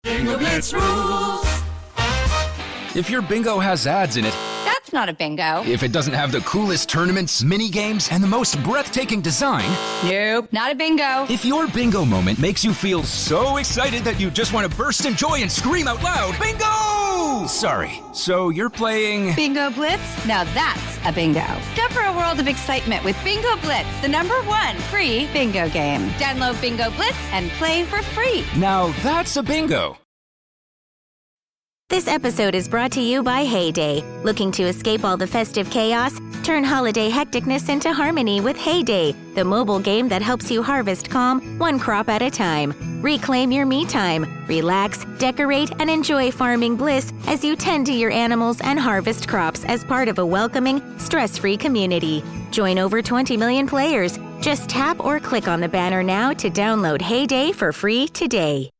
Bingo Blitz rules. If your bingo has ads in it, That's not a bingo. if it doesn't have the coolest tournaments, mini games, and the most breathtaking design, Nope, not a bingo. if your bingo moment makes you feel so excited that you just want to burst in joy and scream out loud, bingo! Sorry, so you're playing... Bingo Blitz? Now that's a bingo. Go for a world of excitement with Bingo Blitz, the #1 free bingo game. Download Bingo Blitz and play for free. Now that's a bingo. This episode is brought to you by Heyday. Looking to escape all the festive chaos? Turn holiday hecticness into harmony with Heyday, the mobile game that helps you harvest calm, one crop at a time. Reclaim your me time. Relax, decorate, and enjoy farming bliss as you tend to your animals and harvest crops as part of a welcoming, stress-free community. Join over 20 million players. Just tap or click on the banner now to download Heyday for free today.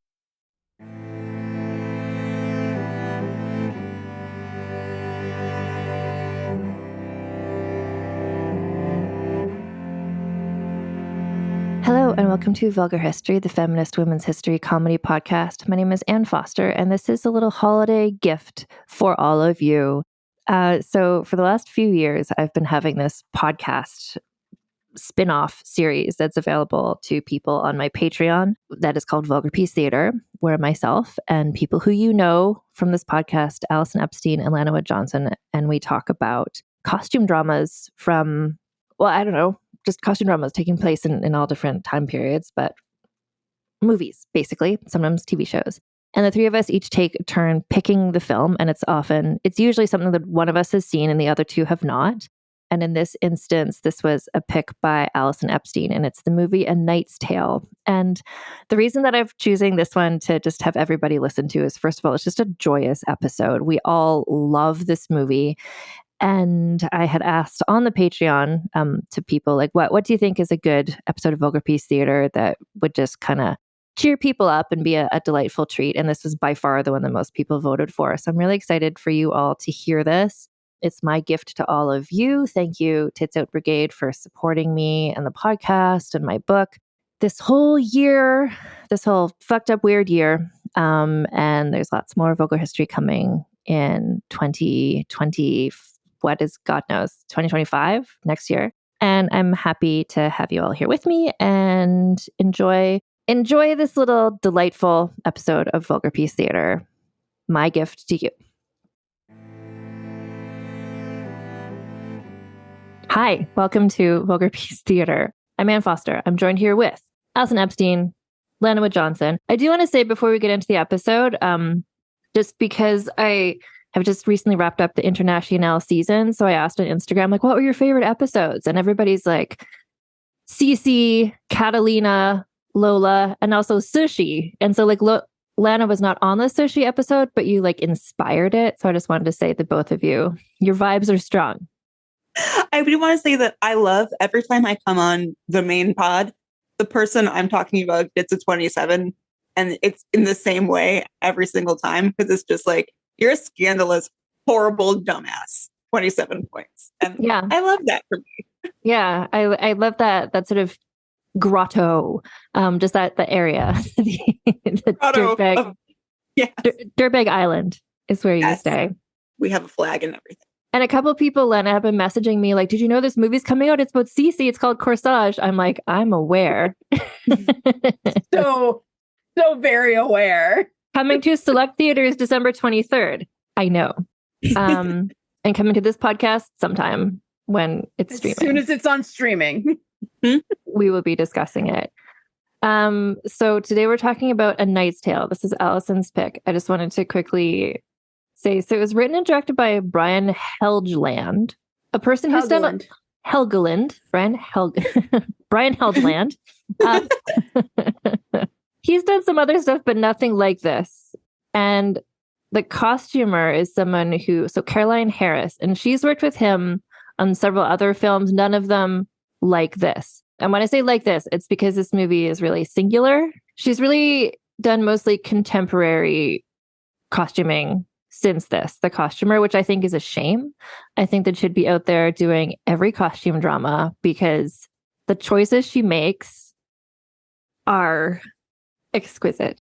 Hello and welcome to Vulgar History, the feminist women's history comedy podcast. My name is Anne Foster, and this is a little holiday gift for all of you. So for the last few years, I've been having this podcast spin-off series that's available to people on my Patreon that is called Vulgar Peace Theater, where myself and people who you know from this podcast, Allison Epstein and Lana Wood Johnson, and we talk about costume dramas from, well, I don't know, just costume dramas taking place in all different time periods, but movies, basically, sometimes TV shows. And the three of us each take a turn picking the film, and it's usually something that one of us has seen and the other two have not. And in this instance, this was a pick by Allison Epstein, and it's the movie A Knight's Tale. And the reason that I'm choosing this one to just have everybody listen to is, first of all, it's just a joyous episode. We all love this movie. And I had asked on the Patreon to people, like, what do you think is a good episode of Vulgar Peace Theater that would just kind of cheer people up and be a delightful treat? And this was by far the one that most people voted for. So I'm really excited for you all to hear this. It's my gift to all of you. Thank you, Tits Out Brigade, for supporting me and the podcast and my book this whole year, this whole fucked up weird year. And there's lots more Vulgar History coming in 2020. What is God knows, 2025 next year. And I'm happy to have you all here with me and enjoy this little delightful episode of Vulgar Peace Theater. My gift to you. Hi, welcome to Vulgar Peace Theater. I'm Anne Foster. I'm joined here with Allison Epstein, Lana Wood Johnson. I do want to say before we get into the episode, just because I have just recently wrapped up the Internationale season. So I asked on Instagram, like, what were your favorite episodes? And everybody's like, Cece, Catalina, Lola, and also Sushi. And so like Lana was not on the Sushi episode, but you like inspired it. So I just wanted to say that both of you, your vibes are strong. I do want to say that I love every time I come on the main pod, the person I'm talking about gets a 27, and it's in the same way every single time, because it's just like, you're a scandalous, horrible dumbass. 27 points. And yeah, I love that for me. Yeah, I love that sort of grotto, just the area. the dirtbag, Dirtbag Island is where you stay. We have a flag and everything. And a couple of people, Lena, have been messaging me like, did you know this movie's coming out? It's about Cece. It's called Corsage. I'm like, I'm aware. so very aware. Coming to select theaters December 23rd. I know. And coming to this podcast sometime when it's streaming. As soon as it's on streaming. We will be discussing it. So today we're talking about A Knight's Tale. This is Allison's pick. I just wanted to quickly say, so it was written and directed by Brian Helgeland, a person who's done Helgeland. Brian Helgeland. He's done some other stuff, but nothing like this. And the costumer is someone so Caroline Harris, and she's worked with him on several other films, none of them like this. And when I say like this, it's because this movie is really singular. She's really done mostly contemporary costuming since The Costumer, which I think is a shame. I think that should be out there doing every costume drama, because the choices she makes are exquisite.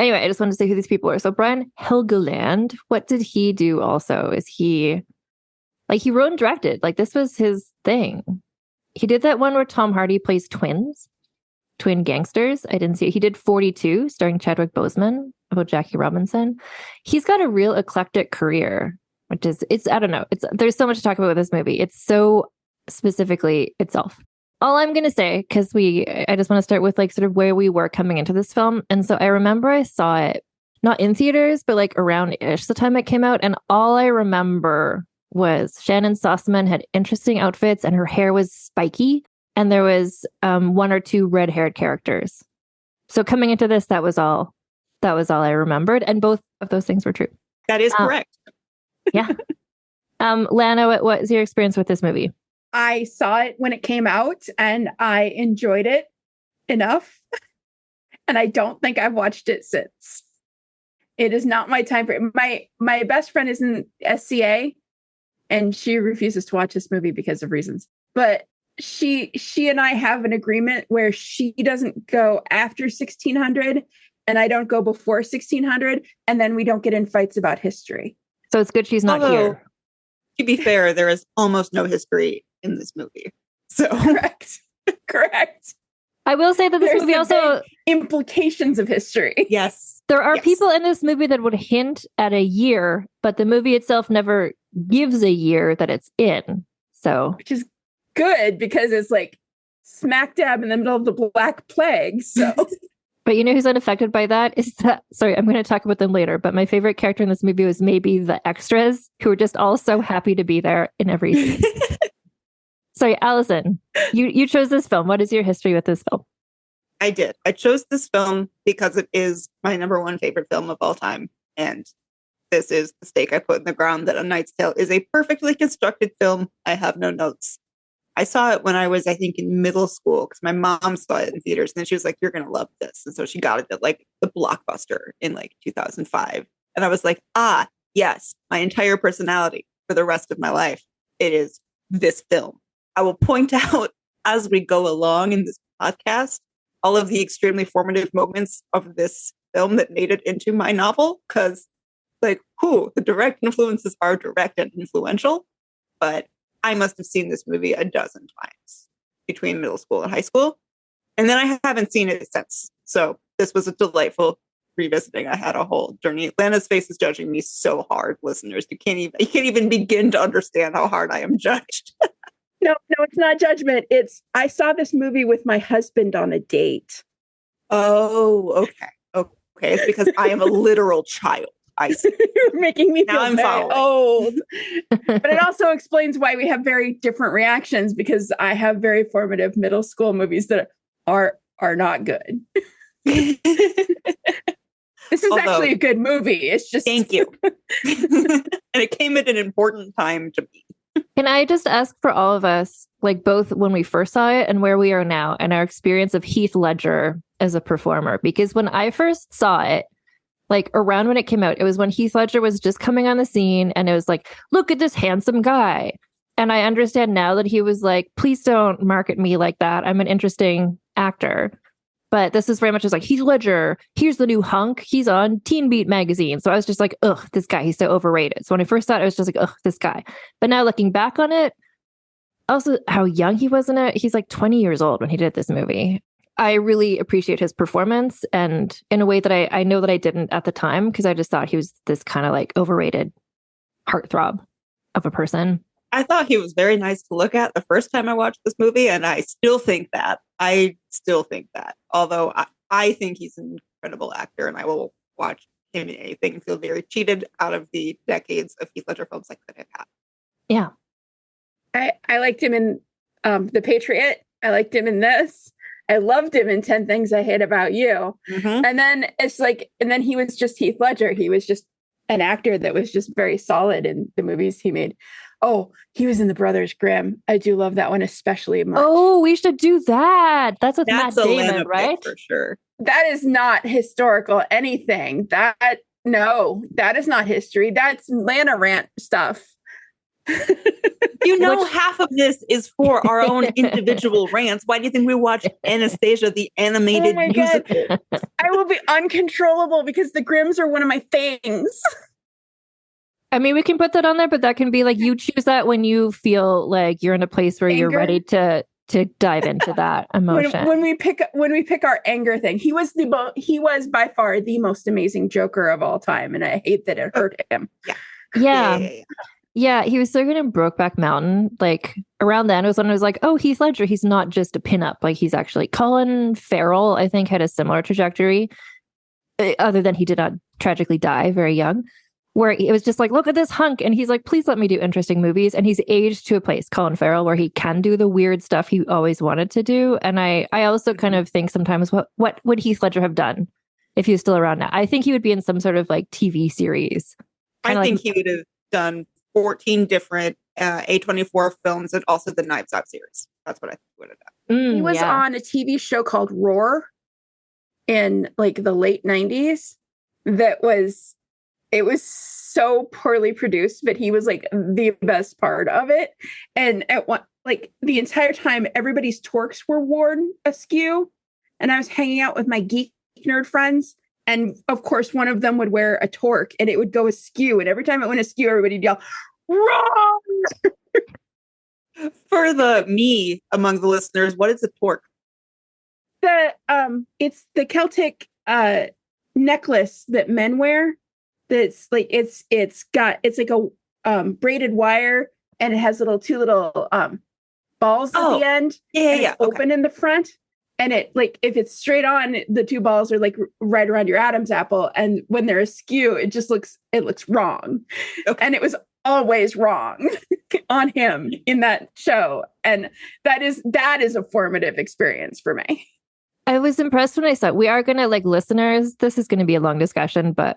Anyway, I just wanted to say who these people are. So Brian Helgeland, what did he do also? Is he he wrote and directed. Like this was his thing. He did that one where Tom Hardy plays twin gangsters. I didn't see it. He did 42, starring Chadwick Boseman, about Jackie Robinson. He's got a real eclectic career, which is, I don't know. There's so much to talk about with this movie. It's so specifically itself. All I'm going to say, because I just want to start with like sort of where we were coming into this film. And so I remember I saw it not in theaters, but like around-ish the time it came out. And all I remember was Shannon Sossamon had interesting outfits and her hair was spiky. And there was one or two red-haired characters. So coming into this, that was all I remembered. And both of those things were true. That is correct. Yeah. Lana, what is your experience with this movie? I saw it when it came out and I enjoyed it enough. And I don't think I've watched it since. It is not my time for it. My best friend is in SCA and she refuses to watch this movie because of reasons. But she and I have an agreement where she doesn't go after 1600 and I don't go before 1600. And then we don't get in fights about history. So it's good she's not here. To be fair, there is almost no history in this movie. So correct. I will say that this movie also implications of history. Yes. There are people in this movie that would hint at a year, but the movie itself never gives a year that it's in. So, which is good because it's like smack dab in the middle of the Black Plague. So, but you know who's unaffected by that? Sorry, I'm going to talk about them later. But my favorite character in this movie was maybe the extras who were just all so happy to be there in every scene. Sorry, Allison, you chose this film. What is your history with this film? I did. I chose this film because it is my number one favorite film of all time. And this is the stake I put in the ground that A Knight's Tale is a perfectly constructed film. I have no notes. I saw it when I was, I think, in middle school because my mom saw it in theaters. And then she was like, you're going to love this. And so she got it at like the Blockbuster in like 2005. And I was like, yes, my entire personality for the rest of my life. It is this film. I will point out as we go along in this podcast, all of the extremely formative moments of this film that made it into my novel. Because the direct influences are direct and influential. But I must have seen this movie a dozen times between middle school and high school. And then I haven't seen it since. So this was a delightful revisiting. I had a whole journey. Lana's face is judging me so hard, listeners. You can't even begin to understand how hard I am judged. No, it's not judgment. I saw this movie with my husband on a date. Oh, okay. It's because I am a literal child. I see. You're making me feel very old. But it also explains why we have very different reactions because I have very formative middle school movies that are not good. This is actually a good movie. It's just thank you. And it came at an important time to me. Can I just ask for all of us, like both when we first saw it and where we are now, and our experience of Heath Ledger as a performer? Because when I first saw it, like around when it came out, it was when Heath Ledger was just coming on the scene and it was like, look at this handsome guy. And I understand now that he was like, please don't market me like that. I'm an interesting actor. But this is very much just like, Heath Ledger, here's the new hunk. He's on Teen Beat magazine. So I was just like, ugh, this guy, he's so overrated. So when I first saw it, I was just like, ugh, this guy. But now looking back on it, also how young he was in it. He's like 20 years old when he did this movie. I really appreciate his performance and in a way that I know that I didn't at the time because I just thought he was this kind of like overrated heartthrob of a person. I thought he was very nice to look at the first time I watched this movie, and I still think that. Although I think he's an incredible actor, and I will watch him in anything. Feel very cheated out of the decades of Heath Ledger films I could have had. Yeah. I liked him in The Patriot. I liked him in this. I loved him in 10 Things I Hate About You. Mm-hmm. And then then he was just Heath Ledger. He was just an actor that was just very solid in the movies he made. Oh, he was in The Brothers Grimm. I do love that one especially much. Oh, we should do that. That's with Matt Damon, right? For sure. That is not historical anything. That is not history. That's Lana rant stuff. You know, half of this is for our own individual rants. Why do you think we watch Anastasia, the animated musical? God. I will be uncontrollable because the Grimms are one of my things. I mean, we can put that on there, but that can be like, you choose that when you feel like you're in a place where you're ready to dive into that emotion. When we pick our anger thing, he was by far the most amazing Joker of all time, and I hate that it hurt him. Yeah, he was so good in Brokeback Mountain. Like around then was when I was like, oh, Heath Ledger, he's not just a pinup. Like he's actually Colin Farrell, I think, had a similar trajectory. Other than he did not tragically die very young. Where it was just like, look at this hunk. And he's like, please let me do interesting movies. And he's aged to a place, Colin Farrell, where he can do the weird stuff he always wanted to do. And I also kind of think sometimes, what would Heath Ledger have done if he was still around now? I think he would be in some sort of like TV series. I think he would have done 14 different A24 films and also the Knives Out series. That's what I think he would have done. He was on a TV show called Roar in like the late 90s. It was so poorly produced, but he was like the best part of it. And at one, like the entire time, everybody's torques were worn askew. And I was hanging out with my geek nerd friends. And of course, one of them would wear a torque and it would go askew. And every time it went askew, everybody'd yell, wrong! For me among the listeners, what is a torque? It's the Celtic necklace that men wear. That's like it's like a braided wire and it has two little balls at the end. It's open in the front. And it like if it's straight on, the two balls are like right around your Adam's apple. And when they're askew, it looks wrong. Okay. And it was always wrong on him in that show. And that is a formative experience for me. I was impressed when I saw we are gonna, like, listeners, this is gonna be a long discussion, but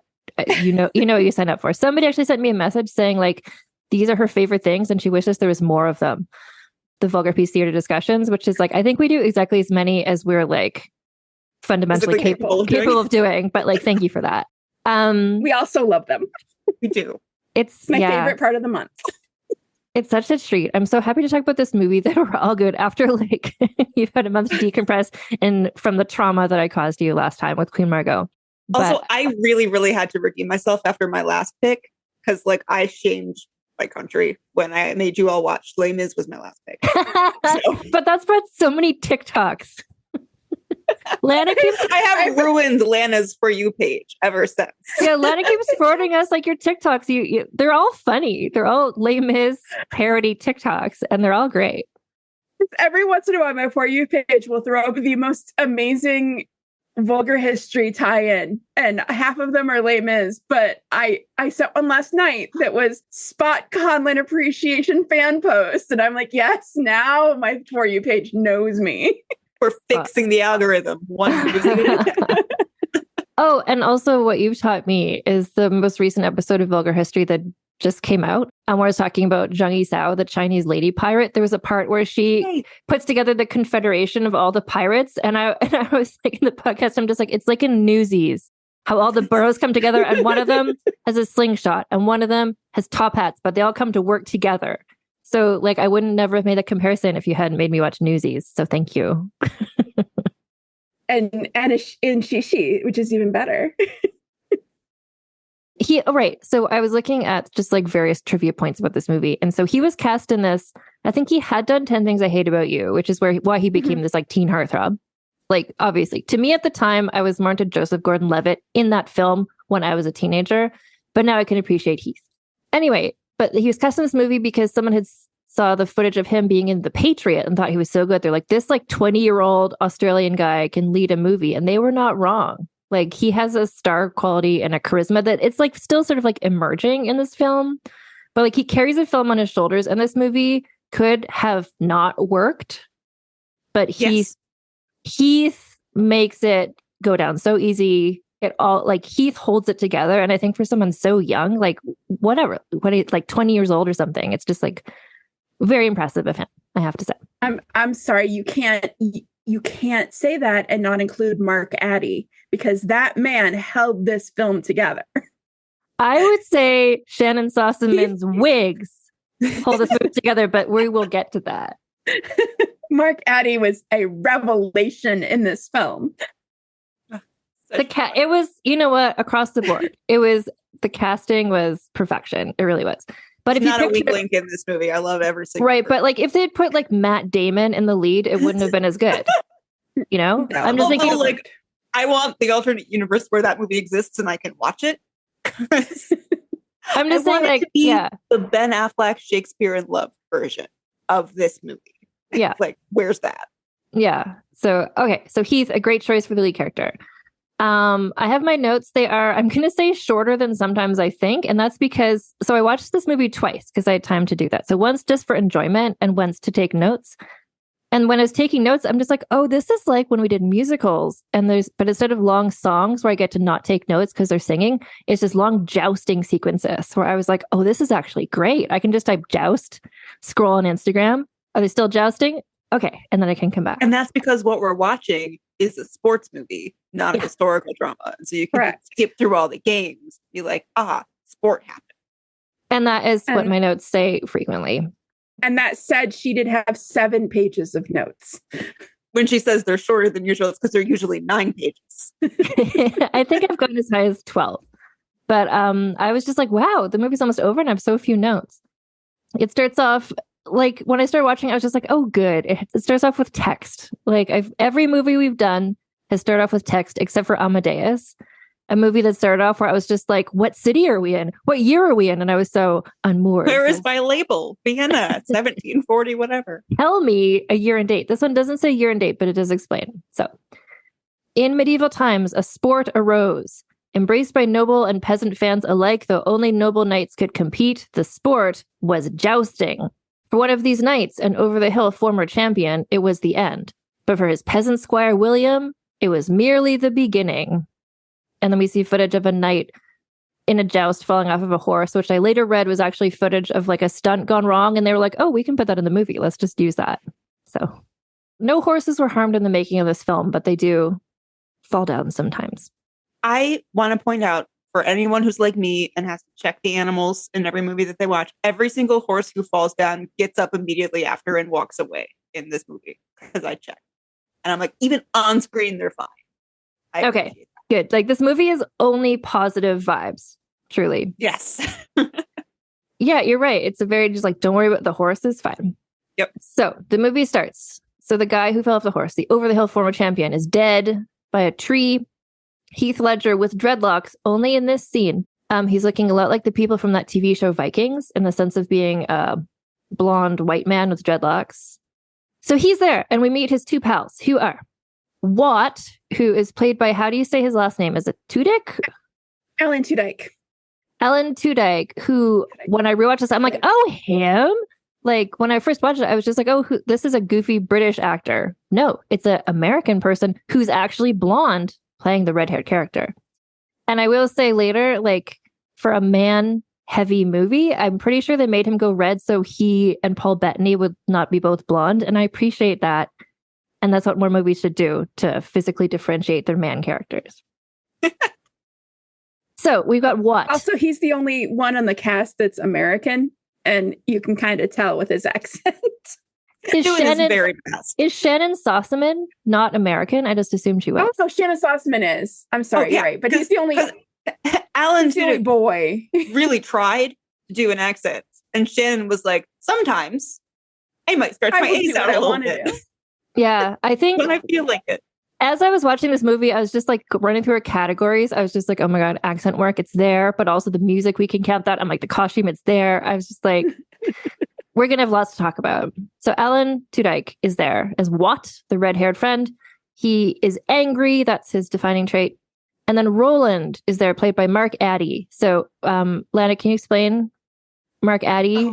you know what you signed up for. Somebody actually sent me a message saying like these are her favorite things and she wishes there was more of them. The Vulgar Peace Theater discussions, which is like, I think we do exactly as many as we're like fundamentally capable of doing. But like, thank you for that. We also love them. We do. It's my favorite part of the month. It's such a treat. I'm so happy to talk about this movie that we're all good after like you've had a month to decompress and from the trauma that I caused you last time with Queen Margot. Also, I really, really had to redeem myself after my last pick because like I shamed my country when I made you all watch Les Mis was my last pick. But that's brought so many TikToks. Lana keeps I have ruined Lana's For You page ever since. Yeah, Lana keeps forwarding us like your TikToks. You they're all funny. They're all Les Mis parody TikToks and they're all great. Every once in a while my For You page will throw up the most amazing vulgar history tie-in, and half of them are Les Mis, but I sent one last night that was Spot Conlon appreciation fan post, and I'm like, yes, now my For You page knows me. We're fixing the algorithm. Oh, and also what you've taught me is the most recent episode of Vulgar History that just came out. And we're talking about Zhang Yisao, the Chinese lady pirate. There was a part where she puts together the confederation of all the pirates. And I was like in the podcast, I'm just like, it's like in Newsies, how all the boroughs come together and one of them has a slingshot and one of them has top hats, but they all come to work together. So like, I wouldn't never have made that comparison if you hadn't made me watch Newsies. So thank you. and in Shishi, which is even better. Right. So I was looking at just like various trivia points about this movie. And so he was cast in this. I think he had done 10 Things I Hate About You, which is why he became this like teen heartthrob. Like, obviously, to me at the time, I was more into Joseph Gordon-Levitt in that film when I was a teenager. But now I can appreciate Heath. Anyway, but he was cast in this movie because someone had saw the footage of him being in The Patriot and thought he was so good. They're like, this like 20-year-old Australian guy can lead a movie. And they were not wrong. Like he has a star quality and a charisma that it's like still sort of like emerging in this film, but like he carries a film on his shoulders and this movie could have not worked, but Heath makes it go down so easy. It all like Heath holds it together. And I think for someone so young, like whatever, when he's like 20 years old or something, it's just like very impressive of him, I have to say. I'm sorry, you can't say that and not include Mark Addy, because that man held this film together. I would say Shannon Sossaman's wigs hold this movie together, but we will get to that. Mark Addy was a revelation in this film. It was, you know what, across the board. The casting was perfection. It really was. But it's if not you a weak link in this movie. I love every single right, person. but like if they'd put like Matt Damon in the lead, it wouldn't have been as good. You know? No. I'm just thinking like I want the alternate universe where that movie exists and I can watch it. I'm just saying, like, the Ben Affleck Shakespeare in Love version of this movie. Yeah. Like, where's that? Yeah. So, okay. So Heath, a great choice for the lead character. I have my notes. They are, I'm going to say shorter than sometimes I think. And that's because, so I watched this movie twice because I had time to do that. So once just for enjoyment and once to take notes. And when I was taking notes, I'm just like, oh, this is like when we did musicals but instead of long songs where I get to not take notes because they're singing, it's just long jousting sequences where I was like, oh, this is actually great. I can just type joust, scroll on Instagram. Are they still jousting? Okay. And then I can come back. And that's because what we're watching is a sports movie, not a historical drama. So you can skip through all the games, be like, sport happened. And that is what my notes say frequently. And that said, she did have 7 pages of notes. When she says they're shorter than usual, it's because they're usually 9 pages. I think I've gone as high as 12. But I was just like, wow, the movie's almost over and I have so few notes. It starts off, like, when I started watching, I was just like, oh, good. It starts off with text. Like, every movie we've done has started off with text, except for Amadeus, a movie that started off where I was just like, what city are we in? What year are we in? And I was so unmoored. Where is my label? Vienna, 1740, whatever. Tell me a year and date. This one doesn't say year and date, but it does explain. So, in medieval times, a sport arose. Embraced by noble and peasant fans alike, though only noble knights could compete, the sport was jousting. For one of these knights, an over-the-hill former champion, it was the end. But for his peasant squire William, it was merely the beginning. And then we see footage of a knight in a joust falling off of a horse, which I later read was actually footage of like a stunt gone wrong. And they were like, oh, we can put that in the movie. Let's just use that. So no horses were harmed in the making of this film, but they do fall down sometimes. I want to point out, for anyone who's like me and has to check the animals in every movie that they watch, every single horse who falls down gets up immediately after and walks away in this movie, because I checked. And I'm like, even on screen, they're fine. Okay, good. Like, this movie is only positive vibes, truly. Yes. Yeah, you're right. It's a very just like, don't worry about the horse, is fine. Yep. So the movie starts. So the guy who fell off the horse, the over-the-hill former champion, is dead by a tree. Heath Ledger with dreadlocks, only in this scene. He's looking a lot like the people from that TV show Vikings in the sense of being a blonde white man with dreadlocks. So he's there, and we meet his 2 pals, who are Watt, who is played by, how do you say his last name? Is it Tudyk? Alan Tudyk. Alan Tudyk, who, when I rewatched this, I'm like, oh, him? Like, when I first watched it, I was just like, oh, this is a goofy British actor. No, it's an American person who's actually blonde playing the red-haired character. And I will say later, like, for a man-heavy movie, I'm pretty sure they made him go red so he and Paul Bettany would not be both blonde. And I appreciate that. And that's what more movies should do to physically differentiate their man characters. So we've got Watt. Also, he's the only one on the cast that's American, and you can kind of tell with his accent. Is Shannon Sossamon not American? I just assumed she was. Oh, no, Shannon Sossamon is. I'm sorry, you're right. But he's the only Alan's the only boy. really tried to do an accent. And Shannon was like, sometimes I might stretch my A's out a little bit. Yeah, I think when I feel like it. As I was watching this movie, I was just like running through her categories. I was just like, oh my God, accent work, it's there. But also the music, we can count that. I'm like, the costume, it's there. I was just like, we're going to have lots to talk about. So Alan Tudyk is there as Watt, the red-haired friend. He is angry. That's his defining trait. And then Roland is there, played by Mark Addy. So, Lana, can you explain Mark Addy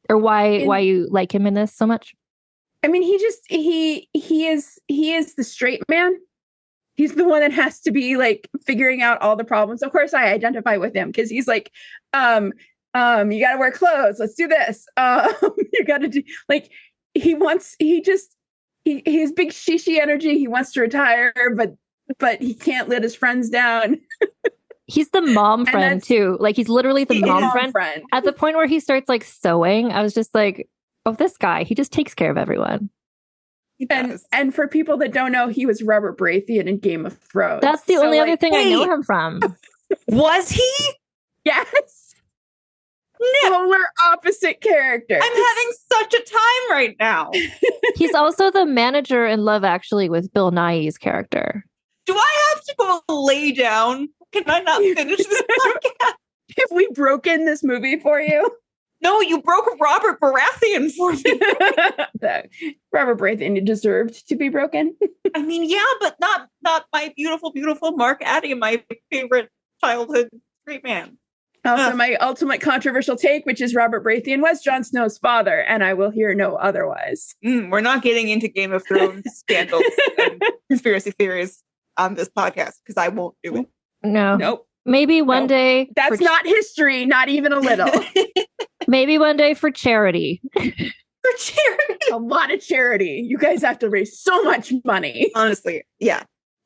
or why you like him in this so much? I mean, he is the straight man. He's the one that has to be like figuring out all the problems. Of course, I identify with him because he's like, you got to wear clothes. Let's do this. You got to do like he's big shishi energy. He wants to retire, but he can't let his friends down. He's the mom friend too. Like he's literally the mom friend. At the point where he starts like sewing, I was just like, oh, this guy, he just takes care of everyone. And for people that don't know, he was Robert Baratheon in Game of Thrones. That's the only other thing I know him from. Was he? Yes. Polar opposite character. I'm having such a time right now. He's also the manager in Love Actually with Bill Nighy's character. Do I have to go lay down? Can I not finish this podcast? Have we broken this movie for you? No, you broke Robert Baratheon for me. Robert Baratheon deserved to be broken. I mean, yeah, but not my beautiful, beautiful Mark Addy, my favorite childhood great man. Also, my ultimate controversial take, which is Robert Baratheon was Jon Snow's father, and I will hear no otherwise. We're not getting into Game of Thrones scandals and conspiracy theories on this podcast because I won't do it. No. Nope. Maybe one day. That's not history, not even a little. Maybe one day for charity. For charity. A lot of charity. You guys have to raise so much money. Honestly, yeah.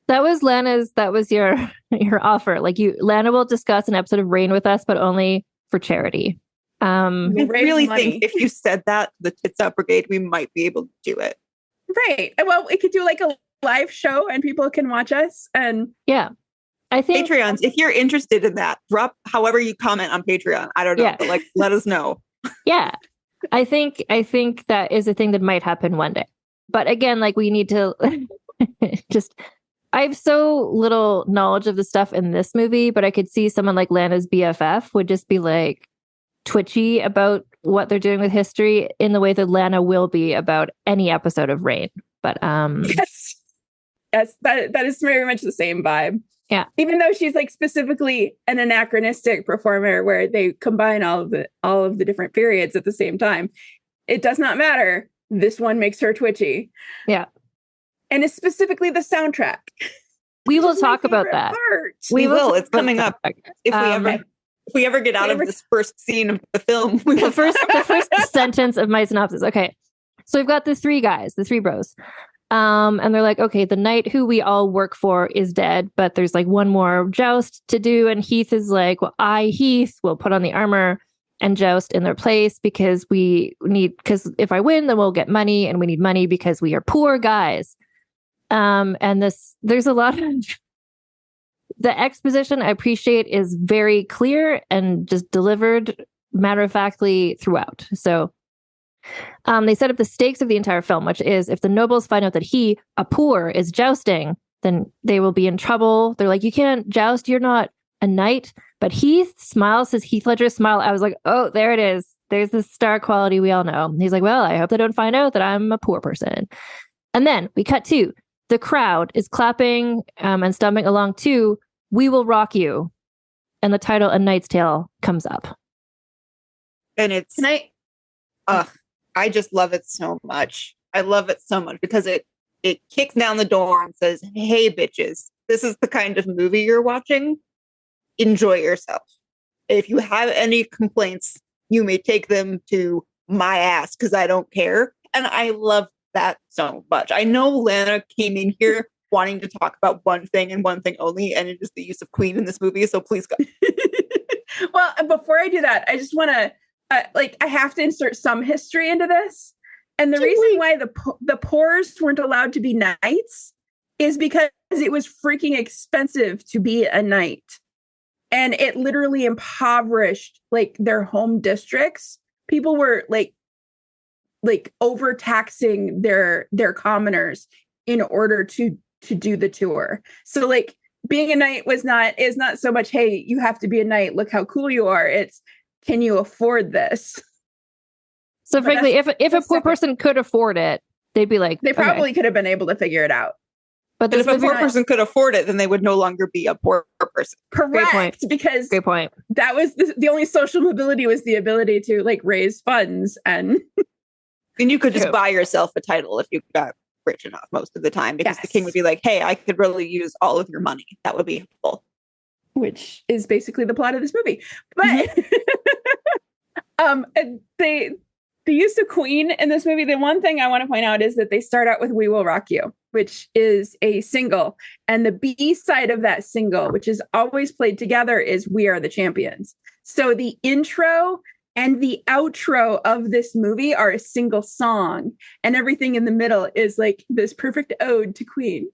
That was your offer. Like Lana will discuss an episode of Reign with us, but only for charity. I really think if you said that, the Tits Out Brigade, we might be able to do it. Right. Well, we could do like a live show and people can watch us. And yeah. I think Patreons, if you're interested in that, drop however you comment on Patreon. I don't know, but like let us know. Yeah. I think that is a thing that might happen one day. But again, like we need to I have so little knowledge of the stuff in this movie, but I could see someone like Lana's BFF would just be like twitchy about what they're doing with history in the way that Lana will be about any episode of Reign. But yes, that is very much the same vibe. Yeah. Even though she's like specifically an anachronistic performer where they combine all of the different periods at the same time, it does not matter. This one makes her twitchy. Yeah. And it's specifically the soundtrack. We will talk about that. We will. It's coming up. If we ever get out of this first scene of the film, the first sentence of my synopsis. Okay. So we've got the three guys, the three bros. And they're like, okay, the knight who we all work for is dead, but there's like one more joust to do. And Heath is like, well, Heath, will put on the armor and joust in their place because if I win, then we'll get money, and we need money because we are poor guys. And there's a lot of the exposition I appreciate is very clear and just delivered matter-of-factly throughout. So they set up the stakes of the entire film, which is if the nobles find out that he, a poor, is jousting, then they will be in trouble. They're like, you can't joust, you're not a knight. But Heath smiles, his Heath Ledger smile. I was like, oh, there it is. There's the star quality we all know. He's like, well, I hope they don't find out that I'm a poor person. And then we cut to the crowd is clapping and stomping along to We Will Rock You. And the title A Knight's Tale comes up. And it's... I just love it so much. I love it so much because it kicks down the door and says, hey, bitches, this is the kind of movie you're watching. Enjoy yourself. If you have any complaints, you may take them to my ass because I don't care. And I love that so much. I know Lana came in here wanting to talk about one thing and one thing only, and it is the use of Queen in this movie. So please go. Well, before I do that, I just want to I have to insert some history into this. And the reason why the poors weren't allowed to be knights is because it was freaking expensive to be a knight. And it literally impoverished like their home districts. People were like overtaxing their commoners in order to do the tour. So like being a knight is not so much, hey, you have to be a knight, look how cool you are. It's, can you afford this? So frankly, if a poor person could afford it, they'd be like, they probably could have been able to figure it out. But if a poor person could afford it, then they would no longer be a poor person. Correct. Great point. Because great point. That was the only social mobility was the ability to like raise funds and you could just buy yourself a title if you got rich enough most of the time, because the king would be like, hey, I could really use all of your money. That would be helpful. Which is basically the plot of this movie. But the use of Queen in this movie, the one thing I want to point out is that they start out with We Will Rock You. which is a single. And the B side of that single, which is always played together, is We Are the Champions. So the intro and the outro of this movie are a single song, and everything in the middle is like this perfect ode to Queen.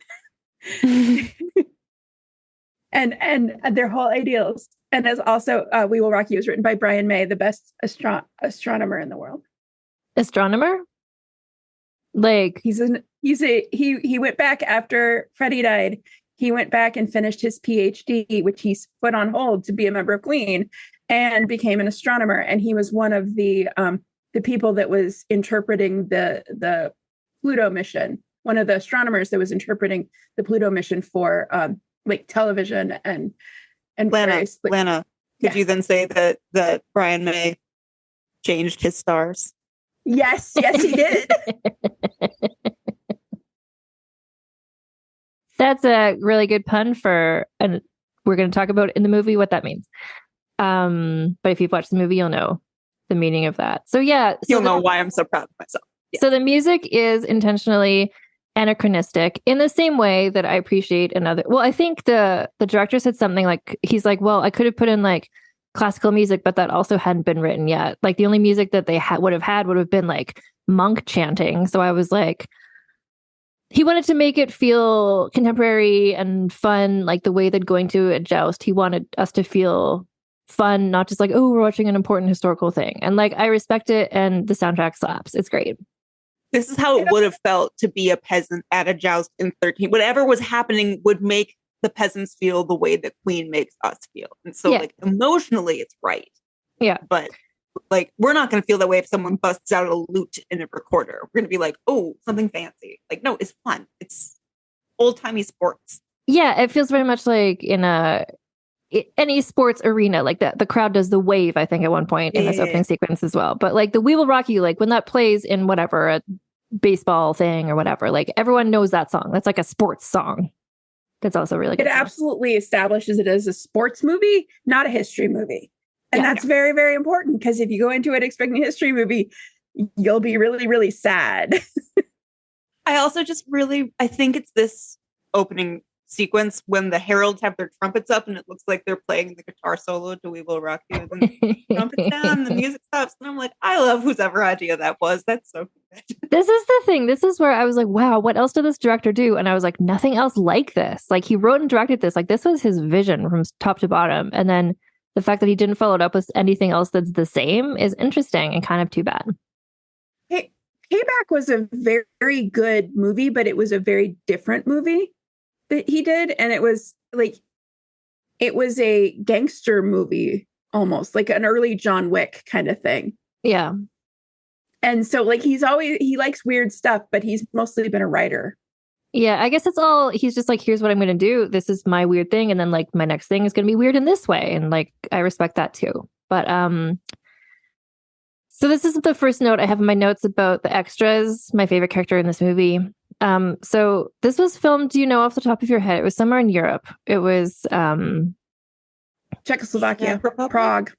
and their whole ideals. And as also We Will Rock You was written by Brian May, the best astronomer in the world. Astronomer? Like he went back after Freddie died. He went back and finished his PhD, which he's put on hold to be a member of Queen, and became an astronomer. And he was one of the people that was interpreting the Pluto mission, one of the astronomers that was interpreting the Pluto mission for like television and Lana, Lana, could Yeah. you then say that Brian May changed his stars? Yes, he did. that's a really good pun and we're going to talk about in the movie what that means. But if you've watched the movie, you'll know the meaning of that. So yeah, You'll know why I'm so proud of myself. Yeah. So the music is intentionally anachronistic in the same way that I appreciate another. Well, I think the director said something like, he's like, well, I could have put in like classical music, but that also hadn't been written yet. Like the only music that they would have been like monk chanting. So I was like, he wanted to make it feel contemporary and fun, like the way that going to a joust, he wanted us to feel fun, not just like, oh, we're watching an important historical thing. And like, I respect it, and the soundtrack slaps. It's great. This is how it would have felt to be a peasant at a joust in 13. Whatever was happening would make the peasants feel the way that Queen makes us feel. And so like emotionally it's right. Yeah. But like, we're not going to feel that way if someone busts out a lute in a recorder. We're going to be like, oh, something fancy. Like, no, it's fun. It's old-timey sports. Yeah, it feels very much like in any sports arena, like that. The crowd does the wave, I think, at one point in this opening sequence as well. But like the We Will Rock You, like when that plays in whatever, a baseball thing or whatever, like everyone knows that song. That's like a sports song. That's also really good. It absolutely establishes it as a sports movie, not a history movie. And that's very, very important, because if you go into it expecting a history movie, you'll be really, really sad. I also just I think it's this opening sequence when the heralds have their trumpets up and it looks like they're playing the guitar solo to We Will Rock You. And the trumpets down, the music stops. And I'm like, I love whosever idea that was. That's so good. This is the thing. This is where I was like, wow, what else did this director do? And I was like, nothing else like this. Like he wrote and directed this. Like this was his vision from top to bottom. And then the fact that he didn't follow it up with anything else that's the same is interesting and kind of too bad. Hey, Payback was a very, very good movie, but it was a very different movie that he did. And it was a gangster movie, almost like an early John Wick kind of thing. Yeah. And so like he likes weird stuff, but he's mostly been a writer. Yeah, I guess it's all, he's just like, here's what I'm going to do. This is my weird thing. And then like my next thing is going to be weird in this way. And like, I respect that too. But, so this is the first note I have in my notes about the extras, my favorite character in this movie. So this was filmed, do you know off the top of your head? It was somewhere in Europe. It was, Czechoslovakia, Prague.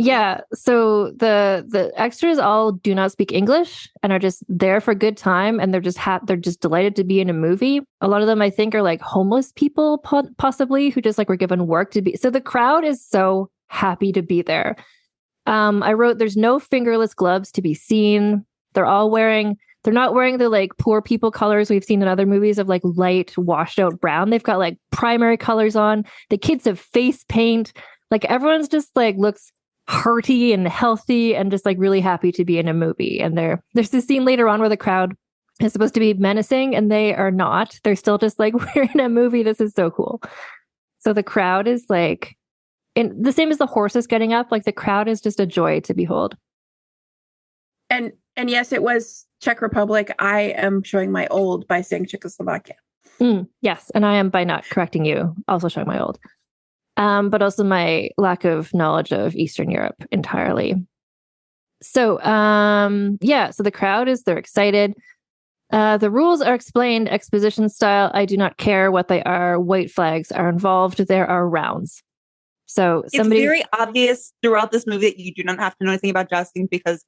Yeah. So the extras all do not speak English and are just there for a good time. And they're just delighted to be in a movie. A lot of them, I think, are like homeless people, possibly, who just like were given work to be. So the crowd is so happy to be there. I wrote, there's no fingerless gloves to be seen. They're not wearing the like poor people colors we've seen in other movies of like light washed out brown. They've got like primary colors on. The kids have face paint. Like everyone's just like looks hearty and healthy and just like really happy to be in a movie. And there's this scene later on where the crowd is supposed to be menacing and they are not. They're still just like, we're in a movie. This is so cool. So the crowd is like, and the same as the horses getting up, like the crowd is just a joy to behold. And yes, it was Czech Republic. I am showing my old by saying Czechoslovakia. Yes, and I am by not correcting you, also showing my old. But also my lack of knowledge of Eastern Europe entirely. So, so the crowd they're excited. The rules are explained exposition style. I do not care what they are. White flags are involved. There are rounds. So it's very obvious throughout this movie that you do not have to know anything about jousting because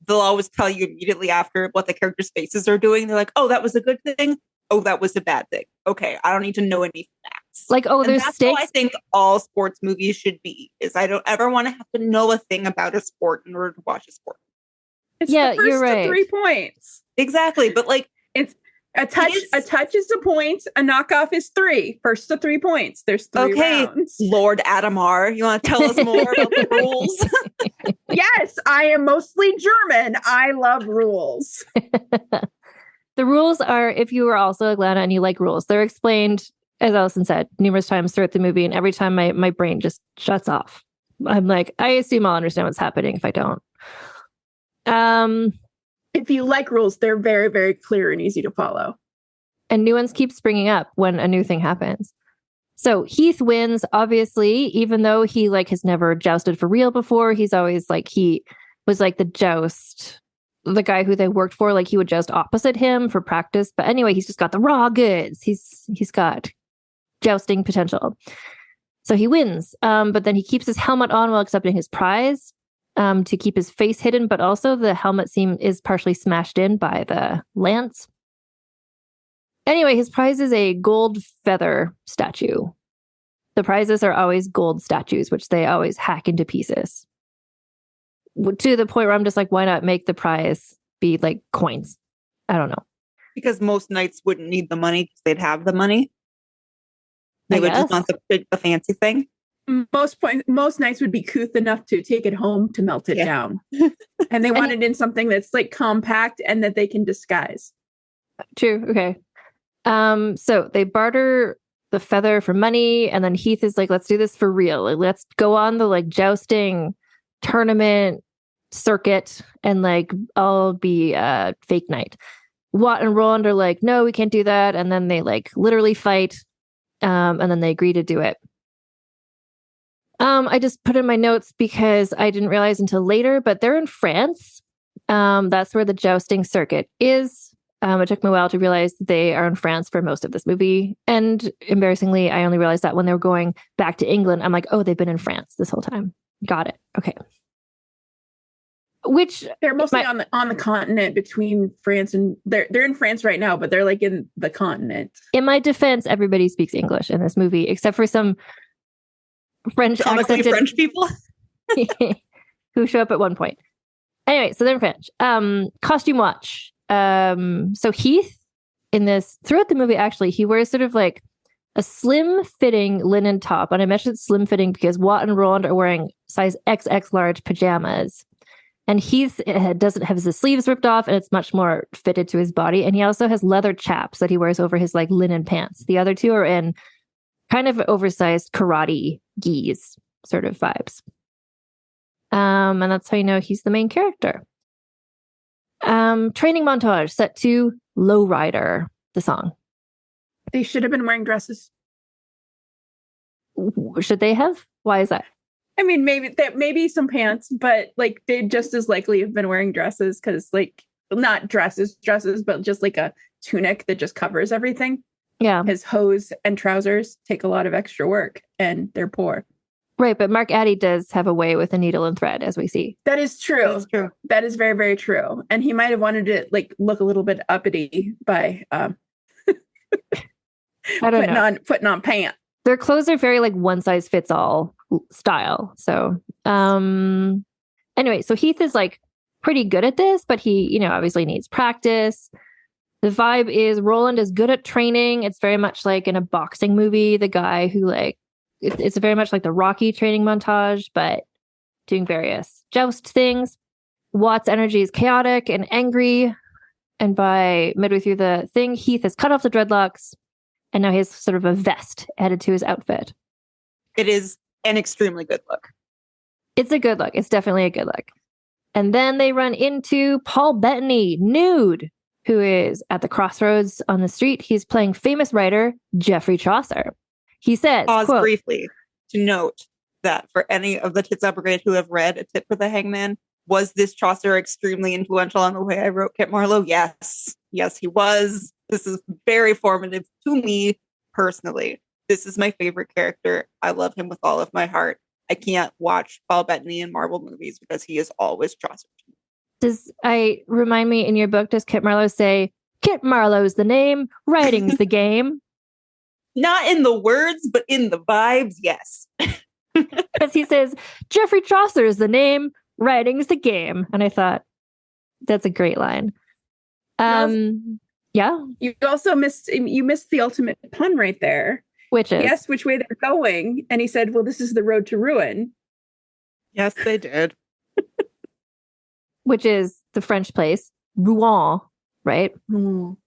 they'll always tell you immediately after what the characters' faces are doing. They're like, oh, that was a good thing. oh, that was a bad thing. Okay, I don't need to know any facts. Like, oh, and there's that's stakes. how I think all sports movies should be. Is I don't ever want to have to know a thing about a sport in order to watch a sport. It's Yeah, the first you're right. to 3 points. Exactly, but like It's a touch. A touch is a point. A knockoff is 3. First to 3 points. There's 3 rounds. Lord Adamar, you want to tell us more about the rules? Yes, I am mostly German. I love rules. The rules are, if you are also Atlanta and you like rules, they're explained, as Allison said, numerous times throughout the movie. And every time my brain just shuts off. I'm like, I assume I'll understand what's happening if I don't. If you like rules, they're very, very clear and easy to follow. And new ones keep springing up when a new thing happens. So Heath wins, obviously, even though he like has never jousted for real before. He's always like, he was like the guy who they worked for, like he would joust opposite him for practice. But anyway, he's just got the raw goods. He's got jousting potential. So he wins. But then he keeps his helmet on while accepting his prize, to keep his face hidden. But also the helmet is partially smashed in by the lance. Anyway, his prize is a gold feather statue. The prizes are always gold statues, which they always hack into pieces. To the point where I'm just like, why not make the prize be like coins? I don't know. Because most knights wouldn't need the money because they'd have the money. They would just want the fancy thing. Most knights would be couth enough to take it home to melt it down. And they want it in something that's like compact and that they can disguise. True. Okay. So they barter the feather for money, and then Heath is like, let's do this for real. Like, let's go on the like jousting tournament circuit and like I'll be a fake knight. Watt and Roland are like, no, we can't do that. And then they like literally fight. And then they agree to do it. I just put in my notes because I didn't realize until later, but they're in France. That's where the jousting circuit is. It took me a while to realize that they are in France for most of this movie. And embarrassingly, I only realized that when they were going back to England. I'm like, oh, they've been in France this whole time. Got it. Okay. Which they're mostly on the continent between France and they're in France right now, but they're like in the continent. In my defense, everybody speaks English in this movie, except for some French accented French people who show up at one point. Anyway, so they're in French. Costume watch. So Heath in this throughout the movie, actually, he wears sort of like a slim fitting linen top. And I mentioned slim fitting because Watt and Roland are wearing size XX large pajamas. And Heath doesn't have his sleeves ripped off and it's much more fitted to his body. And he also has leather chaps that he wears over his like linen pants. The other two are in kind of oversized karate gis sort of vibes. And that's how you know he's the main character. Training montage set to Lowrider, the song. They should have been wearing dresses. Should they have? Why is that? I mean, maybe some pants, but like they'd just as likely have been wearing dresses because like not dresses, but just like a tunic that just covers everything. Yeah. His hose and trousers take a lot of extra work and they're poor. Right, but Mark Addy does have a way with a needle and thread, as we see. That is true. That is very, very true. And he might have wanted to like look a little bit uppity by putting on pants. Their clothes are very like one size fits all style. So anyway, so Heath is like pretty good at this, but he, obviously needs practice. The vibe is Roland is good at training. It's very much like in a boxing movie, the guy who like, it's very much like the Rocky training montage, but doing various joust things. Watt's energy is chaotic and angry. And by midway through the thing, Heath has cut off the dreadlocks and now he has sort of a vest added to his outfit. It is an extremely good look. It's a good look. It's definitely a good look. And then they run into Paul Bettany, nude, who is at the crossroads on the street. He's playing famous writer Geoffrey Chaucer. He says, pause quote, briefly to note that for any of the Tits Up Brigade who have read A Tip for the Hangman, was this Chaucer extremely influential on the way I wrote Kit Marlowe? Yes. Yes, he was. This is very formative to me personally. This is my favorite character. I love him with all of my heart. I can't watch Paul Bettany in Marvel movies because he is always Chaucer. Remind me in your book, does Kit Marlowe say, Kit Marlowe's the name, writing's the game. Not in the words, but in the vibes, yes. Because he says, Geoffrey Chaucer is the name, writing's the game. And I thought, that's a great line. Yeah. You also missed the ultimate pun right there. Which is? He asked which way they're going, and he said, well, this is the road to ruin. Yes, they did. Which is the French place, Rouen, right? Mm.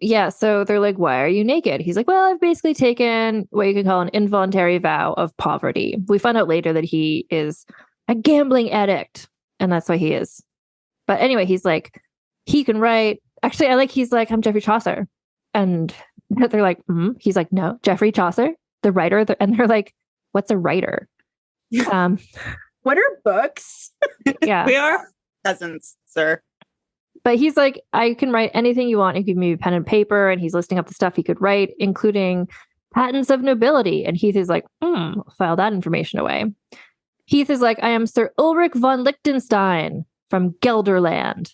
Yeah, so they're like, why are you naked? He's like, well, I've basically taken what you could call an involuntary vow of poverty. We find out later that he is a gambling addict, and that's why he is. But anyway, he's like, he can write. Actually, he's like, I'm Geoffrey Chaucer. And they're like, He's like, no, Geoffrey Chaucer, the writer. And they're like, what's a writer? What are books? Yeah. We are cousins, sir. But he's like, I can write anything you want. You give me pen and paper. And he's listing up the stuff he could write, including patents of nobility. And Heath is like, file that information away. Heath is like, I am Sir Ulrich von Liechtenstein from Gelderland,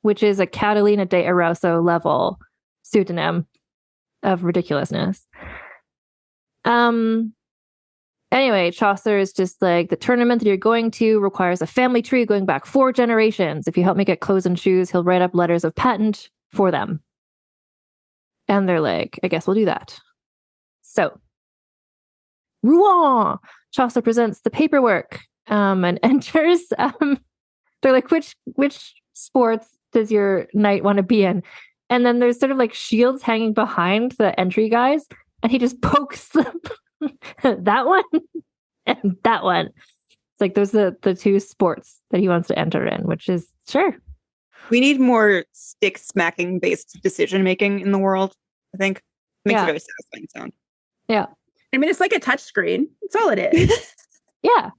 which is a Catalina de Arouso level pseudonym of ridiculousness. Anyway, Chaucer is just like, the tournament that you're going to requires a family tree going back 4 generations. If you help me get clothes and shoes, he'll write up letters of patent for them. And they're like, I guess we'll do that. So, Rouen! Chaucer presents the paperwork and enters. They're like, which sports does your knight want to be in? And then there's sort of like shields hanging behind the entry guys, and he just pokes them. That one and that one. It's like those are the 2 sports that he wants to enter in, which is sure. We need more stick smacking based decision making in the world, I think. Makes a very satisfying sound. Yeah. I mean, it's like a touch screen. That's all it is. Yeah.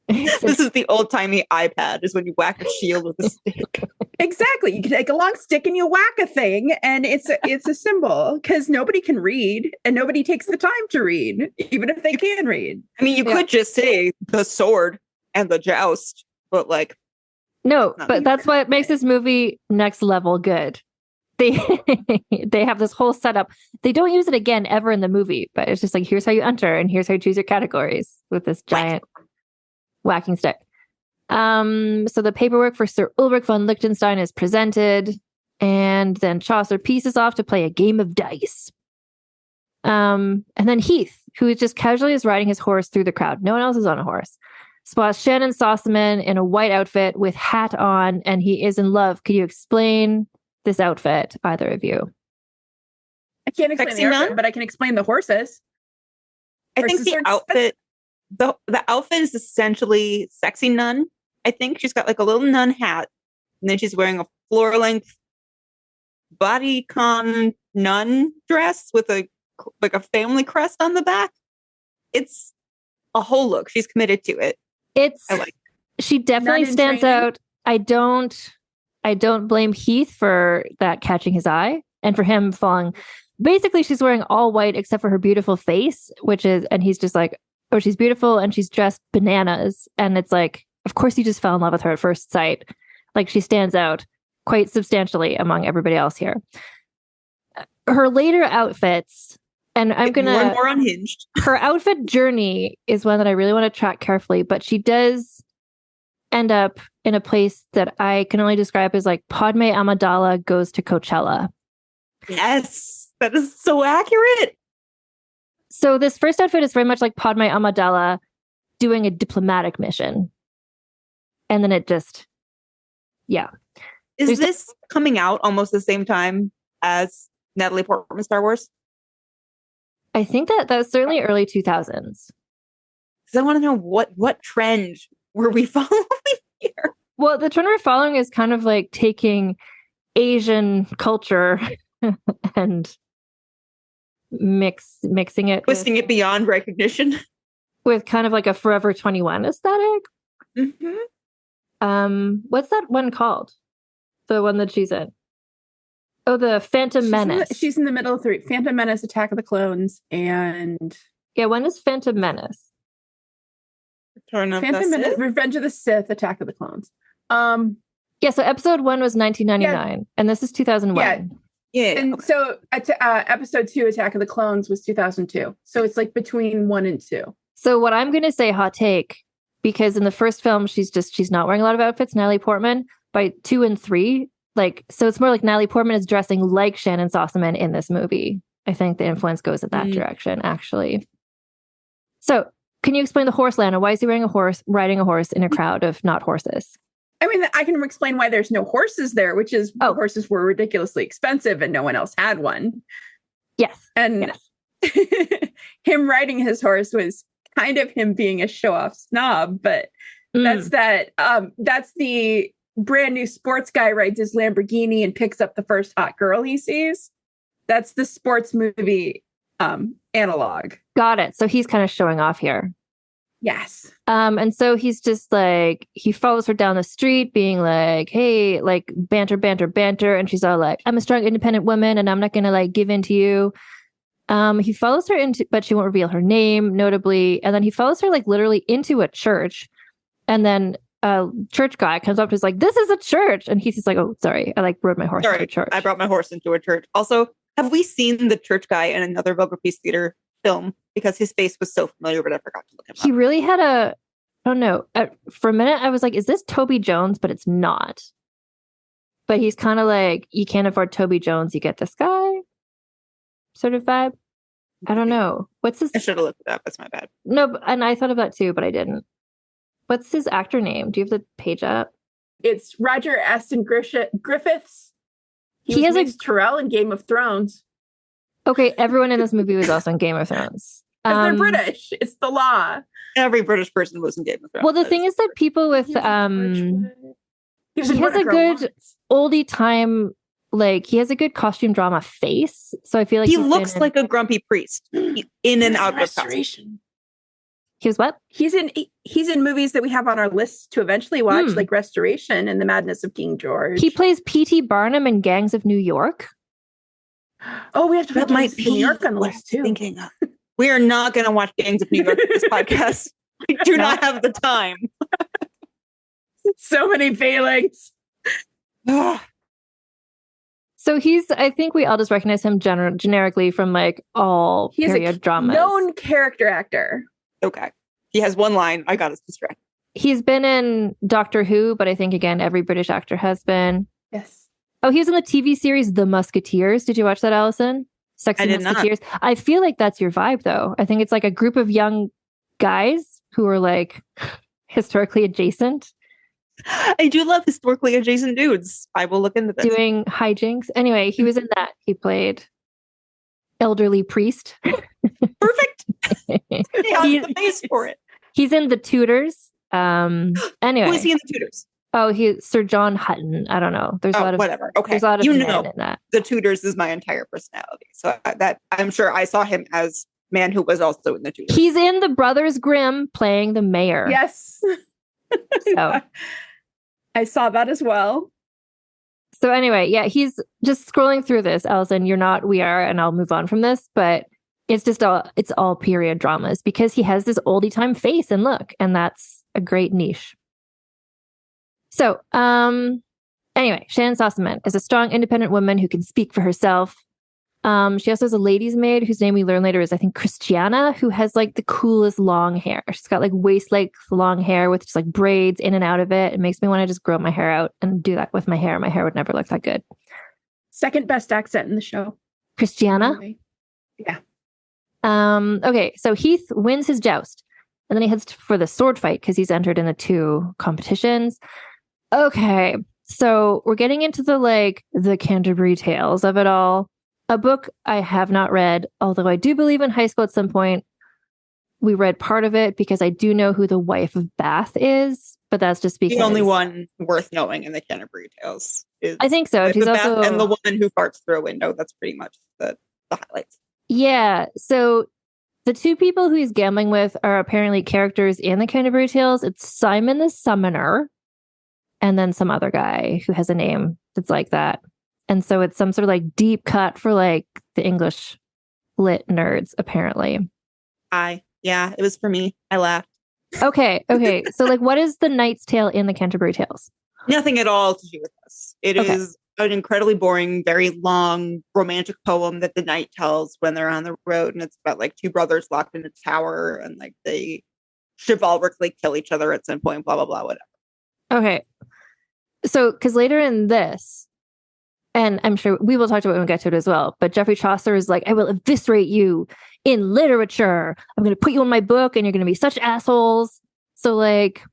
This is the old timey iPad, is when you whack a shield with a stick. Exactly. You can take a long stick and you whack a thing, and it's a symbol, because nobody can read and nobody takes the time to read, even if they can read. I mean, you could just say the sword and the joust, but like, no, but that's what makes this movie next level good. They have this whole setup. They don't use it again ever in the movie, but it's just like, here's how you enter and here's how you choose your categories with this giant whacking stick. So the paperwork for Sir Ulrich von Liechtenstein is presented, and then Chaucer pieces off to play a game of dice. And then Heath, who is just casually is riding his horse through the crowd. No one else is on a horse. Spots Shannon Sossaman in a white outfit with hat on, and he is in love. Could you explain this outfit, either of you? I can't explain Sexy the outfit, nun? but I can explain the horses. I think the outfit, the outfit is essentially sexy nun. I think she's got like a little nun hat, and then she's wearing a floor-length bodycon nun dress with a family crest on the back. It's a whole look. She's committed to it. She definitely stands out. I don't blame Heath for that catching his eye and for him falling. Basically, she's wearing all white except for her beautiful face, and he's just like, oh, she's beautiful and she's dressed bananas. And it's like, of course you just fell in love with her at first sight. Like, she stands out quite substantially among everybody else here. Her later outfits, and I'm going to... more unhinged. Her outfit journey is one that I really want to track carefully, but she does end up in a place that I can only describe as like Padme Amidala goes to Coachella. Yes, that is so accurate. So this first outfit is very much like Padme Amidala doing a diplomatic mission. And then it just, yeah. Is this coming out almost the same time as Natalie Portman's Star Wars? I think that was certainly early 2000s. Because I want to know what trend were we following here? Well, the trend we're following is kind of like taking Asian culture and mixing it, twisting it beyond recognition with kind of like a Forever 21 aesthetic. Mm-hmm. What's that one called? The one that she's in? Oh, the Phantom Menace. She's in the middle of 3. Phantom Menace, Attack of the Clones, and... Yeah, when is Phantom Menace? Phantom Menace, Revenge of the Sith, Attack of the Clones. Yeah, so episode 1 was 1999, and this is 2001. Yeah. And so episode 2, Attack of the Clones, was 2002. So it's like between 1 and 2. So what I'm going to say, hot take, because in the first film, she's not wearing a lot of outfits, Natalie Portman. By 2 and 3, so it's more like Natalie Portman is dressing like Shannon Sossaman in this movie. I think the influence goes in that direction, actually. So can you explain the horse, Lana? Why is he riding a horse in a crowd of not horses? I mean, I can explain why there's no horses there, which is horses were ridiculously expensive and no one else had one. Yes. And him riding his horse was kind of him being a show-off snob, but that's the brand new sports guy rides his Lamborghini and picks up the first hot girl he sees. That's the sports movie analog. Got it. So he's kind of showing off here. Yes. And so he's just like, he follows her down the street being like, hey, like banter. And she's all like, I'm a strong, independent woman and I'm not going to like give in to you. He follows her but she won't reveal her name, notably. And then he follows her like literally into a church. And then a church guy comes up to us like, this is a church. And he's just like, oh, sorry. I like rode my horse into a church. I brought my horse into a church. Also, have we seen the church guy in another Vulgar Peace Theater film? Because his face was so familiar, but I forgot to look him up. He really had I don't know. For a minute, I was like, is this Toby Jones? But it's not. But he's kind of like, you can't afford Toby Jones, you get this guy sort of vibe. I don't know. What's his... I should have looked it up. That's my bad. No, and I thought of that too, but I didn't. What's his actor name? Do you have the page up? It's Roger Aston Griffiths. He has a Tyrell in Game of Thrones. Okay, everyone in this movie was also in Game of Thrones. Because they're British. It's the law. Every British person was in Game of Thrones. Well, the thing is that people with... he has a good oldie time... Like, he has a good costume drama face. So I feel like he looks like a grumpy priest in and out of Restoration. He was what? He's in movies that we have on our list to eventually watch, like Restoration and The Madness of King George. He plays P.T. Barnum in Gangs of New York. Oh, we have to put New York on the list too. We are not going to watch Gangs of New York in this podcast. We do not have the time. So many failings. So I think we all just recognize him generically from like all period dramas. Known character actor. Okay. He has one line. I got us distracted. He's been in Doctor Who, but I think, again, every British actor has been. Yes. Oh, he was in the TV series The Musketeers. Did you watch that, Allison? Sexy Musketeers. Not. I feel like that's your vibe, though. I think it's like a group of young guys who are like historically adjacent. I do love historically adjacent dudes. I will look into this. Doing hijinks. Anyway, he was in that. He played elderly priest. Perfect. He has the face for it. He's in The Tudors. Anyway. Who is he in The Tudors? Oh, he's Sir John Hutton. I don't know. There's a lot of whatever. Okay. There's a lot of men in that. The Tudors is my entire personality. So that I'm sure I saw him as man who was also in The Tudors. He's in The Brothers Grimm playing the mayor. Yes. So I saw that as well. So anyway, yeah, he's just scrolling through this. Allison, you're not, we are, and I'll move on from this, but it's all period dramas because he has this oldie time face and look, and that's a great niche. So, anyway, Shannon Sossaman is a strong, independent woman who can speak for herself. She also has a lady's maid whose name we learn later is, I think, Christiana, who has like the coolest long hair. She's got like waist-length long hair with just like braids in and out of it. It makes me want to just grow my hair out and do that with my hair. My hair would never look that good. Second best accent in the show. Christiana? Yeah. Okay, so Heath wins his joust. And then he heads for the sword fight because he's entered in the 2 competitions. Okay, so we're getting into the Canterbury Tales of it all. A book I have not read, although I do believe in high school at some point we read part of it because I do know who the wife of Bath is, but that's just because... The only one worth knowing in the Canterbury Tales is... I think so. She's also... And the woman who farts through a window. That's pretty much the highlights. Yeah, so the 2 people who he's gambling with are apparently characters in the Canterbury Tales. It's Simon the Summoner and then some other guy who has a name that's like that. And so it's some sort of like deep cut for like the English lit nerds, apparently. Yeah, it was for me. I laughed. Okay. So like, what is the Knight's Tale in the Canterbury Tales? Nothing at all to do with this. It is an incredibly boring, very long romantic poem that the knight tells when they're on the road. And it's about like two brothers locked in a tower and like they chivalrically kill each other at some point, blah, blah, blah, whatever. Okay. So, because later in this, and I'm sure we will talk about it when we get to it as well, but Geoffrey Chaucer is like, I will eviscerate you in literature. I'm going to put you in my book and you're going to be such assholes. So, like,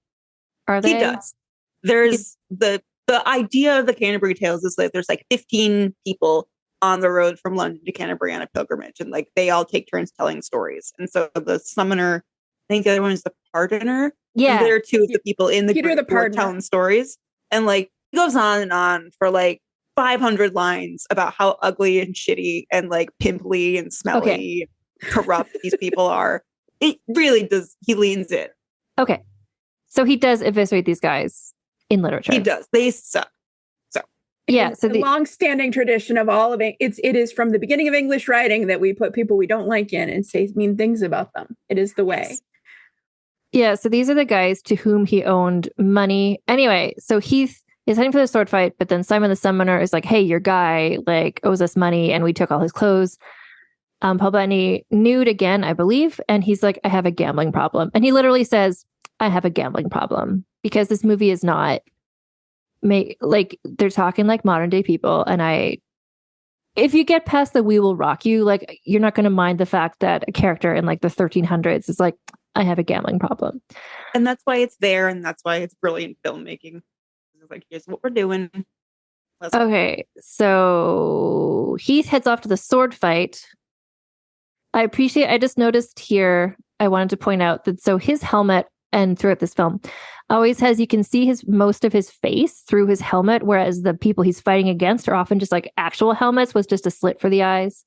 are they? He does. There's the idea of the Canterbury Tales is that there's like 15 people on the road from London to Canterbury on a pilgrimage, and like they all take turns telling stories. And so the summoner, I think the other one is the pardoner. Yeah. They're two of the people in the Peter group the who are Pardoner. telling stories. And like it goes on for like 500 lines about how ugly and shitty and like pimply and smelly, corrupt these people are. It really does. He leans in. Okay. So he does eviscerate these guys in literature. He does. They suck. Yeah. It's So a long-standing tradition of all of it. It is from the beginning of English writing that we put people we don't like in and say mean things about them. It is the way. Yeah, so these are the guys to whom he owed money. Anyway, so Heath is heading for the sword fight, but then Simon the Summoner is like, hey, your guy like owes us money and we took all his clothes. Paul Bettany nude again, I believe, and he's like, I have a gambling problem. And he literally says, I have a gambling problem because this movie is not like they're talking like modern day people. And if you get past the we will rock you, like you're not going to mind the fact that a character in like the 1300s is like, I have a gambling problem. And that's why it's there. And that's why it's brilliant filmmaking. It's like, here's what we're doing. Okay. So Heath heads off to the sword fight. I just noticed here, I wanted to point out that so his helmet and throughout this film always has, you can see most of his face through his helmet, whereas the people he's fighting against are often just like actual helmets with just a slit for the eyes.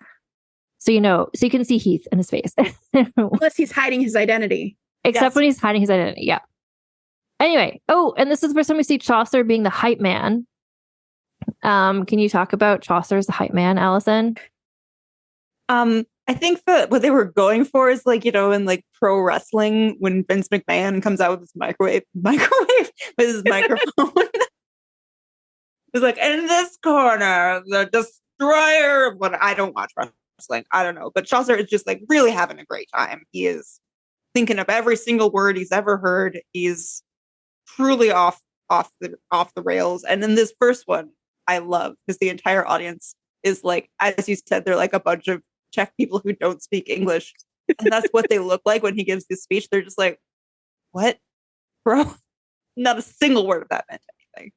So, so you can see Heath in his face. Unless he's hiding his identity. Except when he's hiding his identity. Yeah. Anyway. Oh, and this is the first time we see Chaucer being the hype man. Can you talk about Chaucer as the hype man, Allison? I think that what they were going for is like, in like pro wrestling when Vince McMahon comes out with his microwave with his microphone. It's like, in this corner, the destroyer. But I don't watch wrestling. I don't know. But Chaucer is just like really having a great time. He is thinking of every single word he's ever heard. He's truly off the rails. And in this first one, I love because the entire audience is like, as you said, they're like a bunch of Czech people who don't speak English. And that's what they look like when he gives this speech. They're just like, what, bro? Not a single word of that meant anything.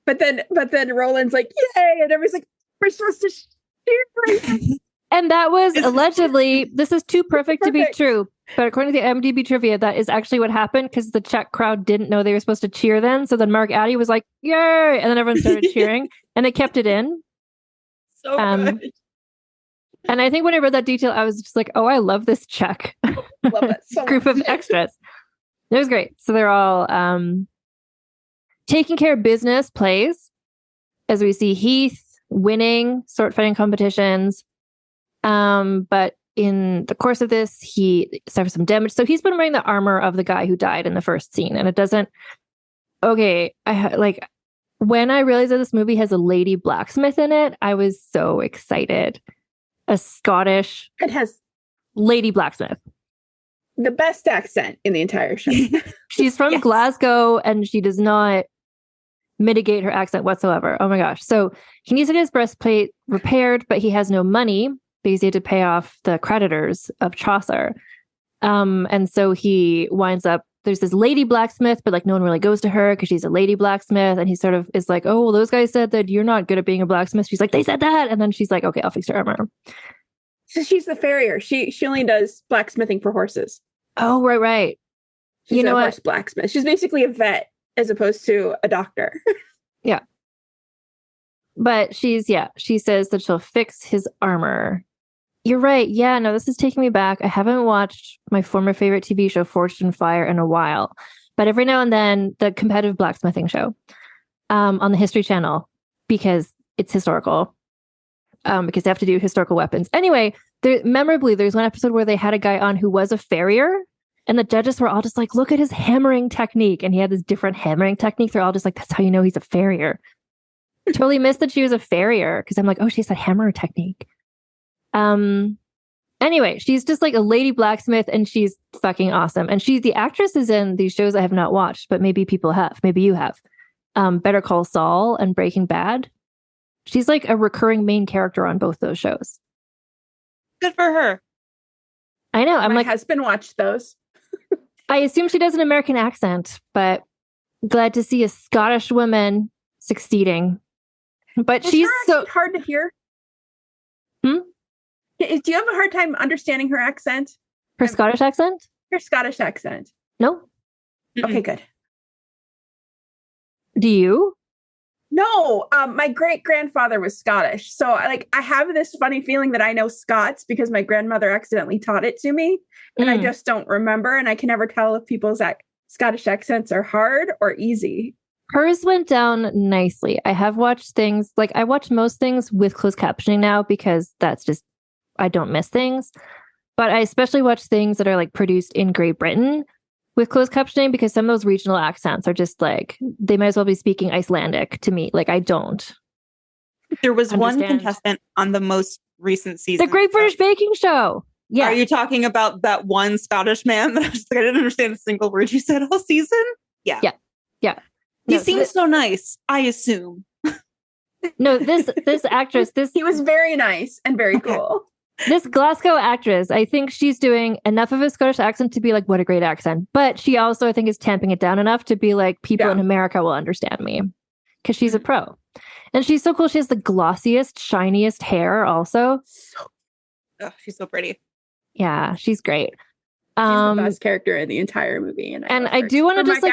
But then Roland's like, yay! And everybody's like, we're supposed to cheer. And that was allegedly, this is too perfect to be true. But according to the IMDb trivia, that is actually what happened because the Czech crowd didn't know they were supposed to cheer then. So then Mark Addy was like, yay! And then everyone started cheering and they kept it in. So good. And I think when I read that detail, I was just like, oh, I love this Czech Love it so group much. of extras. It was great. So they're all taking care of business plays as we see Heath winning sword fighting competitions. But in the course of this, he suffers some damage. So he's been wearing the armor of the guy who died in the first scene. And it doesn't... Okay, when I realized that this movie has a lady blacksmith in it, I was so excited. A Scottish It has lady blacksmith. the best accent in the entire show. She's from Glasgow and she does not mitigate her accent whatsoever. Oh my gosh. So he needs to get his breastplate repaired, but he has no money because he had to pay off the creditors of Chaucer. And so he winds up, there's this lady blacksmith, but like no one really goes to her because she's a lady blacksmith. And he sort of is like, oh, well, those guys said that you're not good at being a blacksmith. She's like, they said that. And then she's like, okay, I'll fix your armor. So she's the farrier. She only does blacksmithing for horses. Oh, right. She's You know a what? horse blacksmith. She's basically a vet as opposed to a doctor. Yeah. But she says that she'll fix his armor. You're right. Yeah, no, this is taking me back. I haven't watched my former favorite TV show, Forged in Fire, in a while. But every now and then, the competitive blacksmithing show on the History Channel, because it's historical, because they have to do historical weapons. Anyway, there's one episode where they had a guy on who was a farrier, And the judges were all just like, look at his hammering technique. And he had this different hammering technique. They're all just like, that's how you know he's a farrier. Totally missed that she was a farrier because I'm like, oh, she has that hammer technique. Anyway, she's just like a lady blacksmith and she's fucking awesome. And the actress is in these shows I have not watched, but maybe people have. Maybe you have. Better Call Saul and Breaking Bad. She's like a recurring main character on both those shows. Good for her. I know. My husband watched those. I assume she does an American accent, but glad to see a Scottish woman succeeding. But Was she's her so accent hard to hear. Hmm? Do you have a hard time understanding her accent? Her Scottish accent? Her Scottish accent. No. Okay, good. Do you? No, my great grandfather was Scottish, so I have this funny feeling that I know Scots because my grandmother accidentally taught it to me, and I just don't remember, and I can never tell if people's Scottish accents are hard or easy. Hers went down nicely. I have watched things I watch most things with closed captioning now because that's just I don't miss things, but I especially watch things that are like produced in Great Britain with closed captioning because some of those regional accents are just like, they might as well be speaking Icelandic to me. Like, I don't. There was one understand. contestant on the most recent season. The Great British Baking Show. Yeah. Are you talking about that one Scottish man that I was like, I didn't understand a single word you said all season? Yeah. Yeah. Yeah. He seems so nice, I assume. No, this actress, he was very nice and very cool. This Glasgow actress, I think she's doing enough of a Scottish accent to be like, what a great accent. But she also, I think, is tamping it down enough to be like, people in America will understand me because she's a pro. And she's so cool. She has the glossiest, shiniest hair also. She's so pretty. Yeah, she's great. She's the best character in the entire movie. And I do want to just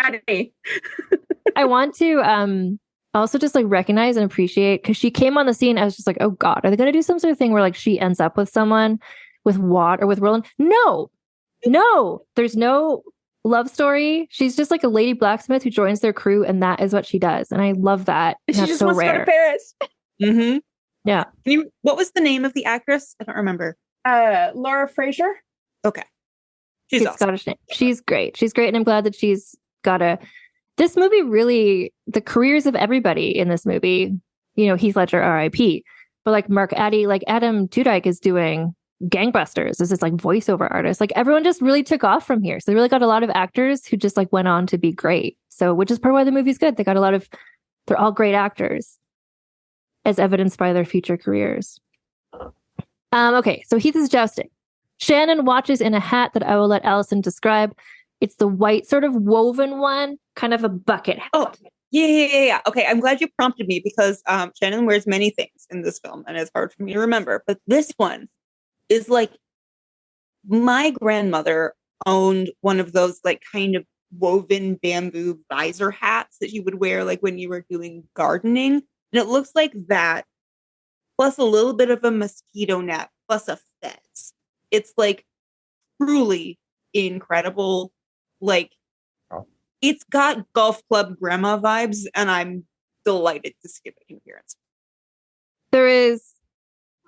I want to also just like recognize and appreciate because she came on the scene. I was just like, oh God, are they going to do some sort of thing where like she ends up with someone with Watt or with Roland? No, there's no love story. She's just like a lady blacksmith who joins their crew, and that is what she does. And I love that. She that's just so wants rare. to go to Paris. Mm-hmm. Yeah. What was the name of the actress? I don't remember. Laura Fraser. Okay. She's awesome. Scottish name. She's great. And I'm glad that she's got this movie really, the careers of everybody in this movie, you know, Heath Ledger, R.I.P. But like Mark Addy, like Adam Tudyk is doing gangbusters as this like voiceover artist. Like everyone just really took off from here. So they really got a lot of actors who just like went on to be great. So which is part of why the movie's good. They're all great actors as evidenced by their future careers. Okay, so Heath is jousting. Shannon watches in a hat that I will let Allison describe. It's the white sort of woven one, kind of a bucket hat. Oh, yeah. Okay, I'm glad you prompted me because Shannon wears many things in this film and it's hard for me to remember. But this one is like, my grandmother owned one of those like kind of woven bamboo visor hats that you would wear like when you were doing gardening. And it looks like that, plus a little bit of a mosquito net, plus a fez. It's like truly incredible. Like, it's got golf club grandma vibes, and I'm delighted to see it make an appearance. There is,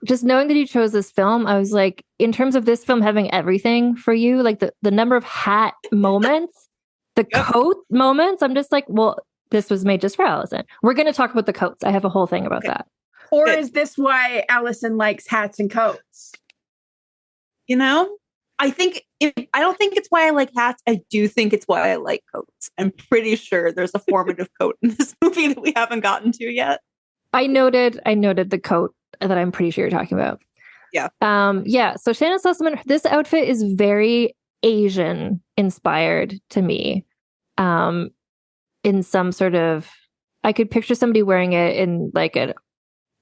just knowing that you chose this film, I was like, in terms of this film having everything for you, like the number of hat moments, the coat moments, I'm just like, well, this was made just for Allison. We're going to talk about the coats. I have a whole thing about that. Or is this why Allison likes hats and coats? You know, I don't think it's why I like hats. I do think it's why I like coats. I'm pretty sure there's a formative coat in this movie that we haven't gotten to yet. I noted the coat that I'm pretty sure you're talking about. Yeah. Yeah. So Shannon Sussman, this outfit is very Asian inspired to me. In some sort of, I could picture somebody wearing it in like a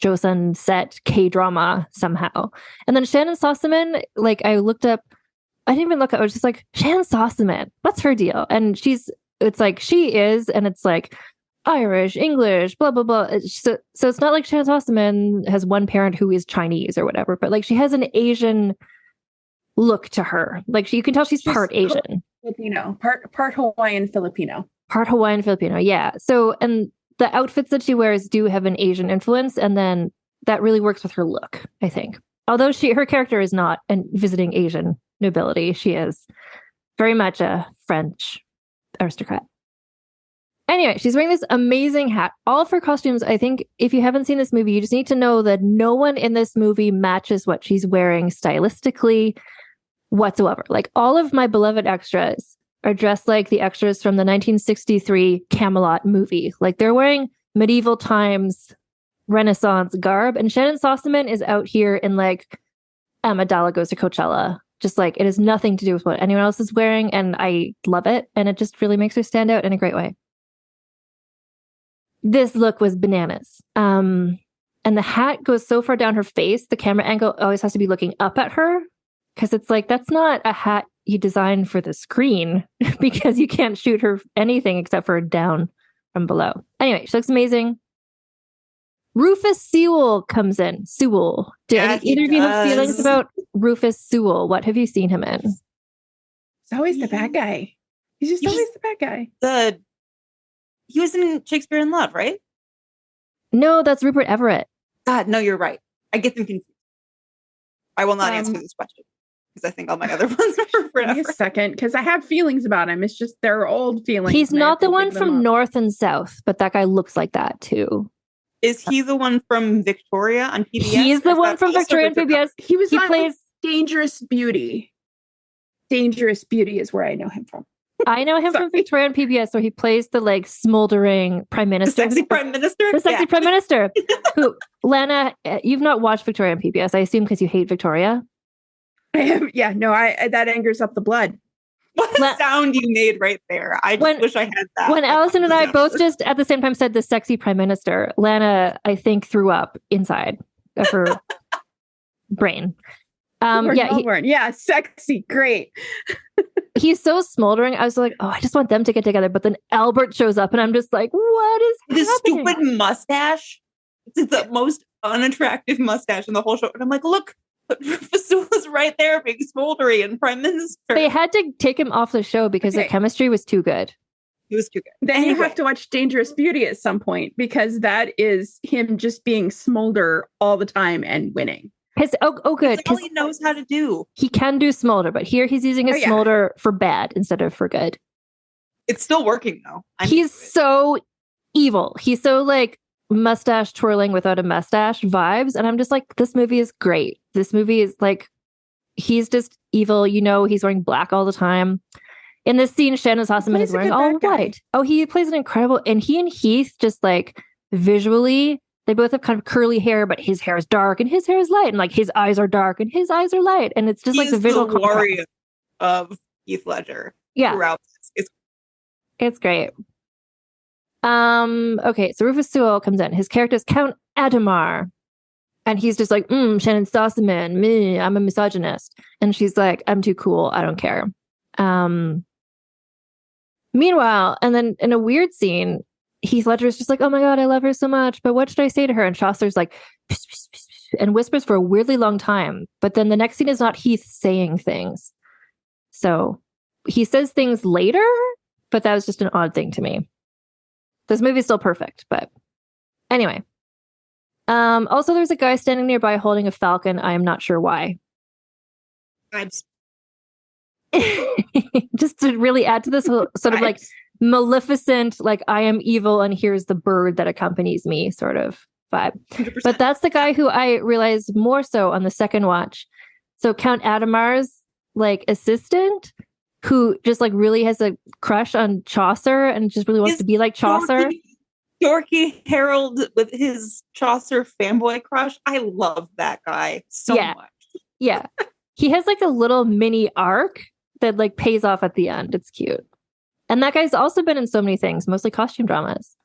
Joseon set K-drama somehow. And then Shannon Sossaman, like I looked up, I didn't even look up, I was just like, Shannon Sossaman, what's her deal? And it's like, she is, and it's like Irish, English, blah, blah, blah. So it's not like Shannon Sossaman has one parent who is Chinese or whatever, but like she has an Asian look to her. Like you can tell she's part Asian. Filipino, part Hawaiian Filipino. Part Hawaiian Filipino, yeah. So, and the outfits that she wears do have an Asian influence, and then that really works with her look, I think. Although her character is not visiting Asian nobility, she is Very much a French aristocrat. Anyway, she's wearing this amazing hat. All of her costumes, I think, if you haven't seen this movie, you just need to know that no one in this movie matches what she's wearing stylistically whatsoever. Like, all of my beloved extras are dressed like the extras from the 1963 Camelot movie. Like, they're wearing medieval times Renaissance garb, and Shannon Sossaman is out here in like Amidala Goes to Coachella. Just like, it has nothing to do with what anyone else is wearing, and I love it, and it just really makes her stand out in a great way. This look was bananas. And the hat goes so far down her face, the camera angle always has to be looking up at her, because it's like, that's not a hat you designed for the screen, because you can't shoot her anything except for down from below. Anyway, she looks amazing. Rufus Sewell comes in. Sewell. Did either of you have feelings about Rufus Sewell? What have you seen him in? He's always the bad guy. He's just always the bad guy. He was in Shakespeare in Love, right? No, that's Rupert Everett. No, you're right. I get them confused. I will not answer this question because I think all my other ones are Rupert Give me Everett. a second, because I have feelings about him. It's just they're old feelings. He's and I have not the to one dig them from up. North and South, but that guy looks like that too. Is he the one from Victoria on PBS? He's the one from Victoria on PBS. He was He on plays. Dangerous Beauty. Dangerous Beauty is where I know him from. I know him from Victoria on PBS, where he plays the like smoldering prime The minister. sexy prime minister? The sexy prime minister. Who, Lana, you've not watched Victoria on PBS, I assume, because you hate Victoria. I am, yeah, no, I that angers up the blood. What a sound you made right there. I just wish I had that. When Allison and I both just at the same time said the sexy prime minister, Lana, I think, threw up inside of her brain. Yeah, sexy, great. He's so smoldering. I was like, oh, I just want them to get together. But then Albert shows up and I'm just like, what is this happening? stupid mustache? It's the most unattractive mustache in the whole show. And I'm like, look, Rufus Sewell is right there being smoldery and prime minister. They had to take him off the show because their chemistry was too good. He was too good. Then you have to watch Dangerous Beauty at some point, because that is him just being smolder all the time and winning. Good. That's all he knows how to do. He can do smolder, but here he's using his smolder for bad instead of for good. It's still working though. He's so evil. He's so like mustache twirling without a mustache vibes. And I'm just like, this movie is great. This movie is like, he's just evil. You know, he's wearing black all the time. In this scene, Shannon Sossaman is wearing all white. Oh, he plays an incredible, and he and Heath just like visually, they both have kind of curly hair, but his hair is dark and his hair is light, and like his eyes are dark and his eyes are light, and it's just like the visual glory of Heath Ledger. Yeah, throughout this. It's great. Okay, so Rufus Sewell comes in. His character is Count Adhemar, and he's just like, Shannon Sossaman, me, I'm a misogynist, and she's like, I'm too cool, I don't care. Meanwhile, and then in a weird scene, Heath Ledger is just like, oh my God, I love her so much, but what should I say to her? And Chaucer's like, pss, pss, pss, pss, and whispers for a weirdly long time. But then the next scene is not Heath saying things. So he says things later, but that was just an odd thing to me. This movie's still perfect, but anyway. Also, there's a guy standing nearby holding a falcon. I am not sure why. Just to really add to this whole sort of like Maleficent, like I am evil and here's the bird that accompanies me sort of vibe. 100%. But that's the guy who I realized more so on the second watch. So Count Adhemar's like assistant, who just like really has a crush on Chaucer and just really wants to be like Chaucer. Dorky Harold with his Chaucer fanboy crush. I love that guy so much. Yeah. He has like a little mini arc that like pays off at the end. It's cute. And that guy's also been in so many things, mostly costume dramas.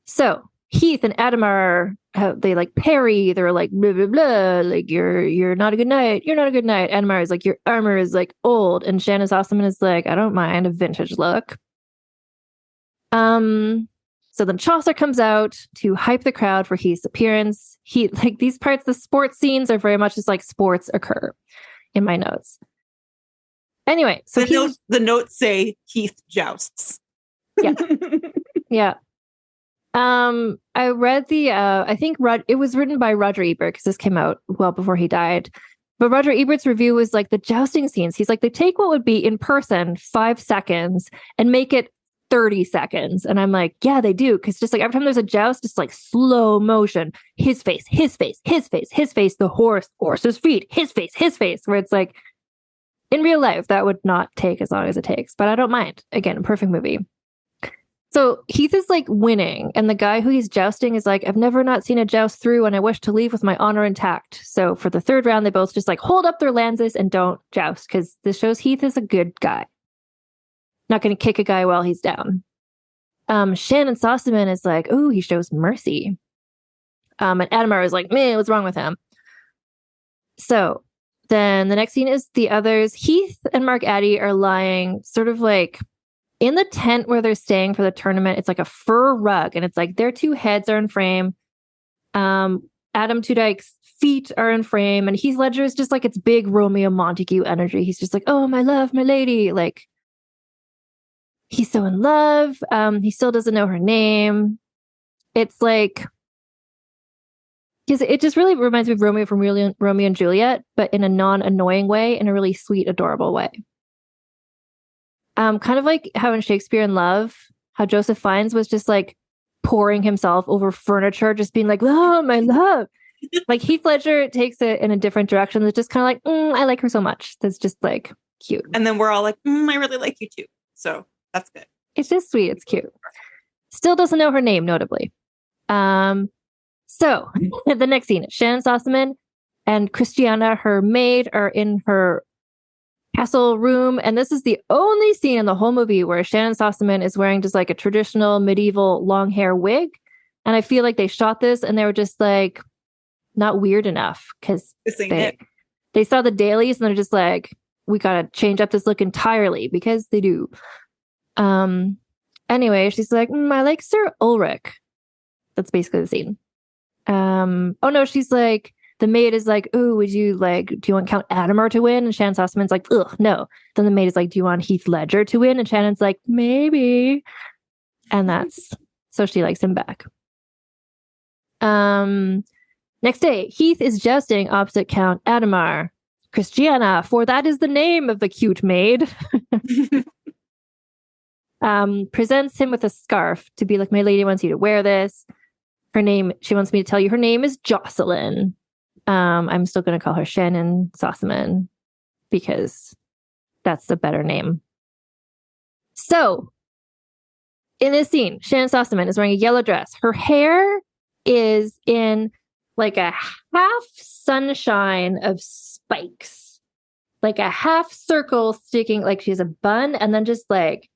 So Heath and Adhemar, they like parry. They're like blah blah blah. Like you're not a good knight. You're not a good knight. Adhemar is like, your armor is like old, and Shannon Sossaman is like, I don't mind a vintage look. So then Chaucer comes out to hype the crowd for Heath's appearance. He like these parts, the sports scenes are very much just like sports occur in my notes. Anyway, so the notes say Heath jousts. Yeah. Yeah. I read the I think it was written by Roger Ebert, because this came out well before he died. But Roger Ebert's review was like the jousting scenes. He's like, they take what would be in person 5 seconds and make it 30 seconds. And I'm like, yeah, they do. Because just like every time there's a joust, it's like slow motion. His face, his face, his face, his face, the horse's feet, his face, where it's like, in real life, that would not take as long as it takes. But I don't mind. Again, a perfect movie. So Heath is like winning. And the guy who he's jousting is like, I've never not seen a joust through and I wish to leave with my honor intact. So for the third round, they both just like hold up their lances and don't joust because this shows Heath is a good guy. Not going to kick a guy while he's down. Shannon Sossaman is like, oh, he shows mercy. And Adamar is like, man, what's wrong with him? So then the next scene is the others. Heath and Mark Addy are lying sort of like in the tent where they're staying for the tournament. It's like a fur rug, and it's like their two heads are in frame. Adam Two Dyke's feet are in frame, and Heath Ledger is just like it's big Romeo Montague energy. He's just like, oh, my love, my lady. Like, he's so in love. He still doesn't know her name. It's like, because it just really reminds me of Romeo from Romeo and Juliet, but in a non-annoying way, in a really sweet, adorable way. Kind of like how in Shakespeare in Love, how Joseph Fiennes was just like pouring himself over furniture, just being like, oh, my love. Like Heath Ledger takes it in a different direction. It's just kind of like, I like her so much. That's just like cute. And then we're all like, I really like you too. So that's good. It's just sweet. It's cute. Still doesn't know her name, notably. So the next scene, Shannon Sossaman and Christiana, her maid, are in her castle room. And this is the only scene in the whole movie where Shannon Sossaman is wearing just like a traditional medieval long hair wig. And I feel like they shot this and they were just like, not weird enough because they saw the dailies and they're just like, we got to change up this look entirely because they do. Anyway, she's like, I like Sir Ulrich. That's basically the scene. Oh no, she's like, the maid is like, oh, would you like, do you want Count Adamar to win? And Shannon Sossaman's like, ugh, no. Then the maid is like, do you want Heath Ledger to win? And Shannon's like, maybe. And that's, so she likes him back. Next day, Heath is jousting opposite Count Adamar. Christiana, for that is the name of the cute maid. Presents him with a scarf to be like, my lady wants you to wear this. Her name, she wants me to tell you her name is Jocelyn. I'm still going to call her Shannon Sossaman because that's a better name. So, in this scene, Shannon Sossaman is wearing a yellow dress. Her hair is in like a half sunshine of spikes, like a half circle sticking, like she has a bun, and then just like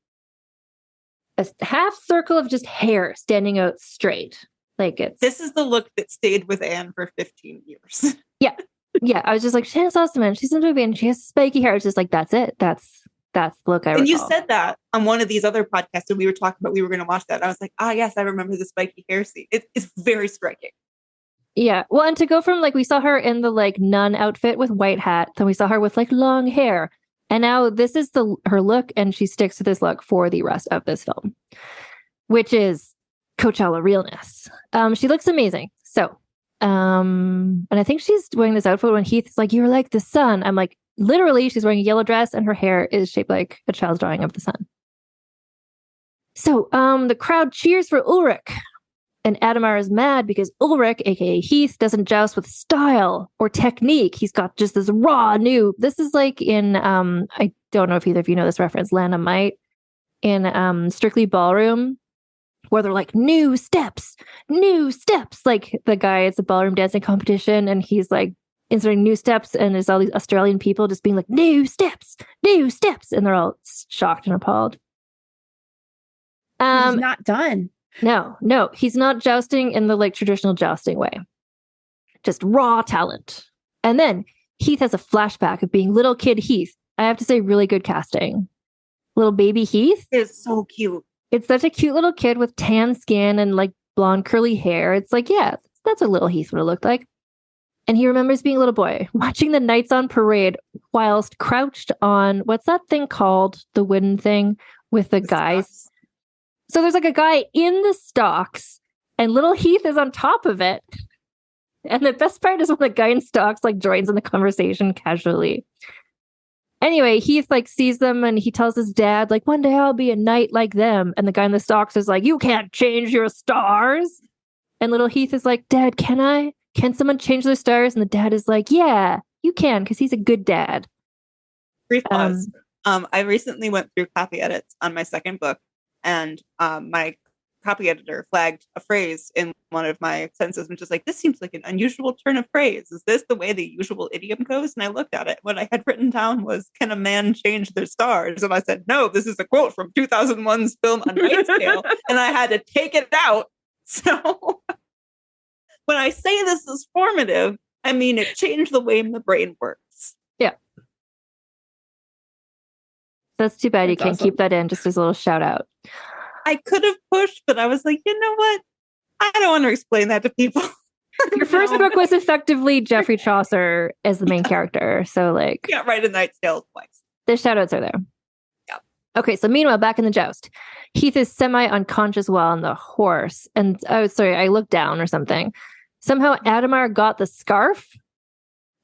a half circle of just hair standing out straight. Like this is the look that stayed with Anne for 15 years. Yeah. I was just like, Shannon Sossaman, she's in the movie and she has spiky hair. It's just like, that's it. That's the look I recall. And you said that on one of these other podcasts and we were talking about, we were going to watch that. I was like, yes, I remember the spiky hair scene. It's very striking. Yeah. Well, and to go from like, we saw her in the like nun outfit with white hat, then we saw her with like long hair. And now this is her look, and she sticks to this look for the rest of this film, which is Coachella realness. She looks amazing. So, and I think she's wearing this outfit when Heath is like, you're like the sun. I'm like, literally, she's wearing a yellow dress and her hair is shaped like a child's drawing of the sun. So, the crowd cheers for Ulrich. And Adamar is mad because Ulrich, aka Heath, doesn't joust with style or technique. He's got just this raw new. This is like in I don't know if either of you know this reference. Lana might in Strictly Ballroom, where they're like new steps. Like the guy, it's a ballroom dancing competition, and he's like inserting new steps, and there's all these Australian people just being like new steps, and they're all shocked and appalled. He's not done. No, he's not jousting in the like traditional jousting way. Just raw talent. And then Heath has a flashback of being little kid Heath. I have to say, really good casting. Little baby Heath. It's so cute. It's such a cute little kid with tan skin and like blonde curly hair. It's like, yeah, that's what little Heath would have looked like. And he remembers being a little boy, watching the Knights on Parade whilst crouched on, what's that thing called? The wooden thing with the guys. Stocks. So there's like a guy in the stocks and little Heath is on top of it. And the best part is when the guy in stocks like joins in the conversation casually. Anyway, Heath like sees them and he tells his dad, like, one day I'll be a knight like them. And the guy in the stocks is like, you can't change your stars. And little Heath is like, Dad, can I? Can someone change their stars? And the dad is like, yeah, you can, because he's a good dad. Brief pause. I recently went through copy edits on my second book, and my copy editor flagged a phrase in one of my sentences, which is like, this seems like an unusual turn of phrase. Is this the way the usual idiom goes? And I looked at it. What I had written down was, can a man change their stars? And I said, no, this is a quote from 2001's film A Knight's Tale. And I had to take it out. So when I say this is formative, I mean, it changed the way my brain works. Yeah. That's too bad you can't keep that in, just as a little shout out. I could have pushed, but I was like, you know what? I don't want to explain that to people. Your first book was effectively Geoffrey Chaucer as the main character. So, like, can't write A Knight's Tale twice. The shout outs are there. Yeah. Okay, so meanwhile, back in the joust, Heath is semi-unconscious while on the horse. And, oh, sorry, I looked down or something. Somehow Adamar got the scarf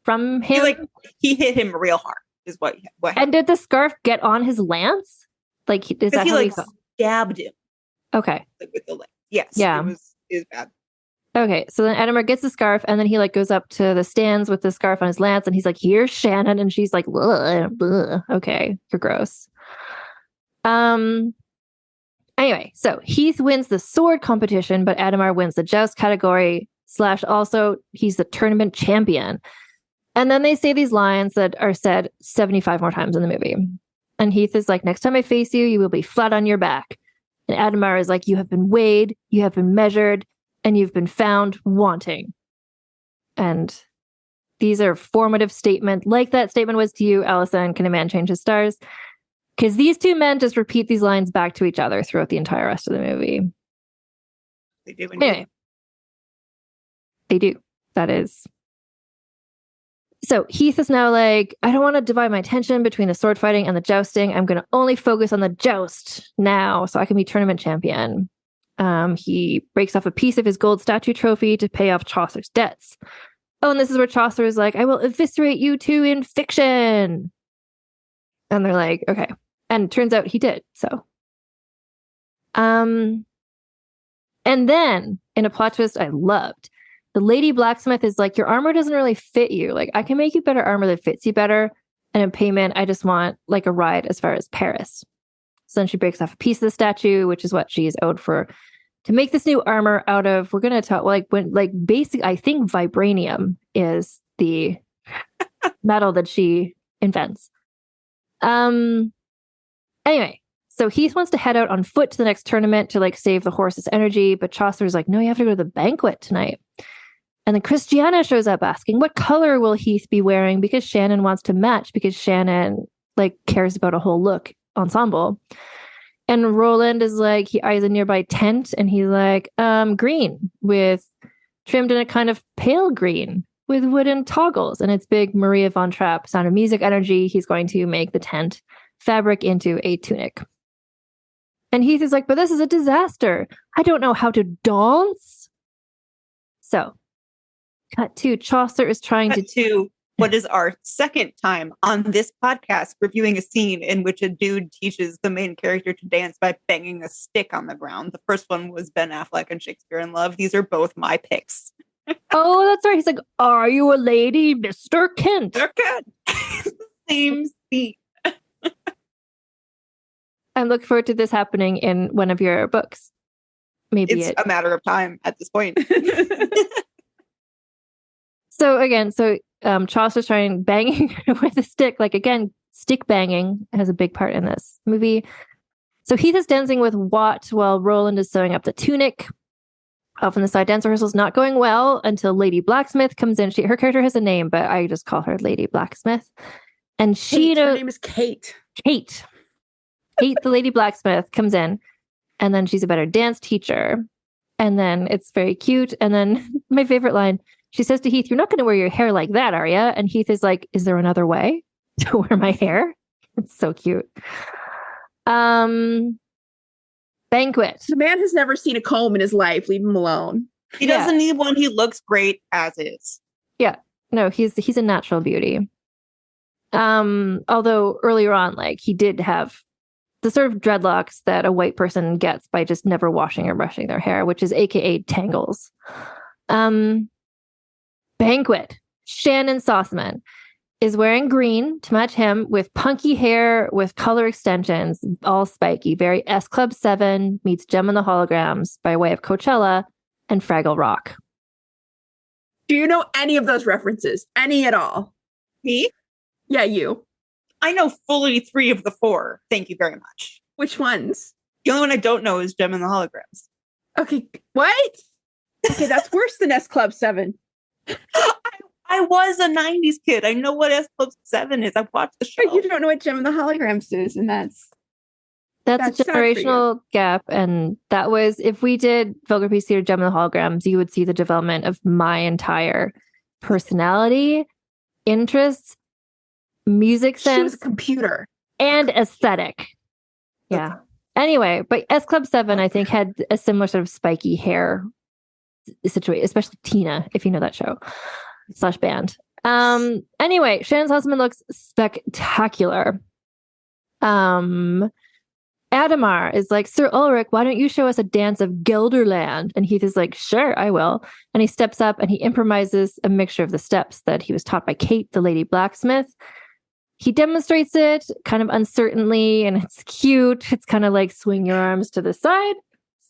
from him. He hit him real hard, is what happened. And did the scarf get on his lance? Like, is that how he stabbed him? Okay. Like, with the leg. Yes. Yeah. It was bad. Okay, so then Adamar gets the scarf, and then he like goes up to the stands with the scarf on his lance, and he's like, "Here's Shannon," and she's like, "Ugh, ugh. Okay, you're gross." Anyway, so Heath wins the sword competition, but Adamar wins the joust category. / also he's the tournament champion. And then they say these lines that are said 75 more times in the movie. And Heath is like, "Next time I face you, you will be flat on your back." And Adamar is like, "You have been weighed, you have been measured, and you've been found wanting." And these are formative statements, like that statement was to you, Allison, can a man change his stars? Because these two men just repeat these lines back to each other throughout the entire rest of the movie. They do. Anyway, they do. That is. So Heath is now like, I don't want to divide my attention between the sword fighting and the jousting. I'm going to only focus on the joust now so I can be tournament champion. He breaks off a piece of his gold statue trophy to pay off Chaucer's debts. Oh, and this is where Chaucer is like, "I will eviscerate you two in fiction." And they're like, okay. And it turns out he did. So, and then in a plot twist I loved, the lady blacksmith is like, "Your armor doesn't really fit you. Like, I can make you better armor that fits you better. And in payment, I just want like a ride as far as Paris." So then she breaks off a piece of the statue, which is what she is owed for, to make this new armor out of, we're going to talk basic, I think vibranium is the metal that she invents. Anyway, so Heath wants to head out on foot to the next tournament to like save the horse's energy, but Chaucer's like, "No, you have to go to the banquet tonight." And then Christiana shows up asking, what color will Heath be wearing? Because Shannon wants to match, because Shannon like cares about a whole look ensemble. And Roland is like, he eyes a nearby tent and he's like, green, with trimmed in a kind of pale green with wooden toggles. And it's big Maria von Trapp Sound of Music energy. He's going to make the tent fabric into a tunic. And Heath is like, "But this is a disaster. I don't know how to dance." So cut to Chaucer is trying to what is our second time on this podcast reviewing a scene in which a dude teaches the main character to dance by banging a stick on the ground. The first one was Ben Affleck and Shakespeare in Love. These are both my picks. Oh, that's right. He's like, "Are you a lady, Mr. Kent?" Okay. Same scene. I'm looking forward to this happening in one of your books. Maybe it's a matter of time at this point. So Chaucer's trying banging with a stick. Like, again, stick banging has a big part in this movie. So Heath is dancing with Watt while Roland is sewing up the tunic. Off on the side, dance rehearsal is not going well until Lady Blacksmith comes in. Her character has a name, but I just call her Lady Blacksmith. And her name is Kate. Kate, the Lady Blacksmith, comes in, and then she's a better dance teacher. And then it's very cute. And then my favorite line, she says to Heath, "You're not going to wear your hair like that, are you?" And Heath is like, "Is there another way to wear my hair?" It's so cute. Banquet. The man has never seen a comb in his life. Leave him alone. He doesn't need one. He looks great as is. Yeah. No, he's a natural beauty. Although earlier on, like, he did have the sort of dreadlocks that a white person gets by just never washing or brushing their hair, which is AKA tangles. Banquet. Shannon Sossman is wearing green to match him with punky hair with color extensions, all spiky. Very S Club 7 meets Gem and the Holograms by way of Coachella and Fraggle Rock. Do you know any of those references? Any at all? Me? Yeah, you. I know fully 3 of the 4. Thank you very much. Which ones? The only one I don't know is Gem and the Holograms. Okay, what? Okay, that's worse than S Club 7. I was a 90s kid. I know what S Club 7 is. I watched the show. But you don't know what Gem and the Holograms is, and that's a generational gap. And that was, if we did Vulgar PC or Gem and the Holograms, you would see the development of my entire personality, interests, music sense, she was a computer, and aesthetic. Yeah. Anyway, but S Club 7, I think, had a similar sort of spiky hair situation, especially Tina, if you know that show / band. Anyway, Shannon Sossman looks spectacular. Adamar is like, Sir Ulrich, why don't you show us a dance of Gelderland? And Heath is like, sure, I will. And he steps up and he improvises a mixture of the steps that he was taught by Kate, the lady blacksmith. He demonstrates it kind of uncertainly, and it's cute. It's kind of like swing your arms to the side,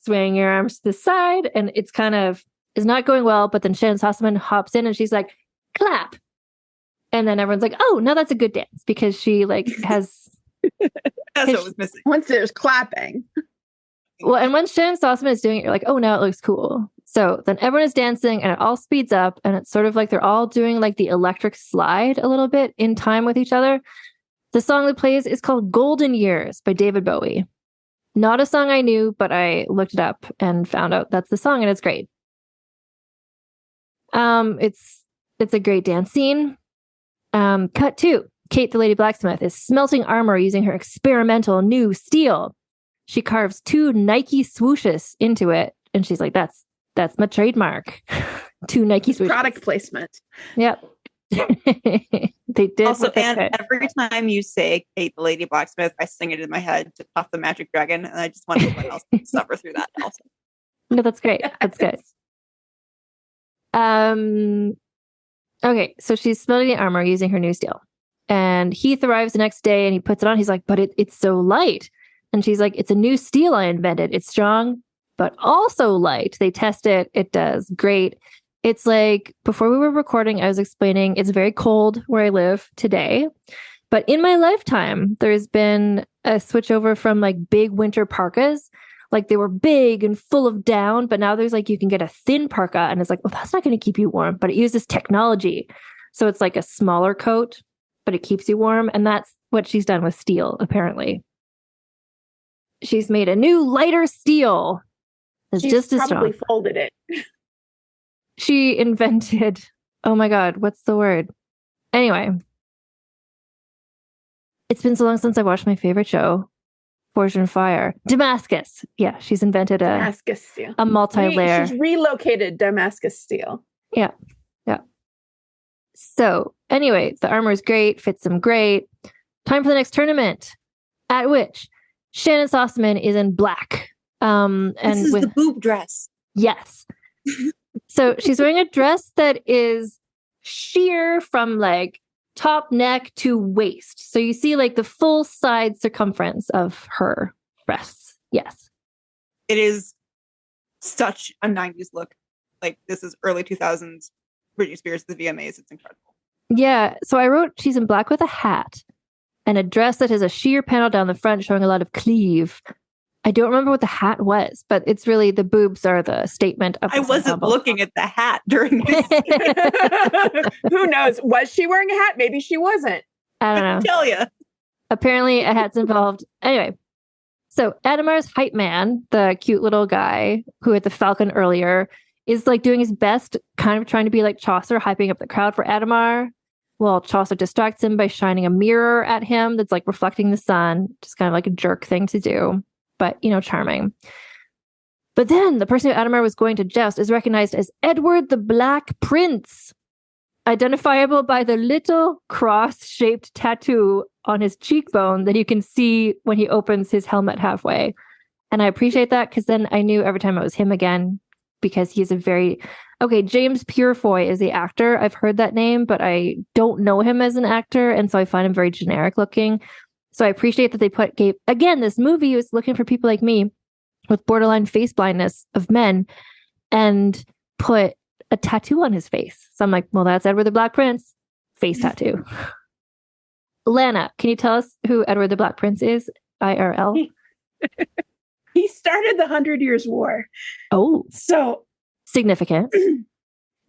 swing your arms to the side, and it's kind of is not going well. But then Shannon Sossman hops in and she's like, clap. And then everyone's like, oh, no, that's a good dance, because she like has... That's what was missing. Once there's clapping. Well, and when Shannon Sossman is doing it, you're like, oh, now it looks cool. So then everyone is dancing and it all speeds up, and it's sort of like they're all doing like the electric slide a little bit in time with each other. The song that plays is called Golden Years by David Bowie. Not a song I knew, but I looked it up and found out that's the song, and it's great. It's a great dance scene. Cut 2. Kate, the lady blacksmith, is smelting armor using her experimental new steel. She carves 2 Nike swooshes into it, and she's like, that's my trademark. 2 Nike swooshes. Product placement. Yep. They did. Also, and every time you say Kate, the lady blacksmith, I sing it in my head to Puff the Magic Dragon, and I just want everyone else to suffer through that also. No, that's great. That's good. Okay, so she's smelting the armor using her new steel. And Heath arrives the next day and he puts it on. He's like, but it's so light. And she's like, it's a new steel I invented. It's strong, but also light. They test it. It does great. It's like, before we were recording, I was explaining it's very cold where I live today. But in my lifetime, there's been a switch over from like big winter parkas. Like they were big and full of down, but now there's like, you can get a thin parka, and it's like, well, that's not going to keep you warm, but it uses technology. So it's like a smaller coat, but it keeps you warm. And that's what she's done with steel, apparently. She's made a new lighter steel. It's just as strong. Probably folded it. She invented, oh my God, what's the word? Anyway, it's been so long since I watched my favorite show, Forged in Fire. Damascus. Yeah, she's invented Damascus steel. A multi-layer. She's relocated Damascus steel. Yeah. Yeah. So anyway, the armor is great, fits them great. Time for the next tournament, at which Shannon Sossman is in black. And this is the boob dress. Yes. So she's wearing a dress that is sheer from like top neck to waist. So you see like the full side circumference of her breasts. Yes. It is such a 90s look. Like this is early 2000s Britney Spears, the VMAs. It's incredible. Yeah. So I wrote she's in black with a hat and a dress that has a sheer panel down the front showing a lot of cleave. I don't remember what the hat was, but it's really the boobs are the statement of the I wasn't ensemble. looking at the hat during this. Who knows? Was she wearing a hat? Maybe she wasn't. I don't know. Tell you. Apparently a hat's involved. Anyway, so Adamar's hype man, the cute little guy who had the falcon earlier, is like doing his best, kind of trying to be like Chaucer, hyping up the crowd for Adamar. Well, Chaucer distracts him by shining a mirror at him that's like reflecting the sun, just kind of like a jerk thing to do. But, you know, charming. But then the person who Adamar was going to joust is recognized as Edward the Black Prince, identifiable by the little cross-shaped tattoo on his cheekbone that you can see when he opens his helmet halfway. And I appreciate that because then I knew every time it was him again, because he's a very... Okay, James Purefoy is the actor. I've heard that name, but I don't know him as an actor, and so I find him very generic looking. So I appreciate that they gave... Again, this movie was looking for people like me with borderline face blindness of men and put a tattoo on his face. So I'm like, well, that's Edward the Black Prince. Face tattoo. Lana, can you tell us who Edward the Black Prince is? IRL? He started the 100 Years' War. Oh. So significant.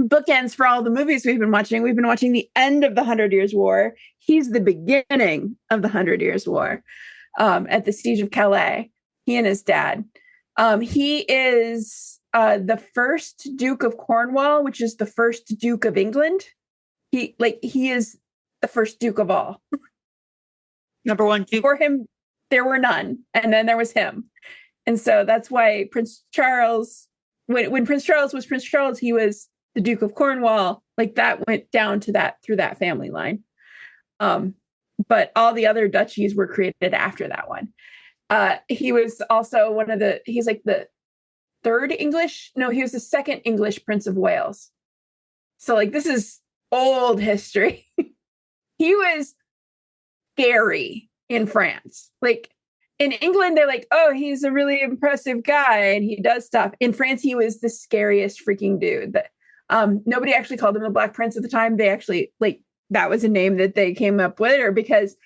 Bookends for all the movies we've been watching. We've been watching the end of the 100 Years' War. He's the beginning of the 100 Years' War at the Siege of Calais. He and his dad. He is the first Duke of Cornwall, which is the first Duke of England. He is the first Duke of all. Number one Duke. For him, there were none, and then there was him, and so that's why Prince Charles, when Prince Charles was Prince Charles, he was the Duke of Cornwall. Like that went down to that through that family line. But all the other duchies were created after that one. He was also he's like the third English. No, he was the second English Prince of Wales. So like, this is old history. He was scary in France. Like in England, they're like, oh, he's a really impressive guy and he does stuff. In France, he was the scariest freaking dude. That nobody actually called him the Black Prince at the time. They actually that was a name that they came up with, or because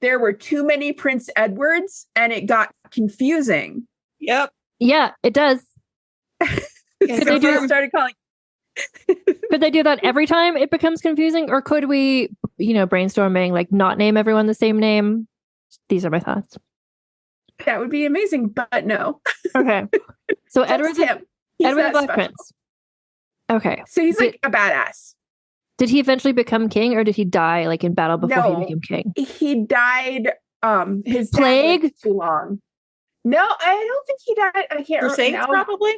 there were too many Prince Edwards and it got confusing. Yep. Yeah, it does. Could they do that every time it becomes confusing? Or could we, brainstorming, like not name everyone the same name? These are my thoughts. That would be amazing, but no. Okay. So Edward the Black special. Prince. Okay. So he's like a badass. Did he eventually become king, or did he die like in battle before he became king? He died. His plague dad lived too long. No, I don't think he died. I can't remember. Probably.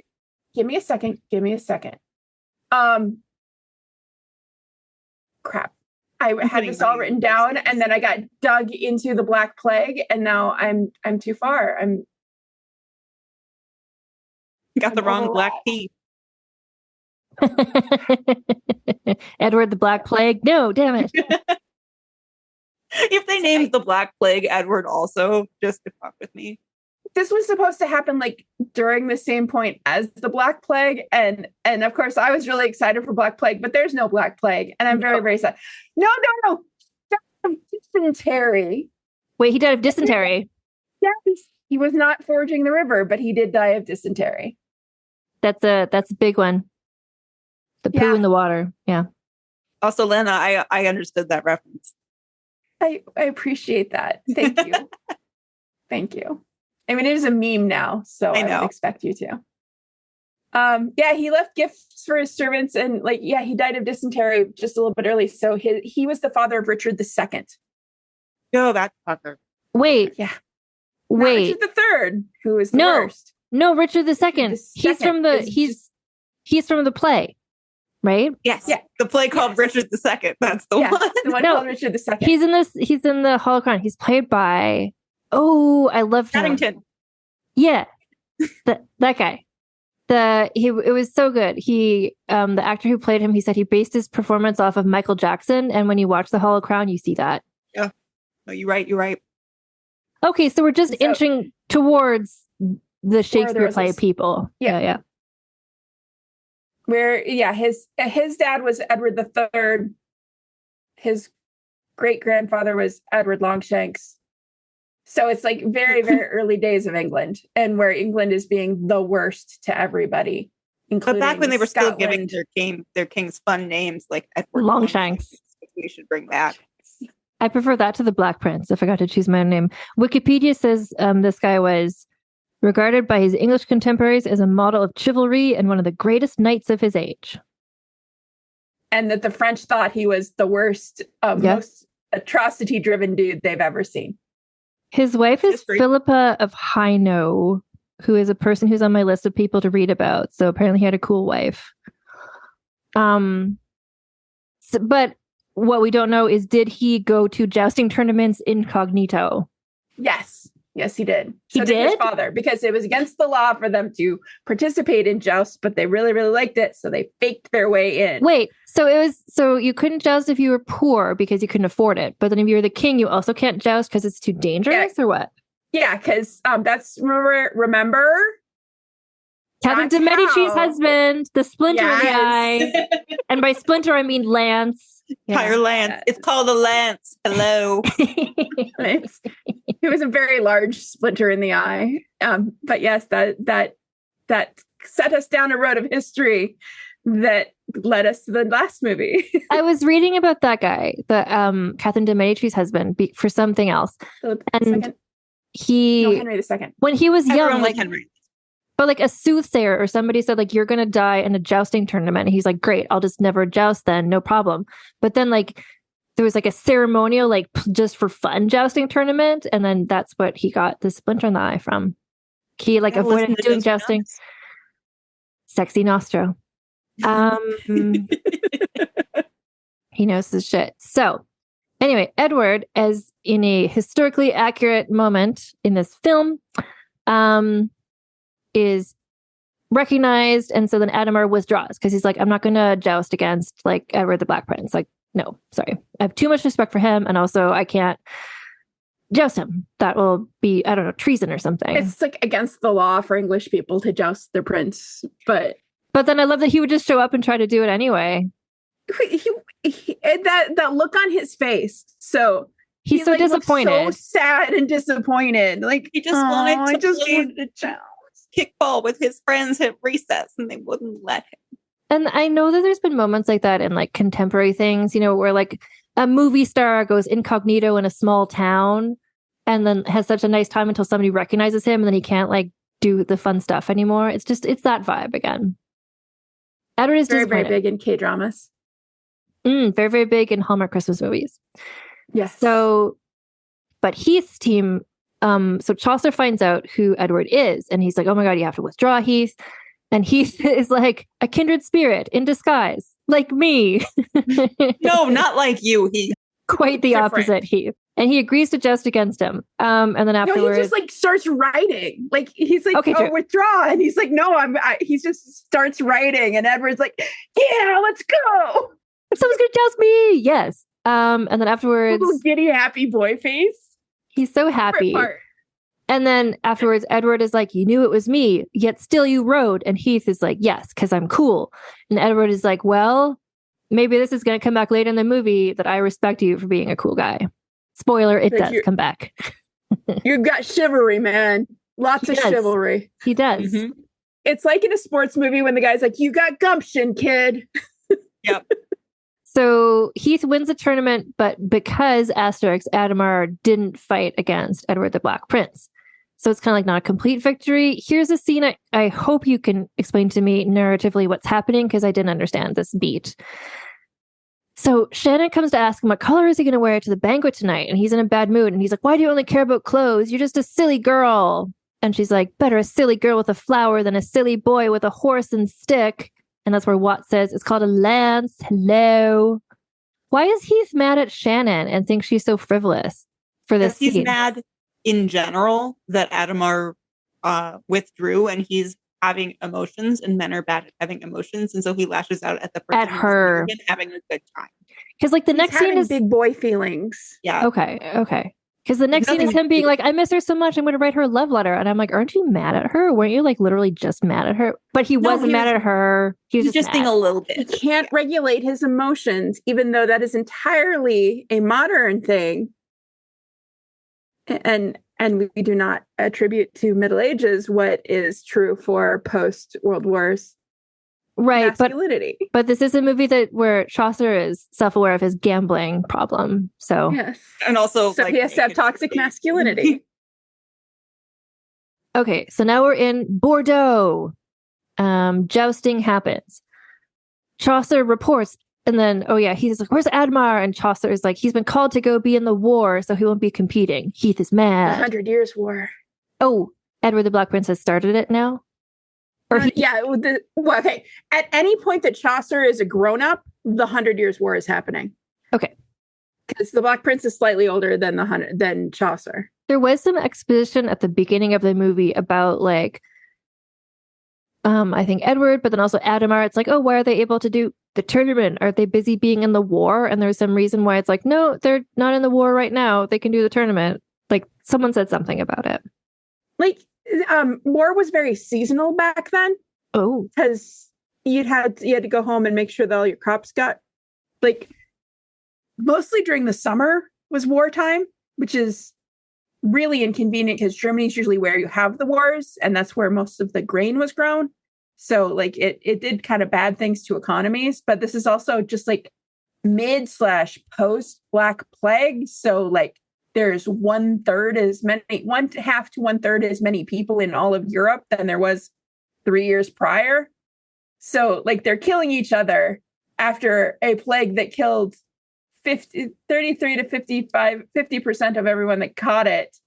Give me a second. Crap. I had this all written down, and then I got dug into the Black Plague, and now I'm too far. Got the wrong black tea. Edward the Black Plague. No, damn it. If they named the Black Plague Edward also, just to fuck with me. This was supposed to happen like during the same point as the Black Plague. And of course I was really excited for Black Plague, but there's no Black Plague. And I'm very, very sad. No. Dysentery. Wait, he died of dysentery? Yes. He was not foraging the river, but he did die of dysentery. That's a big one. The poo in the water. Yeah. Also, Lana, I understood that reference. I appreciate that. Thank you. Thank you. I mean, it is a meme now, so I would expect you to. He left gifts for his servants, and he died of dysentery just a little bit early. So he was the father of Richard II. No, that fucker. Wait. Yeah. Wait. Not Richard III, who was the worst. No, Richard II. He's from the play, right? Yes. Yeah. The play called Richard II. That's the one. The one called Richard II. He's in the Hall of Crown. He's played by I love him. Paddington. Yeah. that guy. It was so good. He the actor who played him, he said he based his performance off of Michael Jackson, and when you watch the Hall of Crown, you see that. Yeah. No, you're right. Okay, so we're just inching towards the Shakespeare play people. Yeah. Where his dad was Edward III. His great grandfather was Edward Longshanks. So it's like very, very early days of England, and where England is being the worst to everybody. But back when they were still giving their kings fun names like Edward Longshanks, we should bring back. I prefer that to the Black Prince. If I got to choose my own name, Wikipedia says this guy was regarded by his English contemporaries as a model of chivalry and one of the greatest knights of his age. And that the French thought he was the worst, most atrocity-driven dude they've ever seen. His wife is Philippa of Hainaut, who is a person who's on my list of people to read about. So apparently he had a cool wife. But what we don't know is, did he go to jousting tournaments incognito? Yes. Yes, he did. He So did his did? father, because it was against the law for them to participate in jousts, but they really, really liked it, so they faked their way in. Wait, so you couldn't joust if you were poor because you couldn't afford it, but then if you're the king, you also can't joust because it's too dangerous, or what? Yeah, because that's remember Catherine de Medici's husband, the splinter in the eye, and by splinter I mean lance. Entire lance. It's called a lance. Hello. It was a very large splinter in the eye. But yes, that set us down a road of history that led us to the last movie. I was reading about that guy, the Catherine de Medici's husband, for something else. Philip and II. Henry II. When he was young, like Henry. But like a soothsayer or somebody said, like, you're going to die in a jousting tournament. And he's like, great, I'll just never joust then. No problem. But then like there was like a ceremonial, like just for fun jousting tournament. And then that's what he got the splinter in the eye from. He like avoided doing jousting. Sexy Nostro. He knows his shit. So anyway, Edward, as in a historically accurate moment in this film, is recognized, and so then Adhemar withdraws because he's like, I'm not going to joust against like Edward the Black Prince. Like, no, sorry, I have too much respect for him, and also I can't joust him. That will be, I don't know, treason or something. It's like against the law for English people to joust their prince, but then I love that he would just show up and try to do it anyway. That look on his face. So he's so like, disappointed, so sad and disappointed. Like he just wanted to joust. Kickball with his friends at recess, and they wouldn't let him. And I know that there's been moments like that in like contemporary things, you know, where like a movie star goes incognito in a small town and then has such a nice time until somebody recognizes him, and then he can't like do the fun stuff anymore. It's that vibe again. Edward is very, very big in K-dramas. Very, very big in Hallmark Christmas movies. Yes. So, but Heath's team, so Chaucer finds out who Edward is, and he's like, oh my God, you have to withdraw, Heath. And Heath is like a kindred spirit in disguise, like me. No, not like you, Heath. Quite the opposite, Heath. And he agrees to joust against him. And then afterwards, he just like starts writing. Like he's like, okay, withdraw. And he's like, no, he just starts writing. And Edward's like, yeah, let's go. Someone's gonna joust me. Yes. And then afterwards, little giddy happy boy face. He's so happy. And then afterwards, Edward is like, you knew it was me, yet still you rode. And Heath is like, yes, because I'm cool. And Edward is like, well, maybe this is going to come back later in the movie that I respect you for being a cool guy. Spoiler, it does come back. You've got chivalry, man. Lots of chivalry. He does. Mm-hmm. It's like in a sports movie when the guy's like, you got gumption, kid. Yep. So Heath wins the tournament, but because Adhemar didn't fight against Edward the Black Prince. So it's kind of like not a complete victory. Here's a scene I hope you can explain to me narratively what's happening, because I didn't understand this beat. So Shannon comes to ask him, what color is he going to wear to the banquet tonight? And he's in a bad mood. And he's like, why do you only care about clothes? You're just a silly girl. And she's like, better a silly girl with a flower than a silly boy with a horse and stick. And that's where Watt says, it's called a lance. Hello. Why is Heath mad at Shannon and thinks she's so frivolous for this scene? He's mad in general that Adhemar withdrew, and he's having emotions, and men are bad at having emotions. And so he lashes out at the person at her having a good time. Because like the next scene is big boy feelings. Yeah. Okay. Because the next scene is him being like, I miss her so much, I'm going to write her a love letter. And I'm like, aren't you mad at her? Weren't you like literally just mad at her? But he wasn't mad at her. He was just being a little bit. He can't regulate his emotions, even though that is entirely a modern thing. And we do not attribute to Middle Ages what is true for post-World Wars. Right, masculinity. But this is a movie where Chaucer is self-aware of his gambling problem. So yes, and also so he has to have toxic masculinity. Okay, so now we're in Bordeaux. Jousting happens. Chaucer reports, and then he's like, "Where's Adhemar?" And Chaucer is like, "He's been called to go be in the war, so he won't be competing." Heath is mad. 100 Years' War. Oh, Edward the Black Prince has started it now? Or okay. At any point that Chaucer is a grown-up, the 100 Years' War is happening. Okay. Because the Black Prince is slightly older than Chaucer. There was some exposition at the beginning of the movie about like, I think Edward, but then also Adamar. It's like, oh, why are they able to do the tournament? Are they busy being in the war? And there's some reason why it's like, no, they're not in the war right now. They can do the tournament. Like someone said something about it. Like, war was very seasonal back then. Oh, because you had to go home and make sure that all your crops got, like, mostly during the summer was wartime, which is really inconvenient because Germany's usually where you have the wars, and that's where most of the grain was grown. So like it did kind of bad things to economies, but this is also just like mid/post Black Plague. So like there's 1/3 as many, 1/2 to 1/3 as many people in all of Europe than there was 3 years prior. So like they're killing each other after a plague that killed 33 to 50% of everyone that caught it.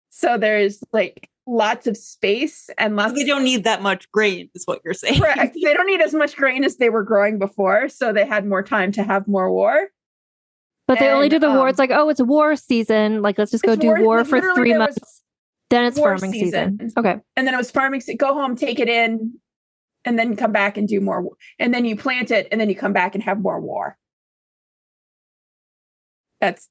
So there's like lots of space and lots. They don't need that much grain, is what you're saying. Correct. They don't need as much grain as they were growing before, so they had more time to have more war. But they only do the war. It's like, oh, it's a war season. Like, let's just go do war for 3 months. Then it's farming season. Okay. And then it was farming season. Go home, take it in, and then come back and do more. And then you plant it, and then you come back and have more war.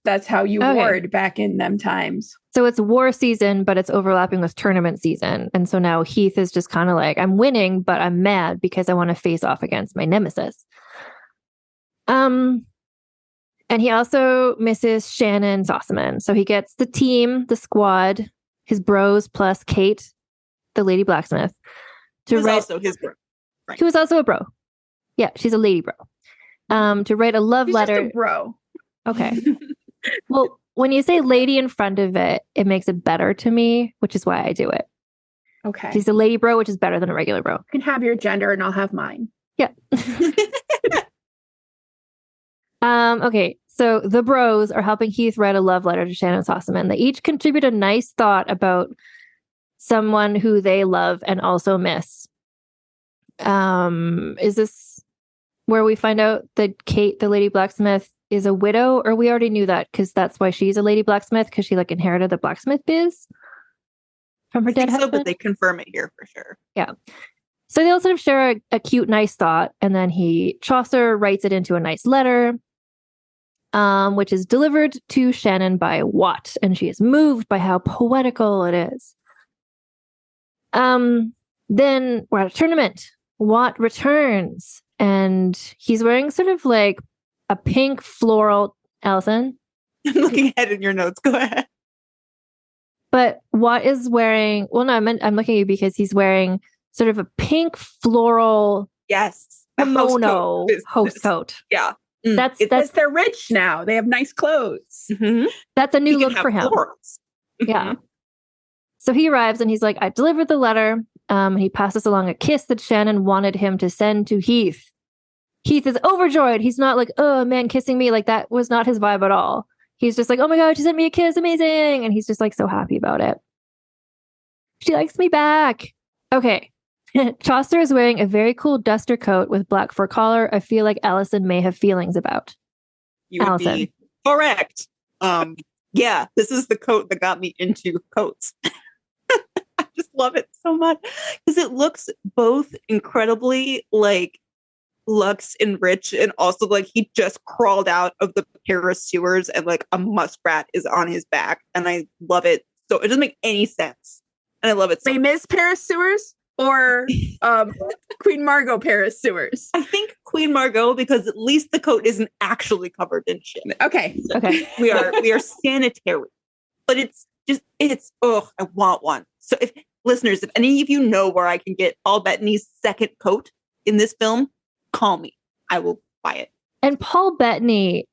That's how you warred back in them times. So it's war season, but it's overlapping with tournament season. And so now Heath is just kind of like, I'm winning, but I'm mad because I want to face off against my nemesis. And he also misses Shannon Sossaman. So he gets the team, the squad, his bros plus Kate, the lady blacksmith. Also his bro. Right. Who was also a bro. Yeah, she's a lady bro. To write a love letter. Just a bro. Okay. Well, when you say lady in front of it, it makes it better to me, which is why I do it. Okay. She's a lady bro, which is better than a regular bro. You can have your gender and I'll have mine. Yeah. Okay. So the bros are helping Heath write a love letter to Shannon Sossaman. They each contribute a nice thought about someone who they love and also miss. Is this where we find out that Kate, the lady blacksmith, is a widow? Or we already knew that because that's why she's a lady blacksmith, because she like inherited the blacksmith biz from her dead husband. But they confirm it here for sure. Yeah. So they'll sort of share a cute, nice thought, and then Chaucer writes it into a nice letter, which is delivered to Shannon by Watt, and she is moved by how poetical it is. Then we're at a tournament. Watt returns, and he's wearing sort of like a pink floral. Allison? I'm looking ahead in your notes. Go ahead. But Watt is wearing, well, no, I'm looking at you because he's wearing sort of a pink floral kimono host coat. Yeah. That's they're rich now. They have nice clothes. Mm-hmm. That's a new look for him. Yeah. So he arrives and he's like, I delivered the letter. He passes along a kiss that Shannon wanted him to send to Heath. Heath is overjoyed. He's not like, oh, a man kissing me. Like, that was not his vibe at all. He's just like, oh my God, she sent me a kiss. Amazing. And he's just like so happy about it. She likes me back. Okay. Chaucer is wearing a very cool duster coat with black fur collar. I feel like Allison may have feelings about. You would Allison. be correct. Yeah, this is the coat that got me into coats. I just love it so much because it looks both incredibly like luxe and rich, and also like he just crawled out of the Paris sewers and like a muskrat is on his back, and I love it. So it doesn't make any sense, and I love it. So Wait, Miss Paris sewers or Queen Margot Paris sewers? I think Queen Margot, because at least the coat isn't actually covered in shit. Okay, okay, we are sanitary, but it's I want one. So if listeners, if any of you know where I can get Paul Bettany's second coat in this film, call me. I will buy it. And Paul Bettany,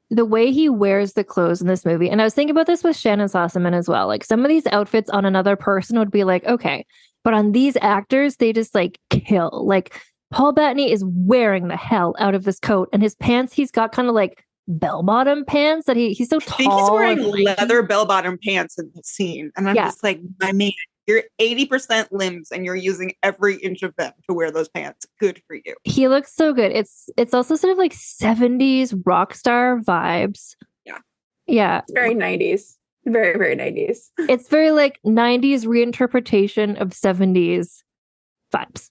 the way he wears the clothes in this movie, and I was thinking about this with Shannon Sossaman as well. Like some of these outfits on another person would be like, okay, but on these actors, they just like kill. Like Paul Bettany is wearing the hell out of this coat, and his pants, he's got kind of like bell-bottom pants that he's so tall. I think he's wearing leather bell-bottom pants in the scene, and I'm just like, my man, You're 80% limbs and you're using every inch of them to wear those pants. Good for you. He looks so good. It's also sort of like 70s rock star vibes. Yeah. Yeah. It's very 90s. Very, very 90s. It's very like 90s reinterpretation of 70s vibes.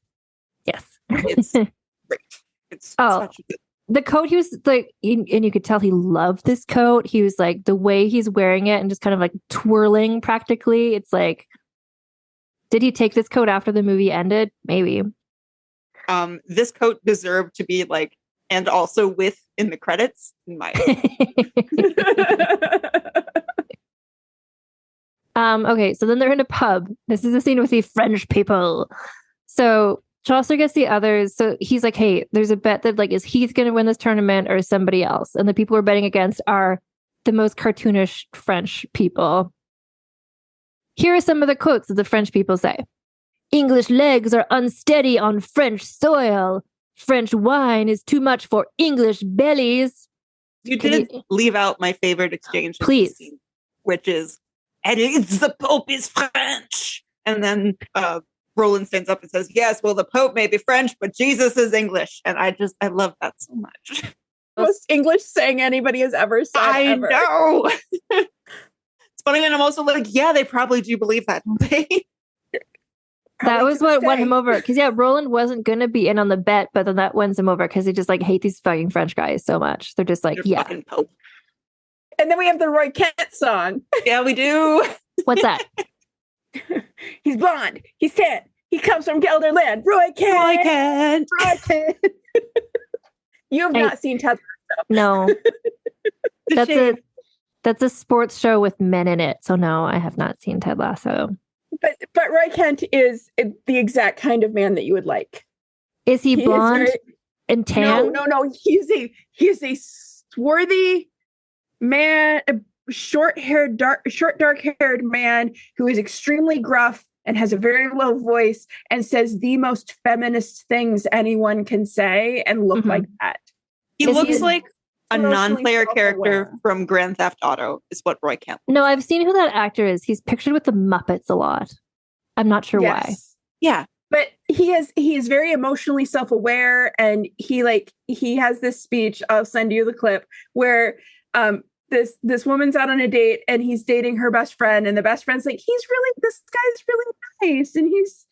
Yes. It's great. It's such a good. The coat, he was like, and you could tell he loved this coat. He was like, the way he's wearing it and just kind of like twirling practically. It's like, did he take this coat after the movie ended? Maybe. This coat deserved to be like, and also with in the credits, in my opinion. Okay, so then they're in a pub. This is a scene with the French people. So Chaucer gets the others. So he's like, hey, there's a bet that like, is Heath going to win this tournament or is somebody else? And the people we're betting against are the most cartoonish French people. Here are some of the quotes that the French people say. English legs are unsteady on French soil. French wine is too much for English bellies. You did leave out my favorite exchange. Please. Scene, which is, and it's the Pope is French. And then Roland stands up and says, yes, well, the Pope may be French, but Jesus is English. And I love that so much. Most English saying anybody has ever said. I know. It's funny. And I'm also like, yeah, they probably do believe that, don't they? That was what won him over. Because, yeah, Roland wasn't going to be in on the bet, but then that wins him over because he just, like, hate these fucking French guys so much. They're just like, yeah. Pope. And then we have the Roy Kent song. Yeah, we do. What's that? He's blonde. He's tan. He comes from Gelderland. Roy Kent. Roy Kent. Roy Kent. You have not seen Ted Lasso. No. That's a sports show with men in it. So, no, I have not seen Ted Lasso. But Roy Kent is the exact kind of man that you would like. Is he blonde and tan? No. He's a swarthy man, a short dark haired man who is extremely gruff and has a very low voice and says the most feminist things anyone can say and look like that. He looks like a non-player character from Grand Theft Auto is what Roy Kent looks. No, I've seen who that actor is. He's pictured with the Muppets a lot. I'm not sure why. Yeah. But he is very emotionally self-aware, and he has this speech. I'll send you the clip where this woman's out on a date and he's dating her best friend, and the best friend's like, this guy's really nice, and he's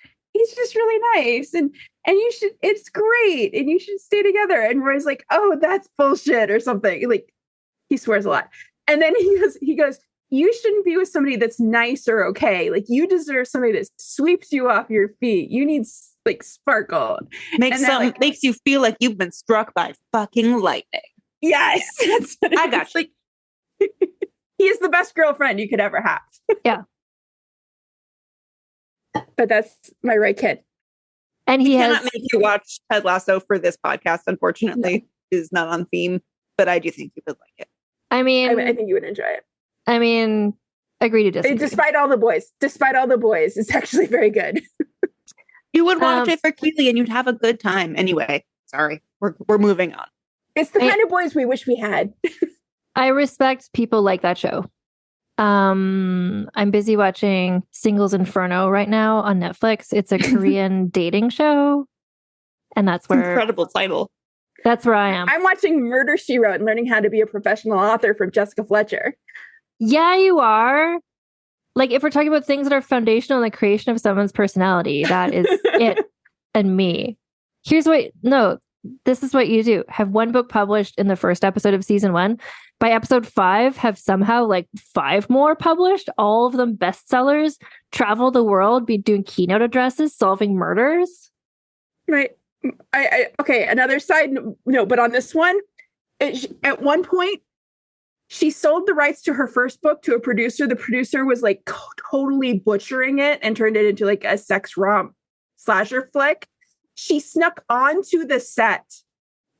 just really nice, and it's great, and you should stay together. And Roy's like, oh, that's bullshit or something. Like, he swears a lot. And then he goes, you shouldn't be with somebody that's nice or okay. Like, you deserve somebody that sweeps you off your feet. You need like sparkle. Makes you feel like you've been struck by fucking lightning. Yes. I got you. Like, he is the best girlfriend you could ever have. Yeah. But that's my right kid. And he cannot make you watch Ted Lasso for this podcast, unfortunately. It is not on theme, but I do think you would like it. I think you would enjoy it. I mean, agree to disagree. Despite all the boys, it's actually very good. You would watch it for Keely and you'd have a good time. Anyway, sorry, we're moving on. It's the kind of boys we wish we had. I respect people like that show. I'm busy watching Singles Inferno right now on Netflix. It's a Korean dating show. And that's where... Incredible title. That's where I am. I'm watching Murder, She Wrote and learning how to be a professional author from Jessica Fletcher. Yeah, you are. Like, if we're talking about things that are foundational in the creation of someone's personality, that is it and me. This is what you do. Have one book published in the first episode of season 1. By episode 5, have somehow like 5 more published, all of them bestsellers, travel the world, be doing keynote addresses, solving murders. Right. Okay, another side note, but on this one, at one point, she sold the rights to her first book to a producer. The producer was like totally butchering it and turned it into like a sex romp slasher flick. She snuck onto the set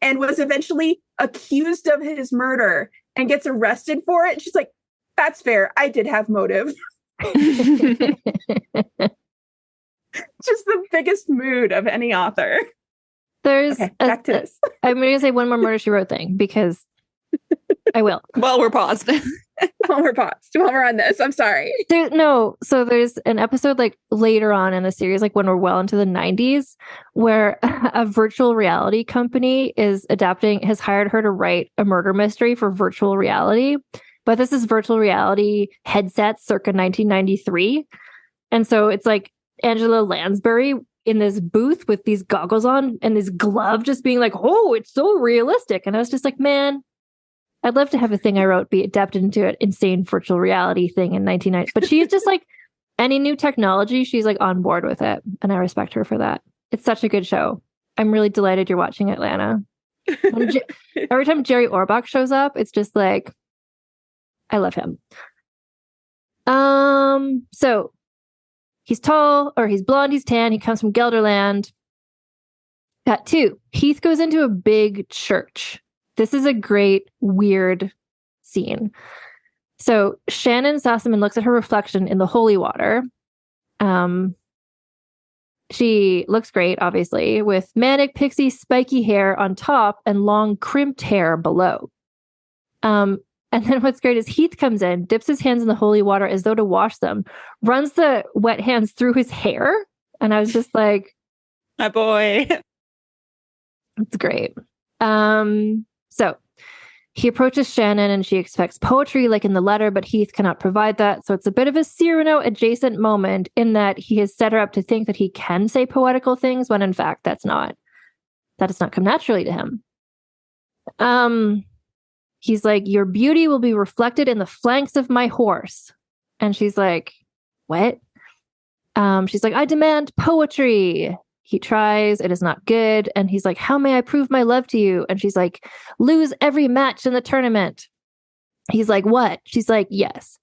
and was eventually accused of his murder and gets arrested for it. She's like, that's fair. I did have motive. Just the biggest mood of any author. There's back to this. I'm going to say one more Murder, She Wrote thing because I will. Well, we're paused. While we're on this. I'm sorry. So there's an episode like later on in the series, like when we're well into the 90s, where a virtual reality company has hired her to write a murder mystery for virtual reality. But this is virtual reality headsets circa 1993. And so it's like Angela Lansbury in this booth with these goggles on and this glove just being like, oh, it's so realistic. And I was just like, man, I'd love to have a thing I wrote be adapted into an insane virtual reality thing in 1990. But she's just like, any new technology, she's like on board with it. And I respect her for that. It's such a good show. I'm really delighted you're watching it, Lana. Every time Jerry Orbach shows up, it's just like, I love him. So he's tall, or he's blonde, he's tan, he comes from Gelderland. Got two. Heath goes into a big church. This is a great, weird scene. So Shannon Sossaman looks at her reflection in the holy water. She looks great, obviously, with manic pixie spiky hair on top and long crimped hair below. And then what's great is Heath comes in, dips his hands in the holy water as though to wash them, runs the wet hands through his hair. And I was just like, my boy. It's great. So he approaches Shannon and she expects poetry like in the letter, but Heath cannot provide that. So it's a bit of a Cyrano adjacent moment in that he has set her up to think that he can say poetical things when in fact that does not come naturally to him. He's like, your beauty will be reflected in the flanks of my horse. And she's like, what? She's like, I demand poetry. He tries, it is not good. And he's like, how may I prove my love to you? And she's like, lose every match in the tournament. He's like, what? She's like, yes.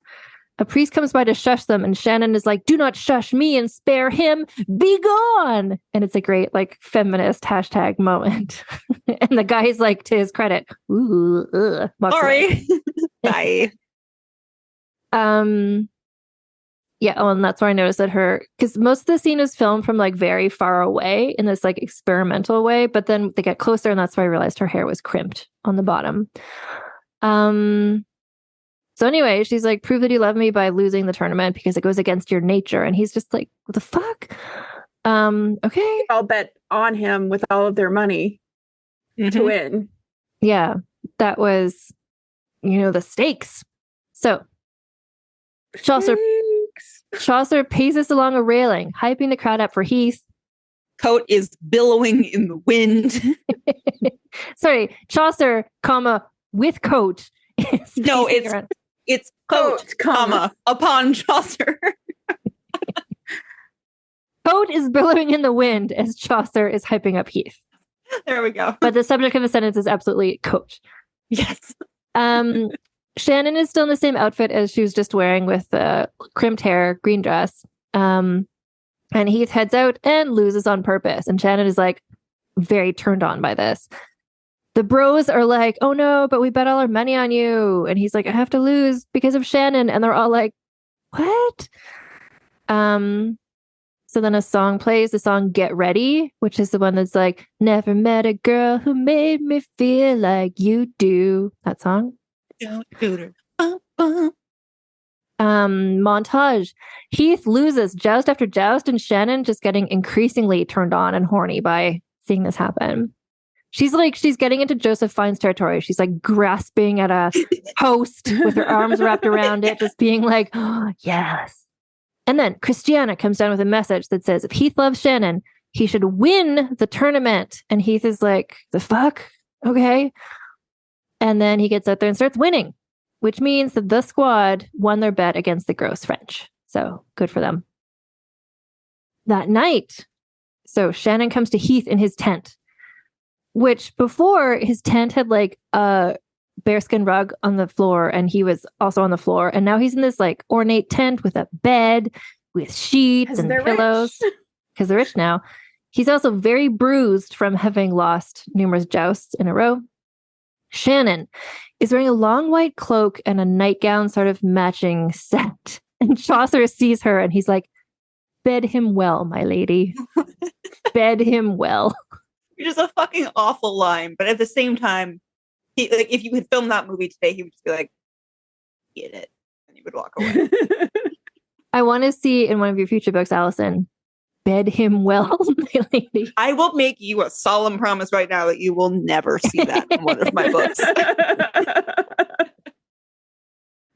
A priest comes by to shush them. And Shannon is like, do not shush me and spare him. Be gone. And it's a great like feminist hashtag moment. And the guy's like, to his credit, ooh, sorry. Bye. Yeah, and that's where I noticed that because most of the scene is filmed from like very far away in this like experimental way, but then they get closer and that's why I realized her hair was crimped on the bottom. So anyway, she's like, prove that you love me by losing the tournament because it goes against your nature. And he's just like, what the fuck? Okay. I'll bet on him with all of their money to win. Yeah, that was, the stakes. So Chaucer paces along a railing, hyping the crowd up for Heath. Coat is billowing in the wind. Sorry, Chaucer, with coat. No, it's coat, upon Chaucer. Coat is billowing in the wind as Chaucer is hyping up Heath. There we go. But the subject of the sentence is absolutely coat. Yes. Shannon is still in the same outfit as she was just wearing with the crimped hair, green dress. And Heath heads out and loses on purpose. And Shannon is like very turned on by this. The bros are like, oh no, but we bet all our money on you. And he's like, I have to lose because of Shannon. And they're all like, what? So then a song plays, the song Get Ready, which is the one that's like, never met a girl who made me feel like you do. That song. Montage. Heath loses joust after joust, and Shannon just getting increasingly turned on and horny by seeing this happen. She's getting into Joseph Fiennes territory. She's like grasping at a post with her arms wrapped around it, just being like, oh, yes. And then Christiana comes down with a message that says, if Heath loves Shannon, he should win the tournament. And Heath is like, the fuck? Okay. And then he gets out there and starts winning, which means that the squad won their bet against the gross French. So good for them. That night, so Shannon comes to Heath in his tent, which before his tent had like a bearskin rug on the floor and he was also on the floor. And now he's in this like ornate tent with a bed, with sheets and pillows. Because they're rich now. He's also very bruised from having lost numerous jousts in a row. Shannon is wearing a long white cloak and a nightgown sort of matching set. And Chaucer sees her and he's like, bed him well, my lady. Bed him well. Which is a fucking awful line. But at the same time, if you had filmed that movie today, he would just be like, "Get it," and he would walk away. I want to see in one of your future books, Allison, bed him well, my lady. I will make you a solemn promise right now that you will never see that in one of my books.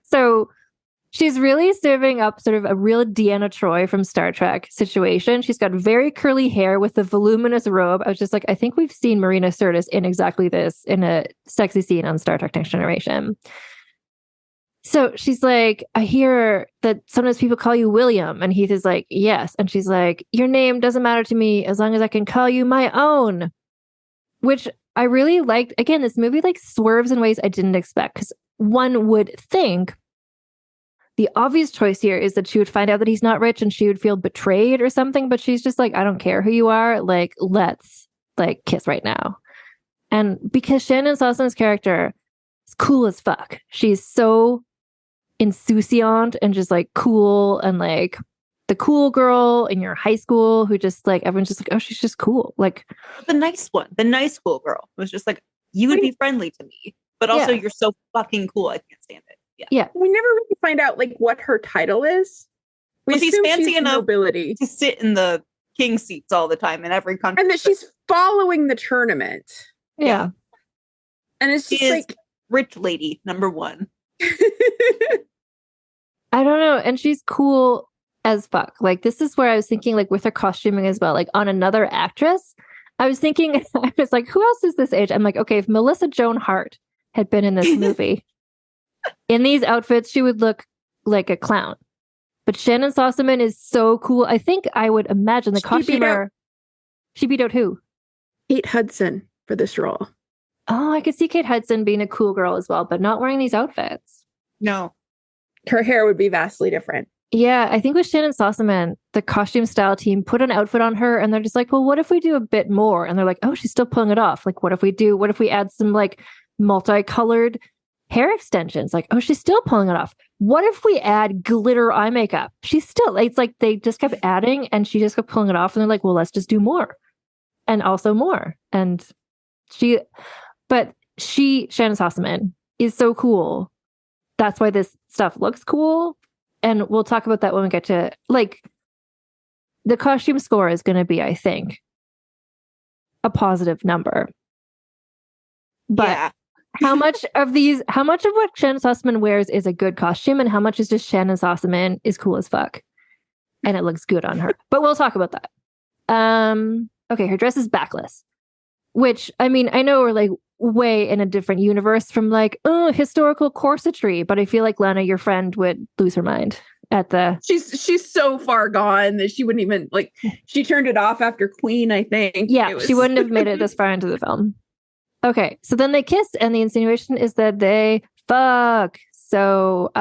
So she's really serving up sort of a real Deanna Troi from Star Trek situation. She's got very curly hair with a voluminous robe. I was just like, I think we've seen Marina Sirtis in exactly this in a sexy scene on Star Trek Next Generation. So she's like, I hear that sometimes people call you William. And Heath is like, yes. And she's like, your name doesn't matter to me as long as I can call you my own. Which I really liked. Again, this movie like swerves in ways I didn't expect. Because one would think the obvious choice here is that she would find out that he's not rich and she would feel betrayed or something. But she's just like, I don't care who you are. Like, let's like kiss right now. And because Shannon Sossaman's character is cool as fuck. She's so insouciant and just like cool and like the cool girl in your high school who just like everyone's just like, oh, she's just cool. Like the nice cool girl was just like, you would be friendly to me, but also you're so fucking cool. I can't stand it. Yeah. We never really find out like what her title is. Well, she's fancy enough nobility to sit in the king seats all the time in every country. And that she's following the tournament. Yeah. And it's just like rich lady number one. I don't know. And she's cool as fuck. Like, this is where I was thinking, like, with her costuming as well, like, on another actress, I was thinking, I was like, who else is this age? I'm like, okay, if Melissa Joan Hart had been in this movie, in these outfits, she would look like a clown. But Shannon Sossaman is so cool. I think I would imagine the costumer. She beat out who? Kate Hudson for this role. Oh, I could see Kate Hudson being a cool girl as well, but not wearing these outfits. No. Her hair would be vastly different. Yeah, I think with Shannon Sossaman, the costume style team put an outfit on her and they're just like, well, what if we do a bit more? And they're like, oh, she's still pulling it off. Like, what if we add some like multicolored hair extensions? Like, oh, she's still pulling it off. What if we add glitter eye makeup? She's still, it's like they just kept adding and she just kept pulling it off. And they're like, well, let's just do more. And also more. And Shannon Sossaman is so cool. That's why this stuff looks cool. And we'll talk about that when we get to, like, the costume score is going to be, I think, a positive number. But how much of what Shannon Sossaman wears is a good costume and how much is just Shannon Sossaman is cool as fuck. And it looks good on her. But we'll talk about that. Okay, her dress is backless. Which, I mean, I know we're like way in a different universe from like, oh, historical corsetry. But I feel like Lana, your friend, would lose her mind at the... She's so far gone that she wouldn't even, like, she turned it off after Queen, I think. Yeah, she wouldn't have made it this far into the film. Okay, so then they kiss and the insinuation is that they fuck. So,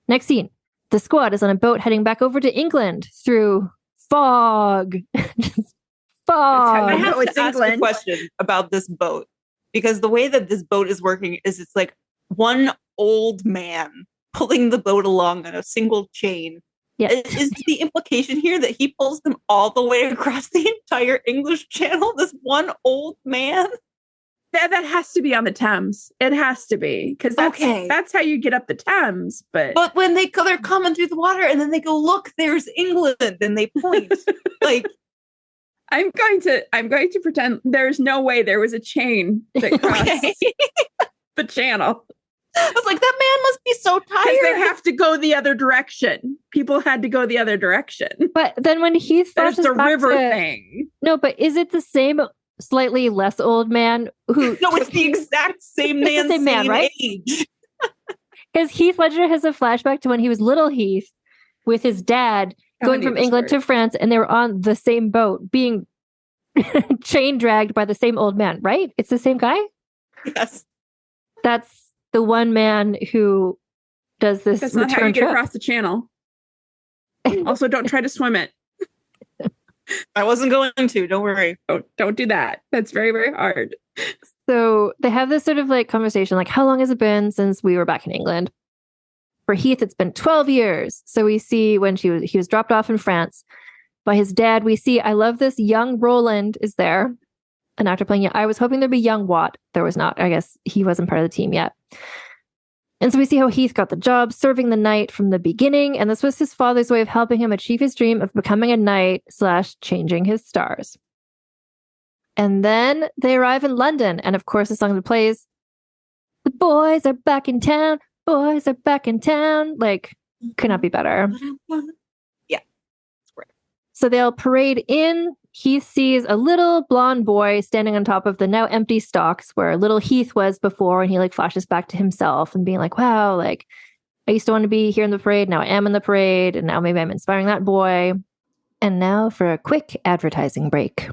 next scene. The squad is on a boat heading back over to England through fog. I have to ask a question about this boat because the way that this boat is working is it's like one old man pulling the boat along on a single chain. Yes. Is the implication here that he pulls them all the way across the entire English Channel? This one old man? That has to be on the Thames. It has to be because that's how you get up the Thames. But when they're coming through the water and then they go, look, there's England, and they point like. I'm going to pretend there's no way there was a chain that crossed the channel. I was like, that man must be so tired. They have to go the other direction. People had to go the other direction. But then when Heath there's the river thing. No, but is it the same slightly less old man who... No, it's the exact same man, same right? age. Because Heath Ledger has a flashback to when he was little Heath with his dad going from England to France, and they were on the same boat being chain dragged by the same old man, right? It's the same guy? Yes. That's the one man who does this. That's not how you get across the channel. Also, don't try to swim it. I wasn't going to, don't worry. Don't do that. That's very, very hard. So they have this sort of like conversation, like, how long has it been since we were back in England? For Heath, it's been 12 years. So we see when he was dropped off in France by his dad. We see, I love this, young Roland is there. an actor playing it. I was hoping there'd be young Watt. There was not. I guess he wasn't part of the team yet. And so we see how Heath got the job serving the knight from the beginning. And this was his father's way of helping him achieve his dream of becoming a knight / changing his stars. And then they arrive in London. And of course, the song that plays, "The boys are back in town. Boys are back in town." Like, could not be better. Yeah. It's great. So they'll parade in. Heath sees a little blonde boy standing on top of the now empty stocks where little Heath was before, and he like flashes back to himself and being like, wow, like I used to want to be here in the parade. Now I am in the parade, and now maybe I'm inspiring that boy. And now for a quick advertising break.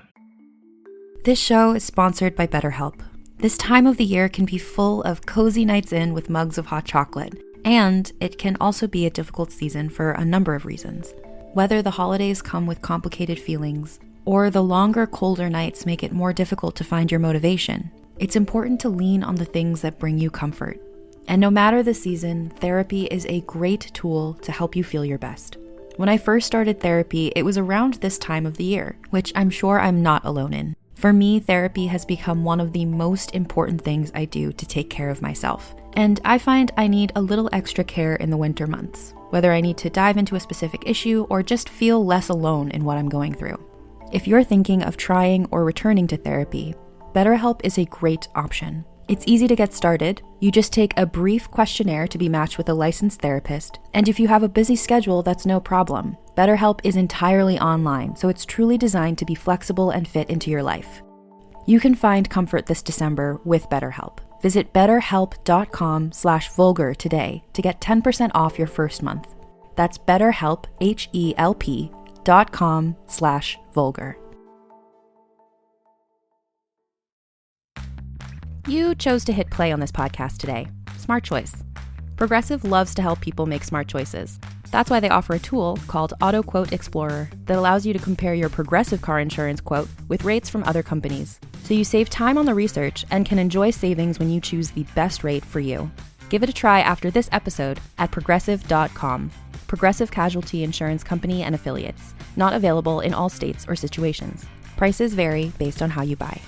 This show is sponsored by BetterHelp. This time of the year can be full of cozy nights in with mugs of hot chocolate, and it can also be a difficult season for a number of reasons. Whether the holidays come with complicated feelings, or the longer, colder nights make it more difficult to find your motivation, it's important to lean on the things that bring you comfort. And no matter the season, therapy is a great tool to help you feel your best. When I first started therapy, it was around this time of the year, which I'm sure I'm not alone in. For me, therapy has become one of the most important things I do to take care of myself. And I find I need a little extra care in the winter months, whether I need to dive into a specific issue or just feel less alone in what I'm going through. If you're thinking of trying or returning to therapy, BetterHelp is a great option. It's easy to get started. You just take a brief questionnaire to be matched with a licensed therapist, and if you have a busy schedule, that's no problem. BetterHelp is entirely online, so it's truly designed to be flexible and fit into your life. You can find comfort this December with BetterHelp. Visit betterhelp.com/vulgar today to get 10% off your first month. That's BetterHelp, HELP.com/vulgar. You chose to hit play on this podcast today. Smart choice. Progressive loves to help people make smart choices. That's why they offer a tool called Auto Quote Explorer that allows you to compare your Progressive car insurance quote with rates from other companies. So you save time on the research and can enjoy savings when you choose the best rate for you. Give it a try after this episode at progressive.com. Progressive Casualty Insurance Company and Affiliates. Not available in all states or situations. Prices vary based on how you buy.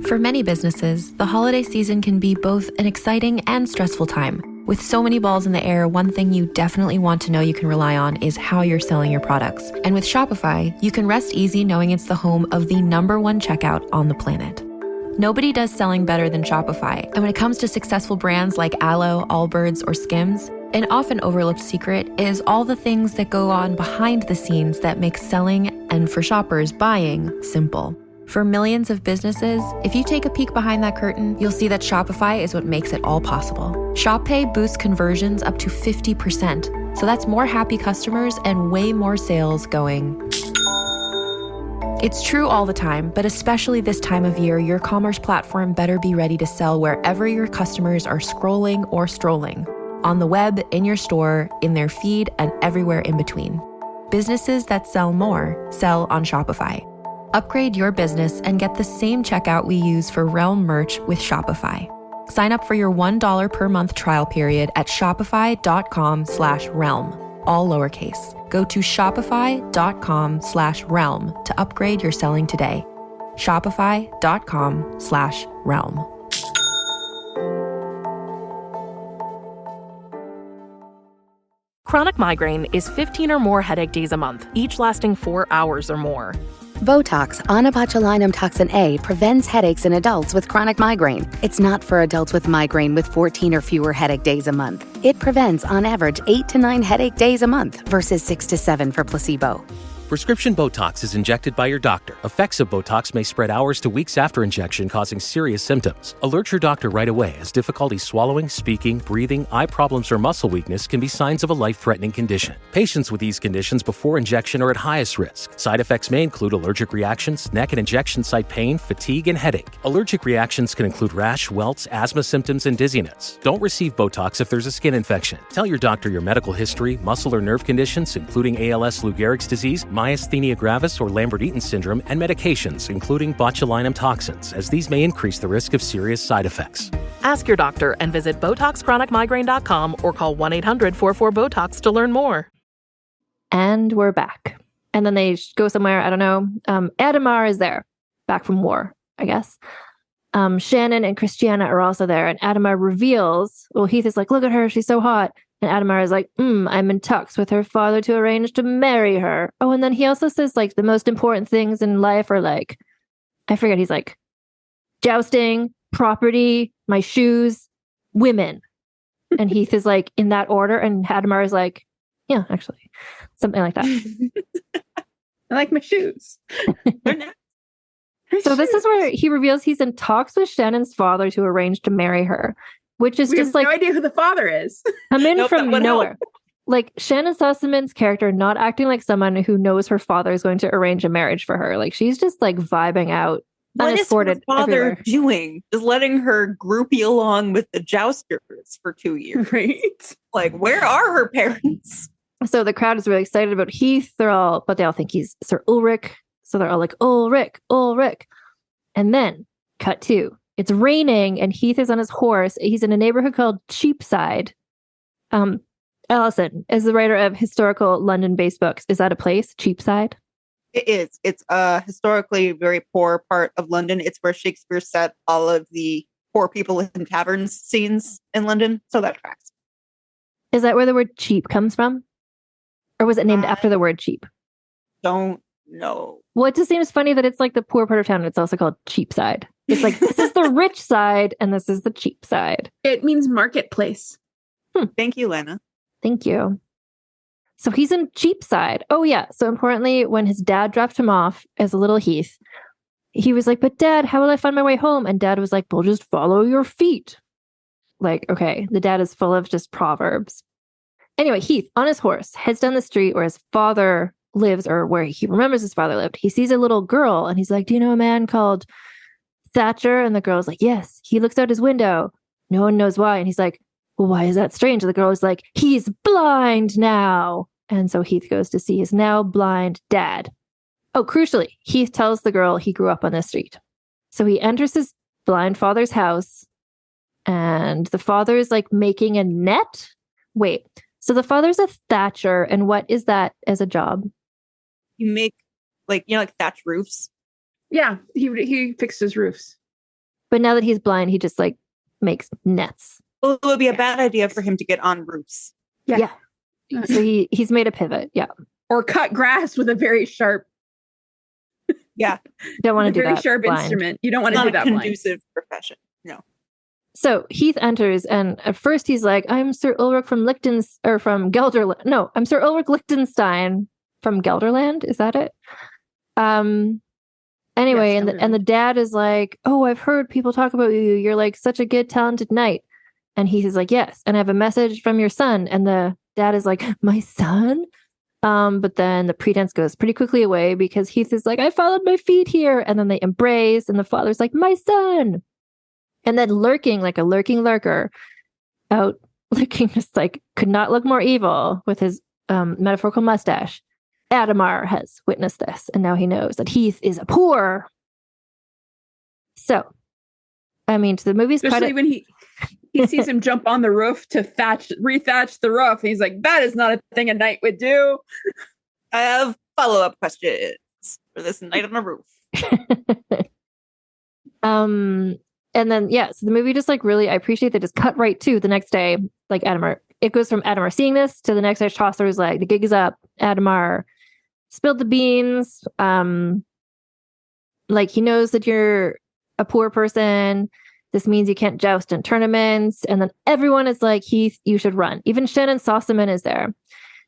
For many businesses, the holiday season can be both an exciting and stressful time. With so many balls in the air, one thing you definitely want to know you can rely on is how you're selling your products. And with Shopify, you can rest easy knowing it's the home of the #1 checkout on the planet. Nobody does selling better than Shopify. And when it comes to successful brands like Aloe, Allbirds, or Skims, an often overlooked secret is all the things that go on behind the scenes that make selling, and for shoppers, buying, simple. For millions of businesses, if you take a peek behind that curtain, you'll see that Shopify is what makes it all possible. Shop Pay boosts conversions up to 50%. So that's more happy customers and way more sales going. It's true all the time, but especially this time of year, your commerce platform better be ready to sell wherever your customers are scrolling or strolling. On the web, in your store, in their feed, and everywhere in between. Businesses that sell more sell on Shopify. Upgrade your business and get the same checkout we use for Realm merch with Shopify. Sign up for your $1 per month trial period at shopify.com/realm, all lowercase. Go to shopify.com/realm to upgrade your selling today. Shopify.com/realm. Chronic migraine is 15 or more headache days a month, each lasting 4 hours or more. Botox, onabotulinum toxin A, prevents headaches in adults with chronic migraine. It's not for adults with migraine with 14 or fewer headache days a month. It prevents, on average, 8 to 9 headache days a month versus 6 to 7 for placebo. Prescription Botox is injected by your doctor. Effects of Botox may spread hours to weeks after injection, causing serious symptoms. Alert your doctor right away, as difficulty swallowing, speaking, breathing, eye problems, or muscle weakness can be signs of a life-threatening condition. Patients with these conditions before injection are at highest risk. Side effects may include allergic reactions, neck and injection site pain, fatigue, and headache. Allergic reactions can include rash, welts, asthma symptoms, and dizziness. Don't receive Botox if there's a skin infection. Tell your doctor your medical history, muscle or nerve conditions, including ALS, Lou Gehrig's disease, myasthenia gravis, or Lambert-Eaton syndrome, and medications, including botulinum toxins, as these may increase the risk of serious side effects. Ask your doctor and visit BotoxChronicMigraine.com or call 1-800-44-BOTOX to learn more. And we're back. And then they go somewhere, I don't know. Adamar is there, back from war, I guess. Shannon and Christiana are also there. And Adamar reveals, well, Heath is like, look at her, she's so hot. And Adamar is like, I'm in talks with her father to arrange to marry her. Oh, and then he also says, like, the most important things in life are like, I forget, he's like, jousting, property, my shoes, women. And Heath is like, in that order. And Adamar is like, yeah, actually, something like that. I like my shoes. So this is where he reveals he's in talks with Shannon's father to arrange to marry her, which is we just have like no idea who the father is. come in from nowhere. Like Shannon Sossaman's character not acting like someone who knows her father is going to arrange a marriage for her. Like she's just like vibing out. What is her father everywhere. doing? Just letting her groupie along with the jousters for 2 years. Right. Like, where are her parents? So the crowd is really excited about Heath. They all think he's Sir Ulrich. So they're all like, Ulrich, Ulrich. And then, cut to, it's raining and Heath is on his horse. He's in a neighborhood called Cheapside. Allison, as the writer of historical London-based books, is that a place, Cheapside? It is. It's a historically very poor part of London. It's where Shakespeare set all of the poor people in taverns scenes in London. So that tracks. Is that where the word cheap comes from? Or was it named after the word cheap? Don't know. Well, it just seems funny that it's like the poor part of town. It's also called Cheapside. It's like, this is the rich side and this is the cheap side. It means marketplace. Thank you, Lana. Thank you. So he's in Cheapside. Oh, yeah. So importantly, when his dad dropped him off as a little Heath, he was like, but Dad, how will I find my way home? And Dad was like, well, just follow your feet. Like, okay, the dad is full of just proverbs. Anyway, Heath, on his horse, heads down the street where his father lives, or where he remembers his father lived. He sees a little girl and he's like, do you know a man called Thatcher? And the girl's like, yes. He looks out his window. No one knows why. And he's like, well, why is that strange? And the girl is like, he's blind now. And so Heath goes to see his now blind dad. Oh, crucially, Heath tells the girl he grew up on this street. So he enters his blind father's house and the father is like making a net. Wait, so the father's a thatcher. And what is that as a job? You make like thatch roofs. Yeah, he fixes roofs. But now that he's blind, he just like makes nets. Well, it would be a bad idea for him to get on roofs. Yeah. So he's made a pivot. Yeah. Or cut grass with a very sharp. Yeah. Don't want to do that. Very sharp blind. Instrument. You don't want to do that. Not a conducive profession. No. So Heath enters, and at first he's like, "I'm Sir Ulrich from from Gelderland. No, I'm Sir Ulrich Liechtenstein from Gelderland. Is that it?" Anyway, yes, and the dad is like, "Oh, I've heard people talk about you. You're like such a good, talented knight." And Heath is like, "Yes, and I have a message from your son." And the dad is like, "My son?" But then the pretense goes pretty quickly away because Heath is like, "I followed my feet here," and then they embrace, and the father's like, "My son." And then lurking like a lurking lurker, out looking just like could not look more evil with his metaphorical mustache. Adamar has witnessed this, and now he knows that Heath is a poor. So, I mean, to the movie's especially when he sees him jump on the roof to rethatch the roof. He's like, that is not a thing a knight would do. I have follow-up questions for this knight on the roof. And then, so the movie just like really, I appreciate they just cut right to the next day. Like Adamar, it goes from Adamar seeing this to the next day. Chaucer is like, the gig is up. Adamar spilled the beans. Like he knows that you're a poor person. This means you can't joust in tournaments. And then everyone is like, Heath, you should run. Even Shannon Sossaman is there.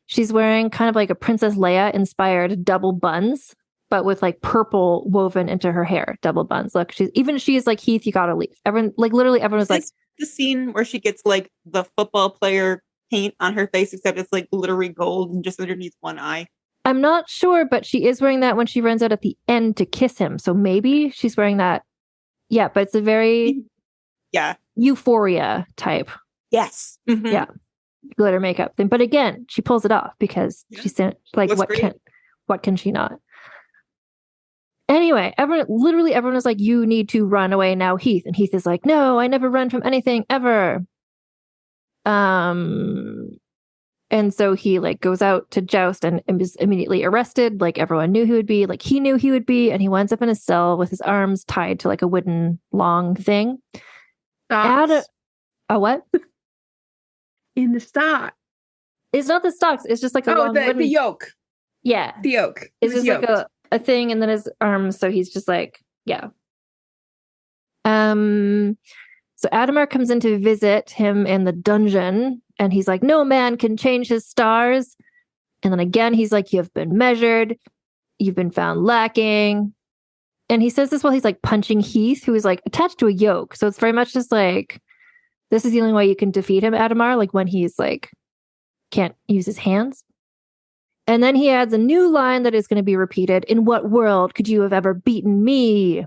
She's wearing kind of like a Princess Leia inspired double buns, but with like purple woven into her hair, double buns. Look, she's like, Heath, you gotta leave. Everyone, like literally everyone was like, the scene where she gets like the football player paint on her face, except it's like glittery gold and just underneath one eye. I'm not sure, but she is wearing that when she runs out at the end to kiss him. So maybe she's wearing that. Yeah, but it's a very euphoria type. Yes. Mm-hmm. Yeah. Glitter makeup thing. But again, she pulls it off because she's like, what can she not? Anyway, everyone was like, you need to run away now, Heath. And Heath is like, no, I never run from anything ever. And so he like goes out to joust and is immediately arrested. Like everyone knew he would be, like he knew he would be. And he winds up in a cell with his arms tied to like a wooden long thing. A what? In the stock. It's not the stocks. It's just like a long wooden... the yoke. Yeah. The yoke. It's just yoked. Like a thing. And then his arms. So he's just like, yeah. So Adamar comes in to visit him in the dungeon. And he's like, no man can change his stars. And then again, he's like, you have been measured. You've been found lacking. And he says this while he's like punching Heath, who is like attached to a yoke. So it's very much just like, this is the only way you can defeat him, Adamar, like when he's like, can't use his hands. And then he adds a new line that is going to be repeated. In what world could you have ever beaten me?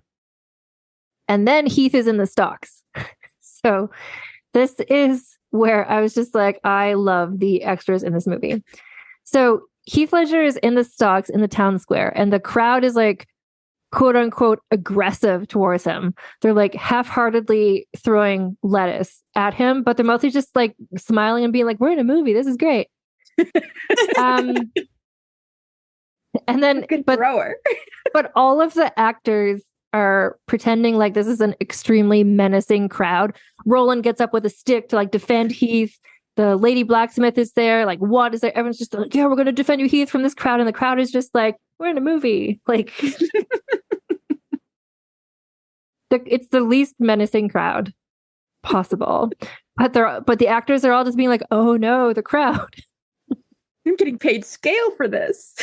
And then Heath is in the stocks. So this is where I was just like, I love the extras in this movie. So Heath Ledger is in the stocks in the town square, and the crowd is like, quote unquote, aggressive towards him. They're like half-heartedly throwing lettuce at him, but they're mostly just like smiling and being like, we're in a movie. This is great. And then, but all of the actors are pretending like this is an extremely menacing crowd. Roland gets up with a stick to like defend Heath. The lady blacksmith is there. Like, what is there? Everyone's just like, yeah, we're going to defend you, Heath, from this crowd. And the crowd is just like, we're in a movie. Like, it's the least menacing crowd possible. But the actors are all just being like, oh no, the crowd. I'm getting paid scale for this.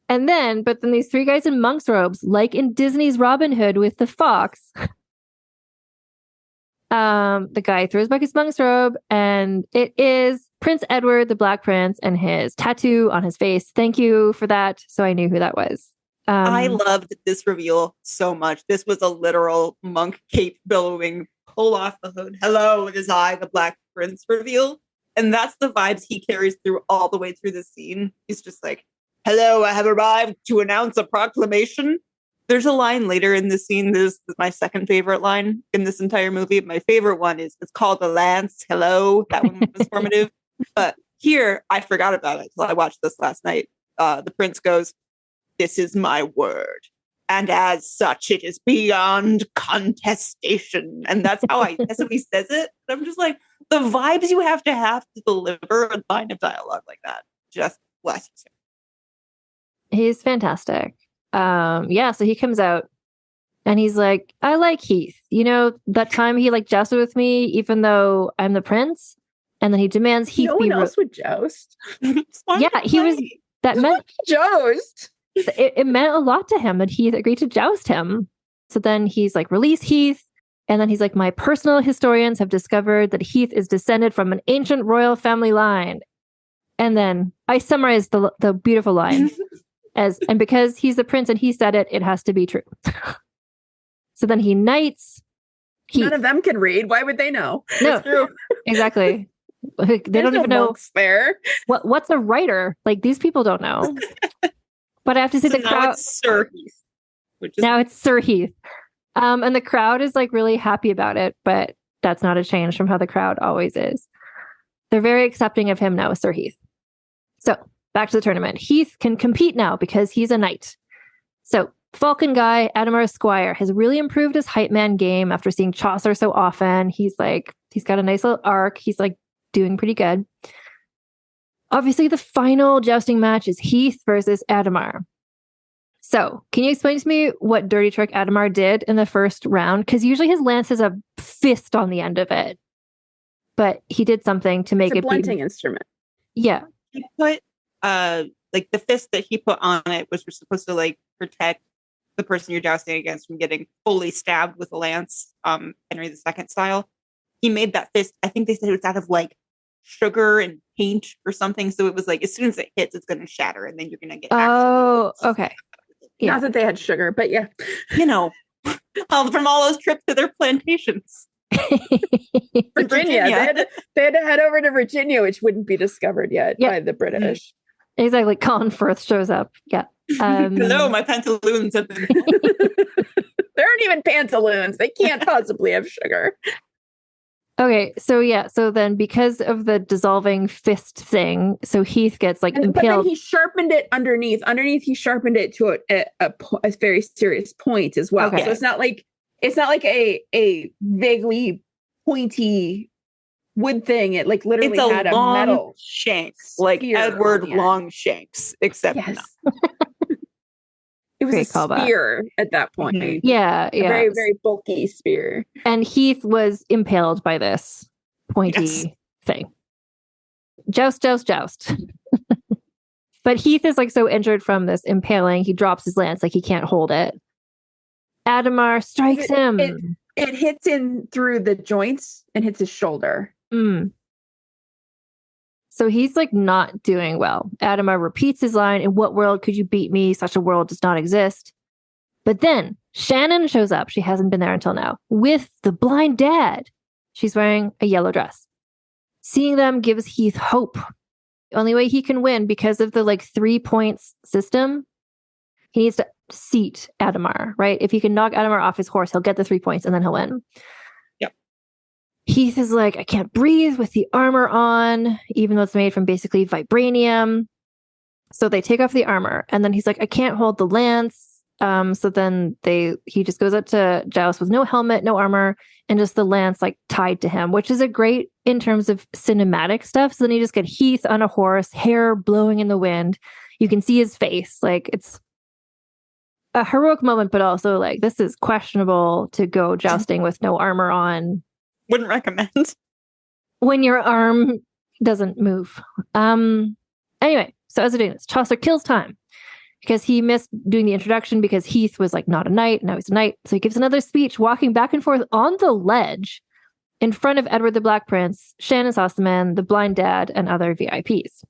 But then these three guys in monk's robes, like in Disney's Robin Hood with the fox, the guy throws back his monk's robe, and it is Prince Edward, the Black Prince, and his tattoo on his face. Thank you for that. So I knew who that was. I loved this reveal so much. This was a literal monk cape billowing, pull off the hood. Hello, it is I, the Black Prince reveal. And that's the vibes he carries through all the way through the scene. He's just like, hello, I have arrived to announce a proclamation. There's a line later in the scene. This is my second favorite line in this entire movie. My favorite one is, it's called the Lance. Hello. That one was formative. But here, I forgot about it until I watched this last night. The prince goes, this is my word. And as such, it is beyond contestation. And that's how that's how he says it. And I'm just like, the vibes you have to deliver a line of dialogue like that. Just bless you. He's fantastic. So he comes out and he's like, I like Heath. You know, that time he like jousted with me, even though I'm the prince. And then he demands Heath no one else would joust. Yeah, he was. That meant joust. It meant a lot to him that Heath agreed to joust him. So then he's like, release Heath. And then he's like, my personal historians have discovered that Heath is descended from an ancient royal family line. And then I summarized the beautiful line as, and because he's the prince and he said it, it has to be true. So then he knights Heath. None of them can read. Why would they know? No, true. Exactly. They don't even know there. What's a writer? Like, these people don't know. But I have to say, the crowd. It's Sir Heath. Now it's Sir Heath. And the crowd is like really happy about it, but that's not a change from how the crowd always is. They're very accepting of him now as Sir Heath. So back to the tournament. Heath can compete now because he's a knight. So Falcon guy, Adamar Squire, has really improved his hype man game after seeing Chaucer so often. He's got a nice little arc. He's like doing pretty good. Obviously, the final jousting match is Heath versus Adamar. So, can you explain to me what dirty trick Adamar did in the first round? Because usually his lance has a fist on the end of it. But he did something to make it a blunting instrument. Yeah. He put, like, the fist that he put on it was supposed to, like, protect the person you're jousting against from getting fully stabbed with a lance, Henry II style. He made that fist, I think they said it was out of, like, sugar and paint or something. So it was like, as soon as it hits, it's going to shatter, and then you're going to get. Oh, okay. Yeah. Not that they had sugar, but yeah. You know, from all those trips to their plantations. Virginia. They had to head over to Virginia, which wouldn't be discovered yet by the British. Exactly. Colin Firth shows up. Yeah. Hello, my pantaloons have been. There aren't even pantaloons. They can't possibly have sugar. Okay, so then because of the dissolving fist thing, so Heath gets like impaled. But then he sharpened it underneath. Underneath, he sharpened it to a very serious point as well. Okay. So it's not like a vaguely pointy wood thing. It like literally had a long metal shank, like Edward Longshanks, except yes. It was Great a callback. spear at that point. Mhm. Yeah. A very, very bulky spear. And Heath was impaled by this pointy thing. Joust, joust, joust. But Heath is like so injured from this impaling, he drops his lance, like he can't hold it. Adamar strikes him. It hits in through the joints and hits his shoulder. So he's like not doing well. Adamar repeats his line, "In what world could you beat me? Such a world does not exist." But then Shannon shows up. She hasn't been there until now with the blind dad. She's wearing a yellow dress. Seeing them gives Heath hope. The only way he can win, because of the like 3 points system, he needs to seat Adamar, right? If he can knock Adamar off his horse, he'll get the 3 points and then he'll win. Yep. Heath is like, I can't breathe with the armor on, even though it's made from basically vibranium. So they take off the armor, and then he's like, I can't hold the lance. So then he just goes up to Joust with no helmet, no armor, and just the lance like tied to him, which is a great in terms of cinematic stuff. So then you just get Heath on a horse, hair blowing in the wind. You can see his face. Like, it's a heroic moment, but also like, this is questionable to go jousting with no armor on. Wouldn't recommend. When your arm doesn't move. Anyway, so as they're doing this, Chaucer kills time because he missed doing the introduction because Heath was like not a knight, now he's a knight. So he gives another speech walking back and forth on the ledge in front of Edward the Black Prince, Shannon Sossaman, the blind dad, and other VIPs.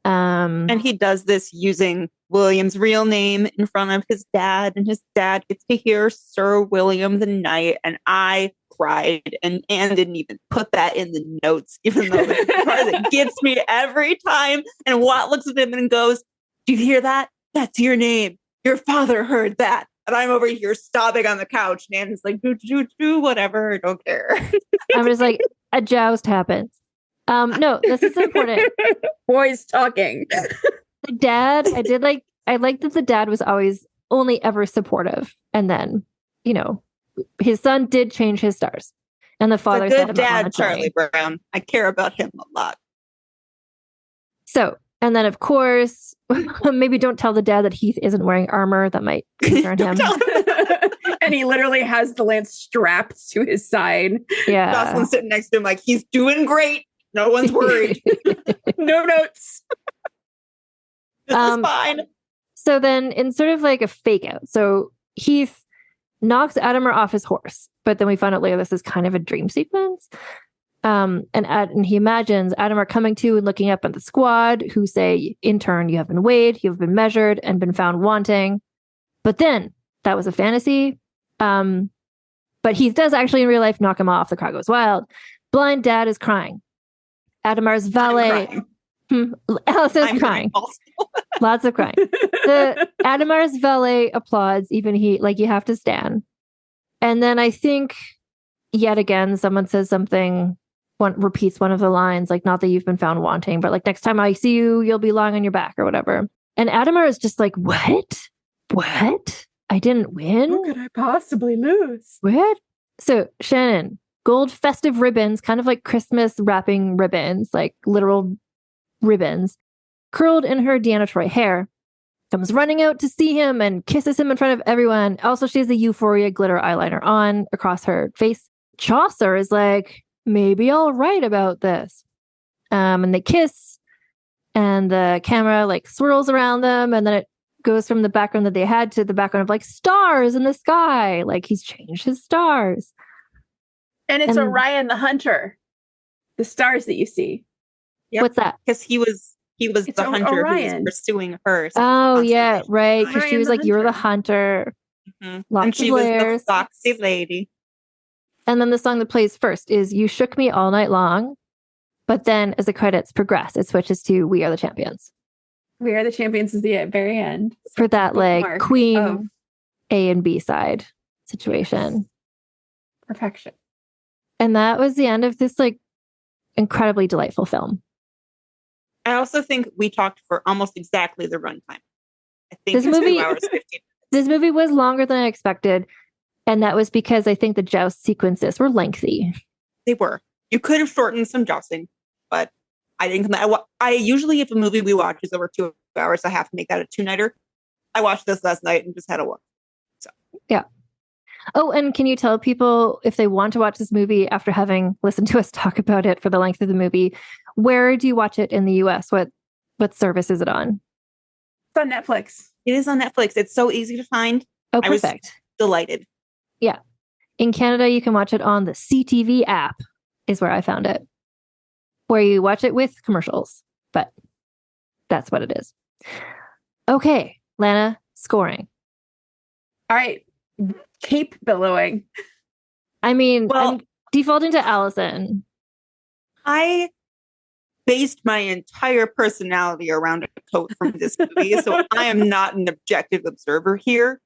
And he does this using William's real name in front of his dad, and his dad gets to hear Sir William the Knight, and I cried, and Anne didn't even put that in the notes, even though it's the part that gets me every time. And Watt looks at him and goes, "Do you hear that? That's your name. Your father heard that." And I'm over here sobbing on the couch, and Anne's like, do whatever, I don't care. I'm just like, a joust happens. No, this is important. Boys talking. The dad, I like that the dad was always only ever supportive. And then, his son did change his stars. And the father said, "Good dad, Charlie Brown. I care about him a lot." So, and then of course, maybe don't tell the dad that Heath isn't wearing armor. That might concern him. And he literally has the lance strapped to his side. Yeah. Jocelyn's sitting next to him like, he's doing great. No one's worried. No notes. This is fine. So then in sort of like a fake out, so Heath knocks Adamar off his horse, but then we find out later this is kind of a dream sequence. And he imagines Adamar coming to and looking up at the squad, who say, "In turn, you have been weighed, you have been measured, and been found wanting." But then that was a fantasy. But Heath does actually in real life knock him off. The crowd goes wild. Blind dad is crying. Adamar's valet. Allison's crying. Lots of crying. The Adamar's valet applauds. Even he, like, you have to stand. And then I think yet again someone says something. Repeats one of the lines, like, "Not that you've been found wanting, but like next time I see you, you'll be lying on your back," or whatever. And Adamar is just like, "What? What? I didn't win? How could I possibly lose?" What? So Shannon, gold festive ribbons, kind of like Christmas wrapping ribbons, like literal ribbons, curled in her Deanna Troy hair, comes running out to see him and kisses him in front of everyone. Also, she has the Euphoria glitter eyeliner on across her face. Chaucer is like, "Maybe I'll write about this." And they kiss, and the camera like swirls around them, and then it goes from the background that they had to the background of like stars in the sky. Like, he's changed his stars. And it's Orion the Hunter. The stars that you see. Yep. What's that? Because he was the hunter Orion. who was pursuing her. Oh, yeah, right. Because she Orion was the like, "You're the hunter." hunter." Mm-hmm. Lots And she of was layers. the foxy lady. And then the song that plays first is "You Shook Me All Night Long." But then as the credits progress, it switches to "We Are the Champions." We Are the Champions is the very end. For that like Bookmark Queen of A and B side situation. perfection. And that was the end of this like incredibly delightful film. I also think we talked for almost exactly the runtime. I think This movie, 2 hours 15. This movie was longer than I expected. And that was because I think the joust sequences were lengthy. They were. You could have shortened some jousting, but I didn't. I usually, if a movie we watch is over 2 hours, I have to make that a 2-nighter. I watched this last night and just had a look. So yeah. Oh, and can you tell people if they want to watch this movie after having listened to us talk about it for the length of the movie, where do you watch it in the US? What service is it on? It's on Netflix. It is on Netflix. It's so easy to find. Oh, perfect. I was delighted. Yeah. In Canada, you can watch it on the CTV app is where I found it, where you watch it with commercials, but that's what it is. Okay, Lana, scoring. All right. Cape billowing. I mean, I'm defaulting to Allison. I based my entire personality around a coat from this movie, so I am not an objective observer here.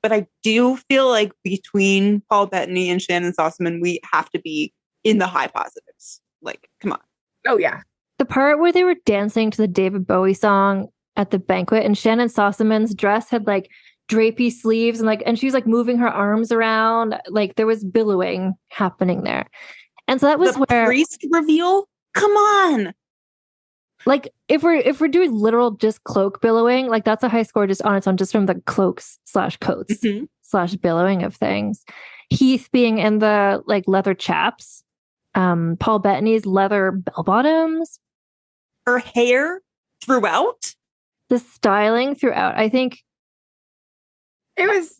But I do feel like between Paul Bettany and Shannon Sossamon, we have to be in the high positives. Like, come on. Oh, yeah. The part where they were dancing to the David Bowie song at the banquet and Shannon Sossamon's dress had like drapey sleeves and she was like moving her arms around. Like there was billowing happening there. And so that was where priest reveal. Come on. Like if we're doing literal just cloak billowing, like that's a high score just on its own, just from the cloaks / coats / billowing of things. Heath being in the like leather chaps, Paul Bettany's leather bell bottoms, her hair throughout, the styling throughout. I think it was.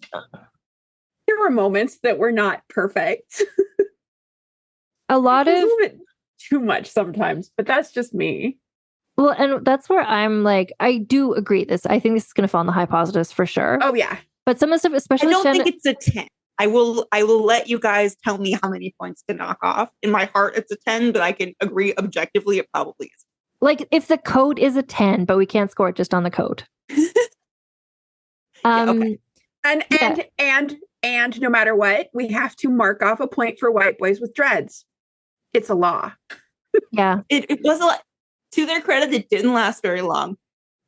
There were moments that were not perfect. A lot of a little bit too much sometimes, but that's just me. Well, and that's where I'm like, I do agree this. I think this is going to fall in the high positives for sure. Oh, yeah. But some of the stuff, especially I don't think it's a 10. I will let you guys tell me how many points to knock off. In my heart, it's a 10, but I can agree objectively it probably is. Like if the code is a 10, but we can't score it just on the code. Okay. And no matter what, we have to mark off a point for white boys with dreads. It's a law. Yeah. It was a lot. To their credit, it didn't last very long.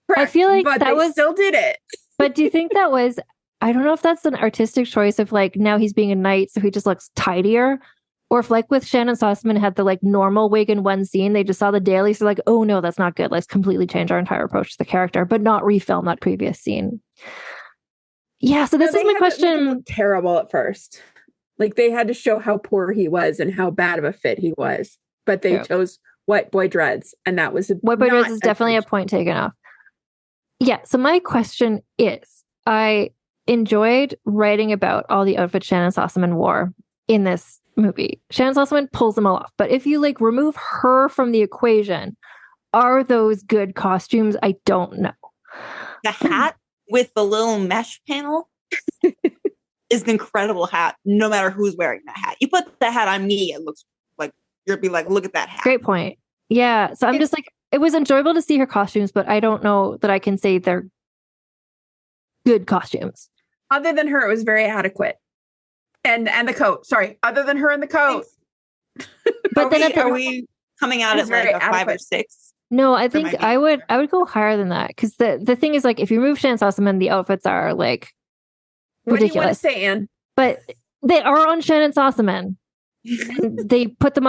Correct. I feel like but they still did it. But do you think that was, I don't know if that's an artistic choice of like, now he's being a knight, so he just looks tidier. Or if like with Shannon Sossamon had the like normal wig in one scene, they just saw the daily. So like, oh no, that's not good. Let's completely change our entire approach to the character, but not refilm that previous scene. Yeah. So this is my question. Terrible at first. Like they had to show how poor he was and how bad of a fit he was. But they chose white boy dreads, and that was white boy dreads is definitely a point taken off. Yeah. So my question is, I enjoyed writing about all the outfits Shannon Sossamon wore in this movie. Shannon Sossamon pulls them all off, but if you like remove her from the equation, are those good costumes? I don't know. The hat with the little mesh panel is an incredible hat. No matter who's wearing that hat, you put the hat on me, it looks like you'll be like, look at that hat. Great point. Yeah. So I'm just like, it was enjoyable to see her costumes, but I don't know that I can say they're good costumes. Other than her, it was very adequate. And the coat. Sorry. Other than her and the coat. But are we coming out at like a 5 or 6? No, I think I would go higher than that. Because the thing is, like, if you remove Shannon Sossamon, the outfits are like ridiculous. What do you want to say, Anne? But they are on Shannon Sossamon. They put them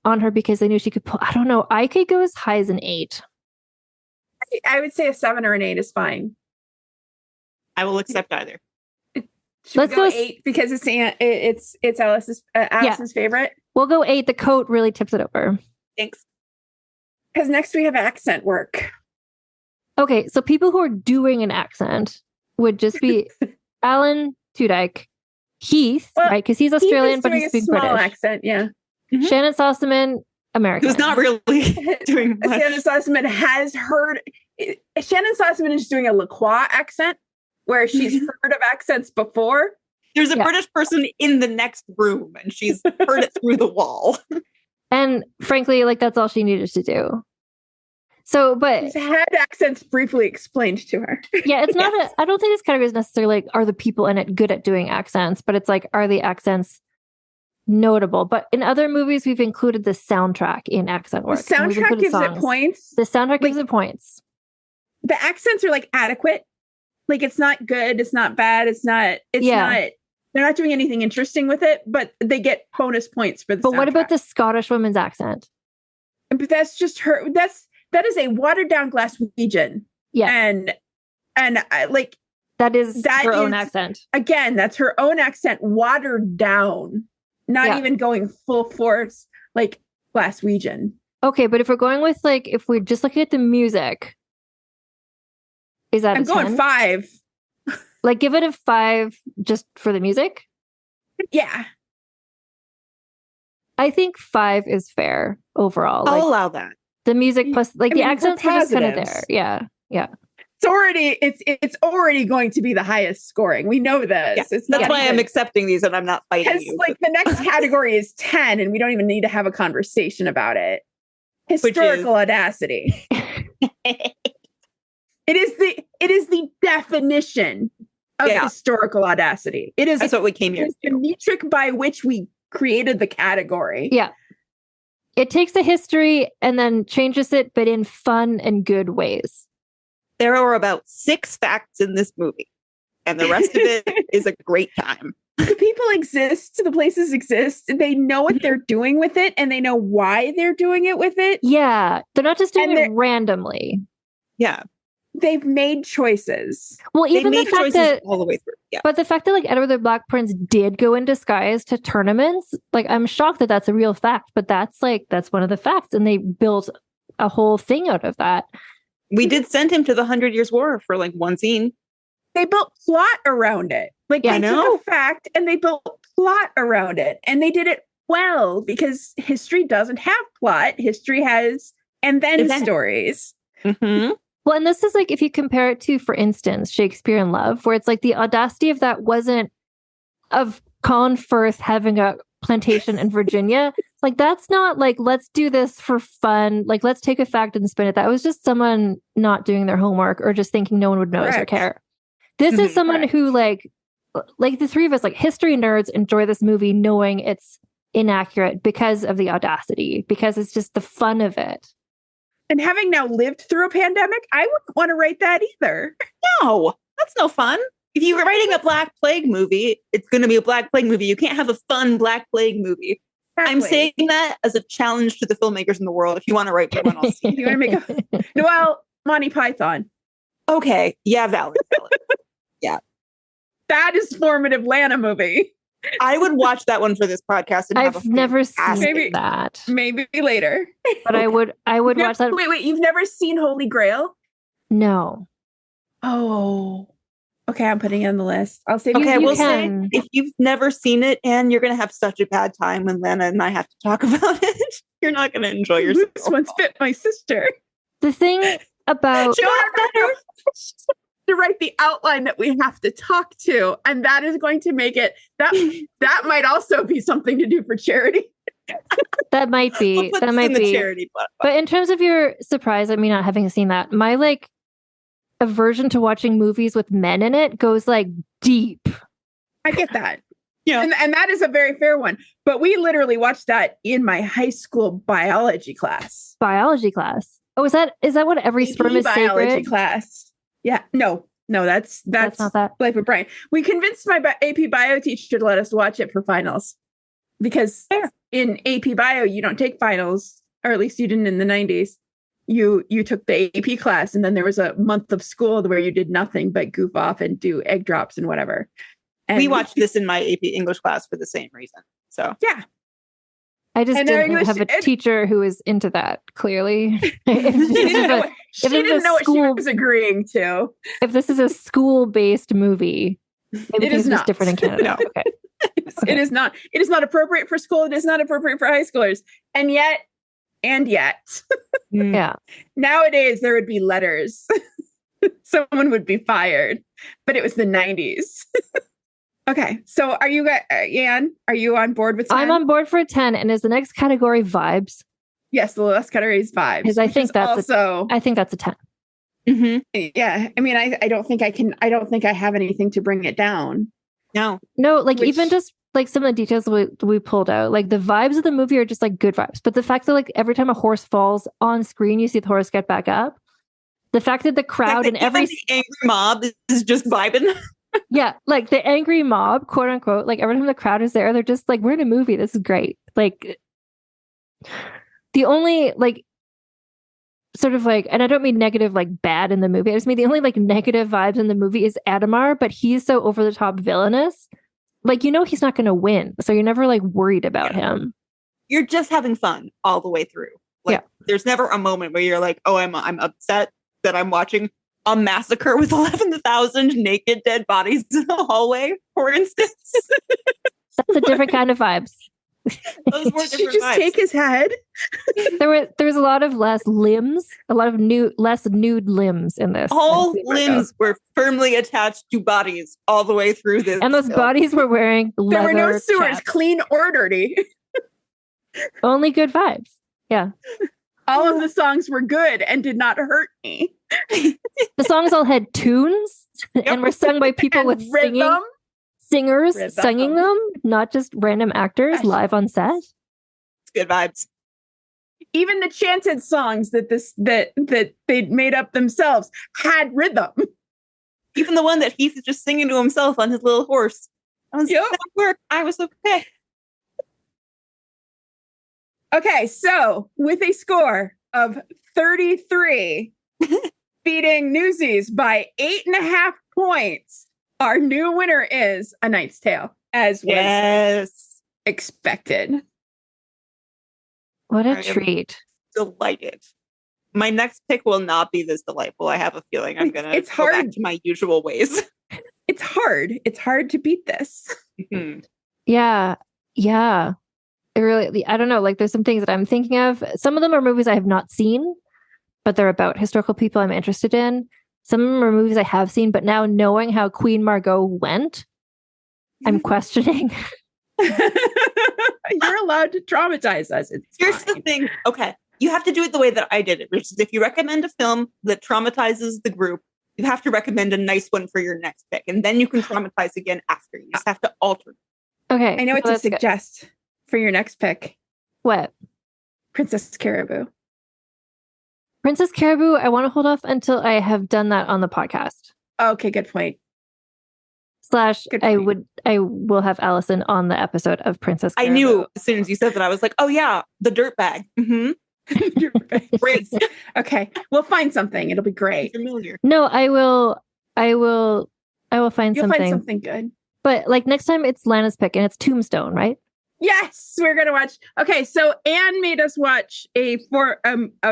on her because they knew she could pull. I don't know. I could go as high as an 8. I would say a 7 or an 8 is fine. I will accept either. Let's go 8 because it's Allison's favorite. We'll go 8. The coat really tips it over. Thanks. Because next we have accent work. Okay, so people who are doing an accent would just be Alan Tudyk, Heath, right? Because he's Australian, but he's speaking British. Accent, yeah. Mm-hmm. Shannon Sossamon, American. Who's not really doing much. Shannon Sossamon has heard. Shannon Sossamon is doing a LaCroix accent, where she's heard of accents before. There's a British person in the next room, and she's heard it through the wall. And frankly, like that's all she needed to do. So, but she's had accents briefly explained to her. Yeah, it's not. I don't think this category is necessarily like, are the people in it good at doing accents, but it's like, are the accents notable. But in other movies, we've included the soundtrack in accent work. The soundtrack gives it points. The soundtrack gives it points. The accents are like adequate. Like it's not good. It's not bad. It's not. They're not doing anything interesting with it, but they get bonus points for the soundtrack. But what about the Scottish woman's accent? But that's just her. That is a watered down Glaswegian. Yeah. And like that is her own accent. Again, that's her own accent watered down. Not even going full force like Glaswegian. Okay, but if we're going with like if we're just looking at the music, is that I'm going 5. Like give it a 5 just for the music? Yeah. I think 5 is fair overall. I'll allow that. The music plus like the accents are just kind of there. Yeah. Yeah. It's already going to be the highest scoring. We know this. Yeah, that's why I'm accepting these and I'm not fighting you. Like the next category is 10 and we don't even need to have a conversation about it. Historical audacity. It is the definition of historical audacity. That's what we came here to do. The metric by which we created the category. Yeah. It takes the history and then changes it, but in fun and good ways. There are about 6 facts in this movie, and the rest of it is a great time. The people exist, the places exist, they know what they're doing with it, and they know why they're doing it with it. Yeah. They're not just doing it randomly. Yeah. They've made choices. Well, even the fact that all the way through. Yeah. But the fact that like Edward the Black Prince did go in disguise to tournaments, like I'm shocked that that's a real fact, but that's one of the facts, and they built a whole thing out of that. We did send him to the 100 Years' War for like one scene. They built plot around it. Like they took a fact and they built plot around it, and they did it well because history doesn't have plot. History has and then stories. Mm-hmm. Well, and this is like, if you compare it to, for instance, Shakespeare in Love, where it's like the audacity of that wasn't of Colin Firth having a plantation in Virginia. Like, that's not like, let's do this for fun. Like, let's take a fact and spin it. That was just someone not doing their homework or just thinking no one would notice or care. This is someone who like the three of us, like history nerds, enjoy this movie knowing it's inaccurate because of the audacity, because it's just the fun of it. And having now lived through a pandemic, I wouldn't want to write that either. No, that's no fun. If you were writing a Black Plague movie, it's going to be a Black Plague movie. You can't have a fun Black Plague movie. Exactly. I'm saying that as a challenge to the filmmakers in the world. If you want to write one, I'll see. You want to make well, Monty Python. Okay. Yeah, valid. Yeah. That is formative Lana movie. I would watch that one for this podcast. And I've never seen that. Maybe later. But I would watch that. Wait, you've never seen Holy Grail? No. Oh. Okay, I'm putting it on the list. I'll say we'll say if you've never seen it, and you're going to have such a bad time when Lana and I have to talk about it. You're not going to enjoy yourself. This one's fit my sister. The thing about to write the outline that we have to talk to, and that is going to make it that might also be something to do for charity. That might be that might be charity. But in terms of your surprise at me not having seen that, my like aversion to watching movies with men in it goes like deep. I get that. Yeah. And that is a very fair one. But we literally watched that in my high school biology class. Biology class. Oh, is that what every sperm is biology sacred? Class. Yeah. No, that's not that. Life of Brian. We convinced my AP bio teacher to let us watch it for finals. Because in AP bio, you don't take finals, or at least you didn't in the 90s. You took the AP class, and then there was a month of school where you did nothing but goof off and do egg drops and whatever. And we watched this in my AP English class for the same reason. So yeah. I just didn't have a teacher who was into that, clearly. She didn't know what she was agreeing to. If this is a school-based movie, maybe it is not different in Canada. No. Okay. It is not. It is not appropriate for school. It is not appropriate for high schoolers. And yet. Yeah. Nowadays, there would be letters. Someone would be fired. But it was the 90s. Okay, so are you guys, Anne, are you on board with 10? I'm on board for a 10, and is the next category vibes? Yes, the last category is vibes. Because I think that's a 10. Mm-hmm. Yeah, I mean, I don't think I have anything to bring it down. No, like even just like some of the details we pulled out, like the vibes of the movie are just like good vibes. But the fact that like every time a horse falls on screen, you see the horse get back up. The fact that the crowd and every the angry mob is just vibing. Yeah, like the angry mob, quote unquote, like every time the crowd is there, they're just like, we're in a movie. This is great. Like the only like sort of like, and I don't mean negative, like bad in the movie. I just mean the only like negative vibes in the movie is Adamar, but he's so over the top villainous. Like, you know, he's not going to win. So you're never like worried about him. You're just having fun all the way through. Like, there's never a moment where you're like, oh, I'm upset that I'm watching a massacre with 11,000 naked dead bodies in the hallway, for instance. That's a different kind of vibes. Those were Did you just vibes. take his head? There was a lot of less limbs, a lot of less nude limbs in this. Whole limbs were firmly attached to bodies all the way through this. And those bodies were wearing leather There were no sewers, chaps. clean, orderly. Only good vibes. Yeah. All of the songs were good and did not hurt me. The songs all had tunes and were sung by people with singers singing them, not just random actors live on set. It's good vibes. Even the chanted songs that they made up themselves had rhythm. Even the one that Heath is just singing to himself on his little horse. That worked. I was okay. Okay, so with a score of 33, beating Newsies by 8.5 points, our new winner is A Knight's Tale, as was expected. What a treat. Delighted. My next pick will not be this delightful. I have a feeling I'm going to go back to my usual ways. It's hard. It's hard to beat this. Mm-hmm. Yeah. Yeah. It really, I don't know. Like there's some things that I'm thinking of. Some of them are movies I have not seen, but they're about historical people I'm interested in. Some of them are movies I have seen, but now knowing how Queen Margot went, I'm questioning. You're allowed to traumatize us. Here's the thing. Okay. You have to do it the way that I did it, which is if you recommend a film that traumatizes the group, you have to recommend a nice one for your next pick. And then you can traumatize again after. You just have to alter. Okay. I know what to suggest for your next pick. What? Princess Caribou. Princess Caribou, I want to hold off until I have done that on the podcast. Okay, good point. I will have Allison on the episode of Princess Caribou. I knew as soon as you said that, I was like, oh yeah, the dirtbag. Mm-hmm. Great. Okay, we'll find something. It'll be great. Familiar. No, I will find You'll something. find something good. But like next time it's Lana's pick and it's Tombstone, right? Yes, we're gonna watch. Okay, so Anne made us watch a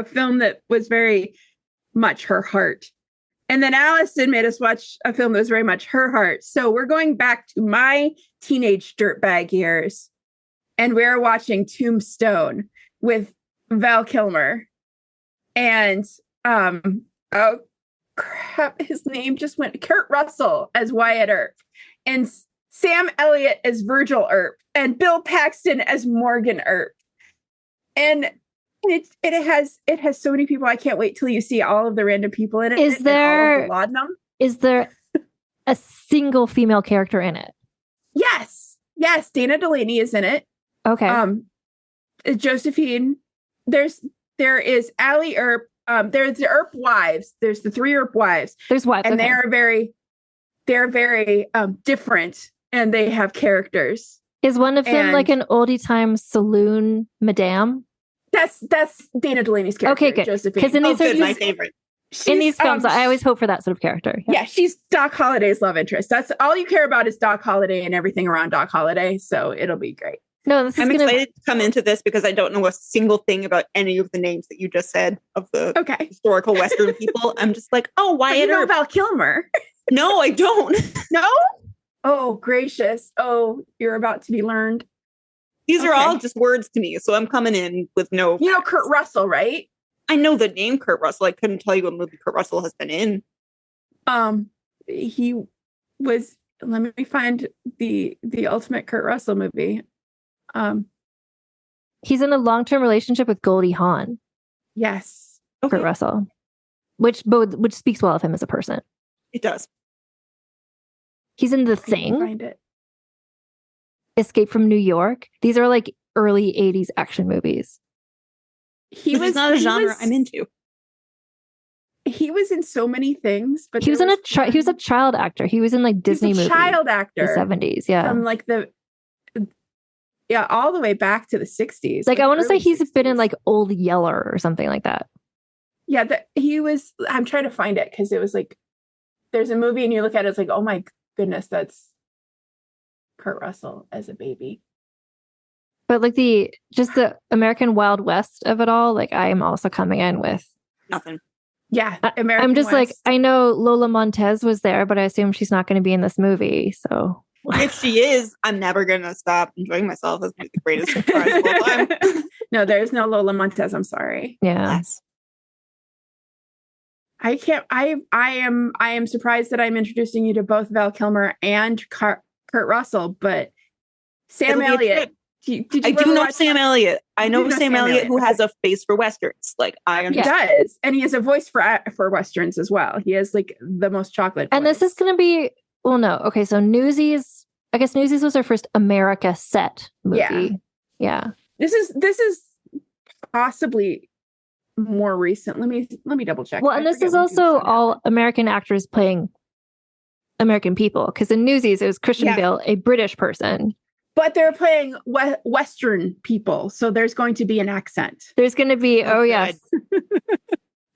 film that was very much her heart. And then Allison made us watch a film that was very much her heart. So we're going back to my teenage dirtbag years. And we're watching Tombstone with Val Kilmer. And, oh crap, his name just went, Kurt Russell as Wyatt Earp. And Sam Elliott as Virgil Earp. And Bill Paxton as Morgan Earp. And it has so many people. I can't wait till you see all of the random people in it. Is there laudanum? Is there a single female character in it? Yes. Dana Delaney is in it. Okay. Josephine. There is Allie Earp. There's the Earp wives. There's the 3 Earp wives. There's wives, and okay. they're very different, and they have characters. Is one of them like an oldie time saloon madame? That's Dana Delaney's character. Okay, good. Josephine. Because in these my favorite. In these films, I always hope for that sort of character. Yeah, she's Doc Holliday's love interest. That's all you care about is Doc Holliday and everything around Doc Holliday. So it'll be great. No, I'm excited to come into this because I don't know a single thing about any of the names that you just said of the historical Western people. I'm just like, oh, Wyatt Earp. Val Kilmer. No, I don't. No? Oh, gracious. Oh, you're about to be learned. These are all just words to me. So I'm coming in with no... You know Kurt Russell, right? I know the name Kurt Russell. I couldn't tell you what movie Kurt Russell has been in. He was... Let me find the ultimate Kurt Russell movie. He's in a long-term relationship with Goldie Hawn. Yes. Kurt Russell. Which speaks well of him as a person. It does. He's in The Thing. Find it. Escape from New York. These are like early 80s action movies. Which is not a genre I'm into. He was in so many things, but he was he was a child actor. He was in like Disney movies. Child actor. The 70s, yeah. From like all the way back to the 60s. Like I want to say he's 60s. been in like Old Yeller or something like that. Yeah, he was. I'm trying to find it because it was like there's a movie and you look at it, it's like, oh my goodness, that's Kurt Russell as a baby. But like the American Wild West of it all, like I am also coming in with nothing. Yeah, I'm just West. Like, I know Lola Montez was there, but I assume she's not going to be in this movie. So if she is, I'm never going to stop enjoying myself. That's the greatest surprise of all time. No, there's no Lola Montez. I'm sorry. Yeah. Yes. I can't. I am surprised that I'm introducing you to both Val Kilmer and Kurt Russell, but Sam Elliott. I do know Sam Elliott. I know Sam Elliott who has a face for Westerns. Like I understand. He does. And he has a voice for Westerns as well. He has like the most chocolate And voice. This is going to be, well, no. Okay. So Newsies, I guess Newsies was our first America set movie. Yeah. This is possibly more recent. Let me double check. Well, and this is also all American actors playing American people. Because in Newsies, it was Christian Bale, a British person. But they're playing Western people, so there's going to be an accent. There's going to be, yes.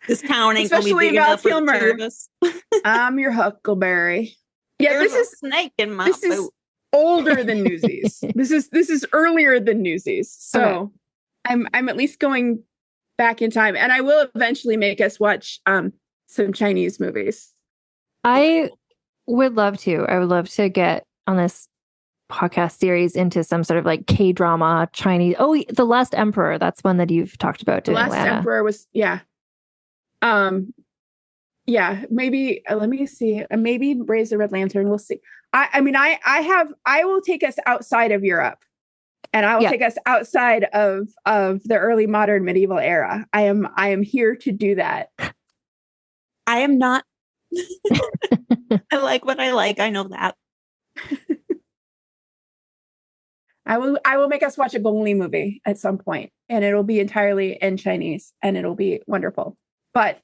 This town ain't going to be big Val enough Kilmer. for the two of us. I'm your Huckleberry. Yeah, There's a snake in my this is older than Newsies. This is earlier than Newsies. So I'm at least going back in time, and I will eventually make us watch some Chinese movies. I would love to. I would love to get on this podcast series into some sort of like K-drama, Chinese. Oh, The Last Emperor. That's one that you've talked about doing. The Last Emperor was, maybe let me see. Maybe Raise the Red Lantern. We'll see. I will take us outside of Europe, and I will take us outside of the early modern medieval era. I am here to do that. I am not. I like what I like. I know that. I will make us watch a Gong Li movie at some point, and it'll be entirely in Chinese, and it'll be wonderful. But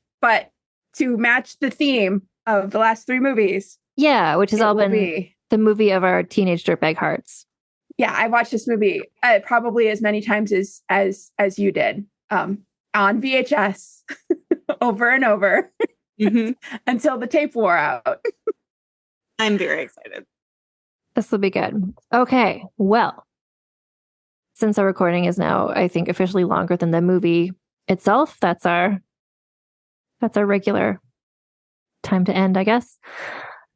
to match the theme of the last three movies, which has all been the movie of our teenage dirtbag hearts. Yeah, I watched this movie probably as many times as you did, on VHS over and over until the tape wore out. I'm very excited. This will be good. Okay, well, since our recording is now, I think, officially longer than the movie itself, that's our regular time to end, I guess.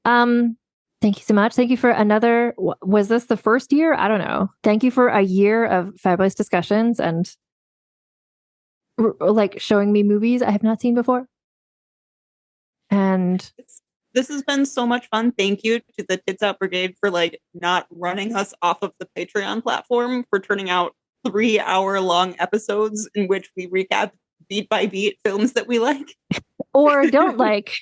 Thank you so much. Thank you for another. Was this the first year? I don't know. Thank you for a year of fabulous discussions and like showing me movies I have not seen before. And this has been so much fun. Thank you to the Tits Out Brigade for like not running us off of the Patreon platform, for turning out 3-hour-long episodes in which we recap beat by beat films that we like or don't like,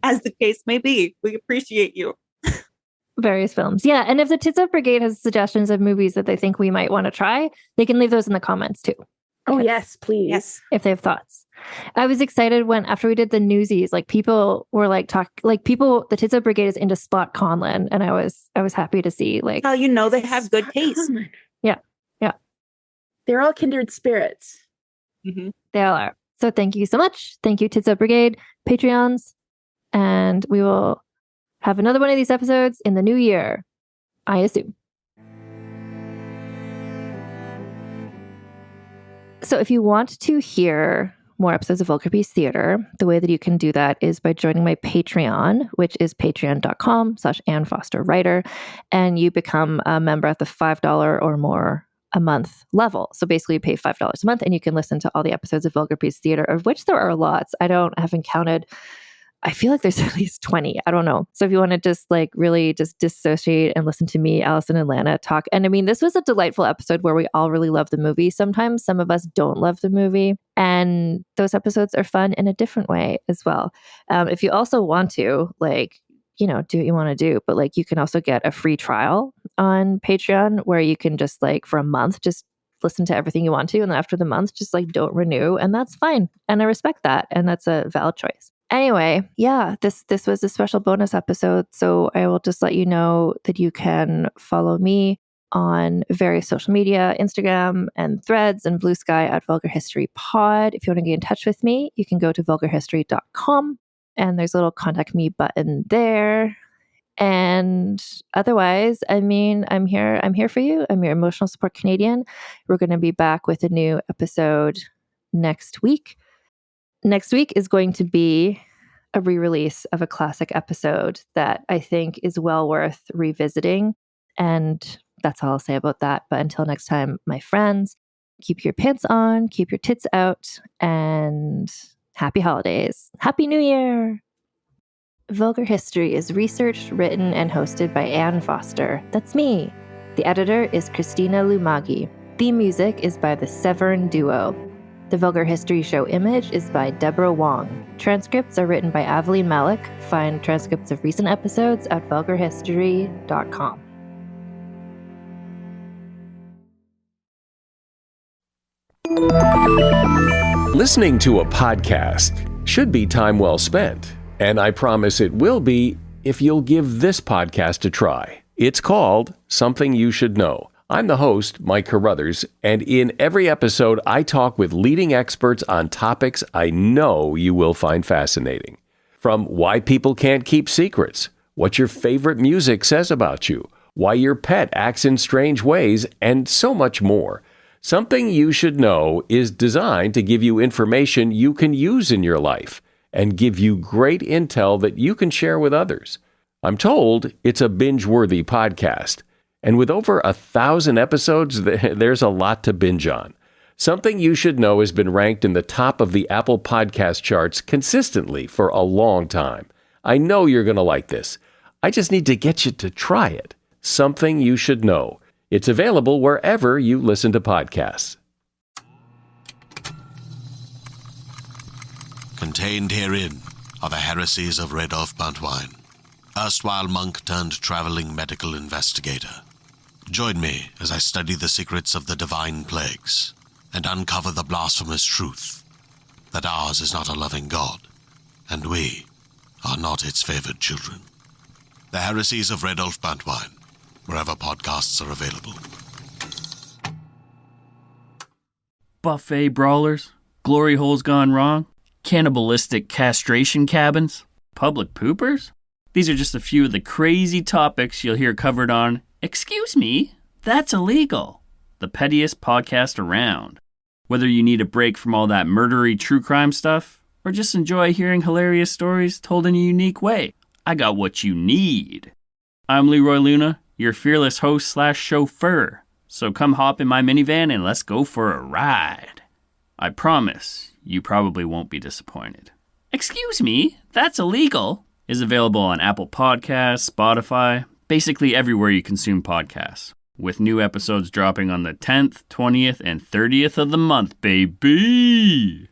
as the case may be. We appreciate you. Various films. Yeah. And if the Tits Out Brigade has suggestions of movies that they think we might want to try, they can leave those in the comments too. Oh, yes, please. Yes. If they have thoughts. I was excited when, after we did the Newsies, like people were like the Tits Out Brigade is into Spot Conlon. And I was happy to see like, oh, you know, they have good taste. Yeah. Yeah. They're all kindred spirits. Mm-hmm. They all are. So thank you so much. Thank you, Tits Out Brigade, Patreons. And we will have another one of these episodes in the new year, I assume. So if you want to hear more episodes of Vulgar Beast Theater, the way that you can do that is by joining my Patreon, which is patreon.com/AnnFosterWriter, and you become a member at the $5 or more a month level. So basically you pay $5 a month and you can listen to all the episodes of Vulgar Beast Theater, of which there are lots. I haven't counted. I feel like there's at least 20. I don't know. So if you want to just like really just dissociate and listen to me, Allison, and Lana talk. And I mean, this was a delightful episode where we all really love the movie. Sometimes some of us don't love the movie. And those episodes are fun in a different way as well. If you also want to, like, you know, do what you want to do, but like you can also get a free trial on Patreon where you can just like for a month, just listen to everything you want to. And then after the month, just like don't renew. And that's fine. And I respect that. And that's a valid choice. Anyway, yeah, this was a special bonus episode. So I will just let you know that you can follow me on various social media, Instagram and Threads and Blue Sky at Vulgar History Pod. If you want to get in touch with me, you can go to vulgarhistory.com and there's a little contact me button there. And otherwise, I mean, I'm here for you. I'm your emotional support Canadian. We're going to be back with a new episode next week. Next week is going to be a re-release of a classic episode that I think is well worth revisiting. And that's all I'll say about that. But until next time, my friends, keep your pants on, keep your tits out, and happy holidays. Happy New Year! Vulgar History is researched, written, and hosted by Anne Foster. That's me. The editor is Christina Lumagi. Theme music is by the Severn Duo. The Vulgar History Show image is by Deborah Wong. Transcripts are written by Aveline Malik. Find transcripts of recent episodes at vulgarhistory.com. Listening to a podcast should be time well spent, and I promise it will be if you'll give this podcast a try. It's called Something You Should Know. I'm the host, Mike Carruthers, and in every episode, I talk with leading experts on topics I know you will find fascinating. From why people can't keep secrets, what your favorite music says about you, why your pet acts in strange ways, and so much more. Something You Should Know is designed to give you information you can use in your life and give you great intel that you can share with others. I'm told it's a binge-worthy podcast. And with over 1,000 episodes, there's a lot to binge on. Something You Should Know has been ranked in the top of the Apple Podcast charts consistently for a long time. I know you're going to like this. I just need to get you to try it. Something You Should Know. It's available wherever you listen to podcasts. Contained herein are the heresies of Radolf Buntwine, erstwhile monk turned traveling medical investigator. Join me as I study the secrets of the divine plagues and uncover the blasphemous truth that ours is not a loving God, and we are not its favored children. The heresies of Radolf Buntwine, wherever podcasts are available. Buffet brawlers, glory holes gone wrong, cannibalistic castration cabins, public poopers? These are just a few of the crazy topics you'll hear covered on Excuse Me, That's Illegal, the pettiest podcast around. Whether you need a break from all that murdery true crime stuff, or just enjoy hearing hilarious stories told in a unique way, I got what you need. I'm Leroy Luna, your fearless host/chauffeur. So come hop in my minivan and let's go for a ride. I promise you probably won't be disappointed. Excuse Me, That's Illegal is available on Apple Podcasts, Spotify, basically everywhere you consume podcasts, with new episodes dropping on the 10th, 20th, and 30th of the month, baby!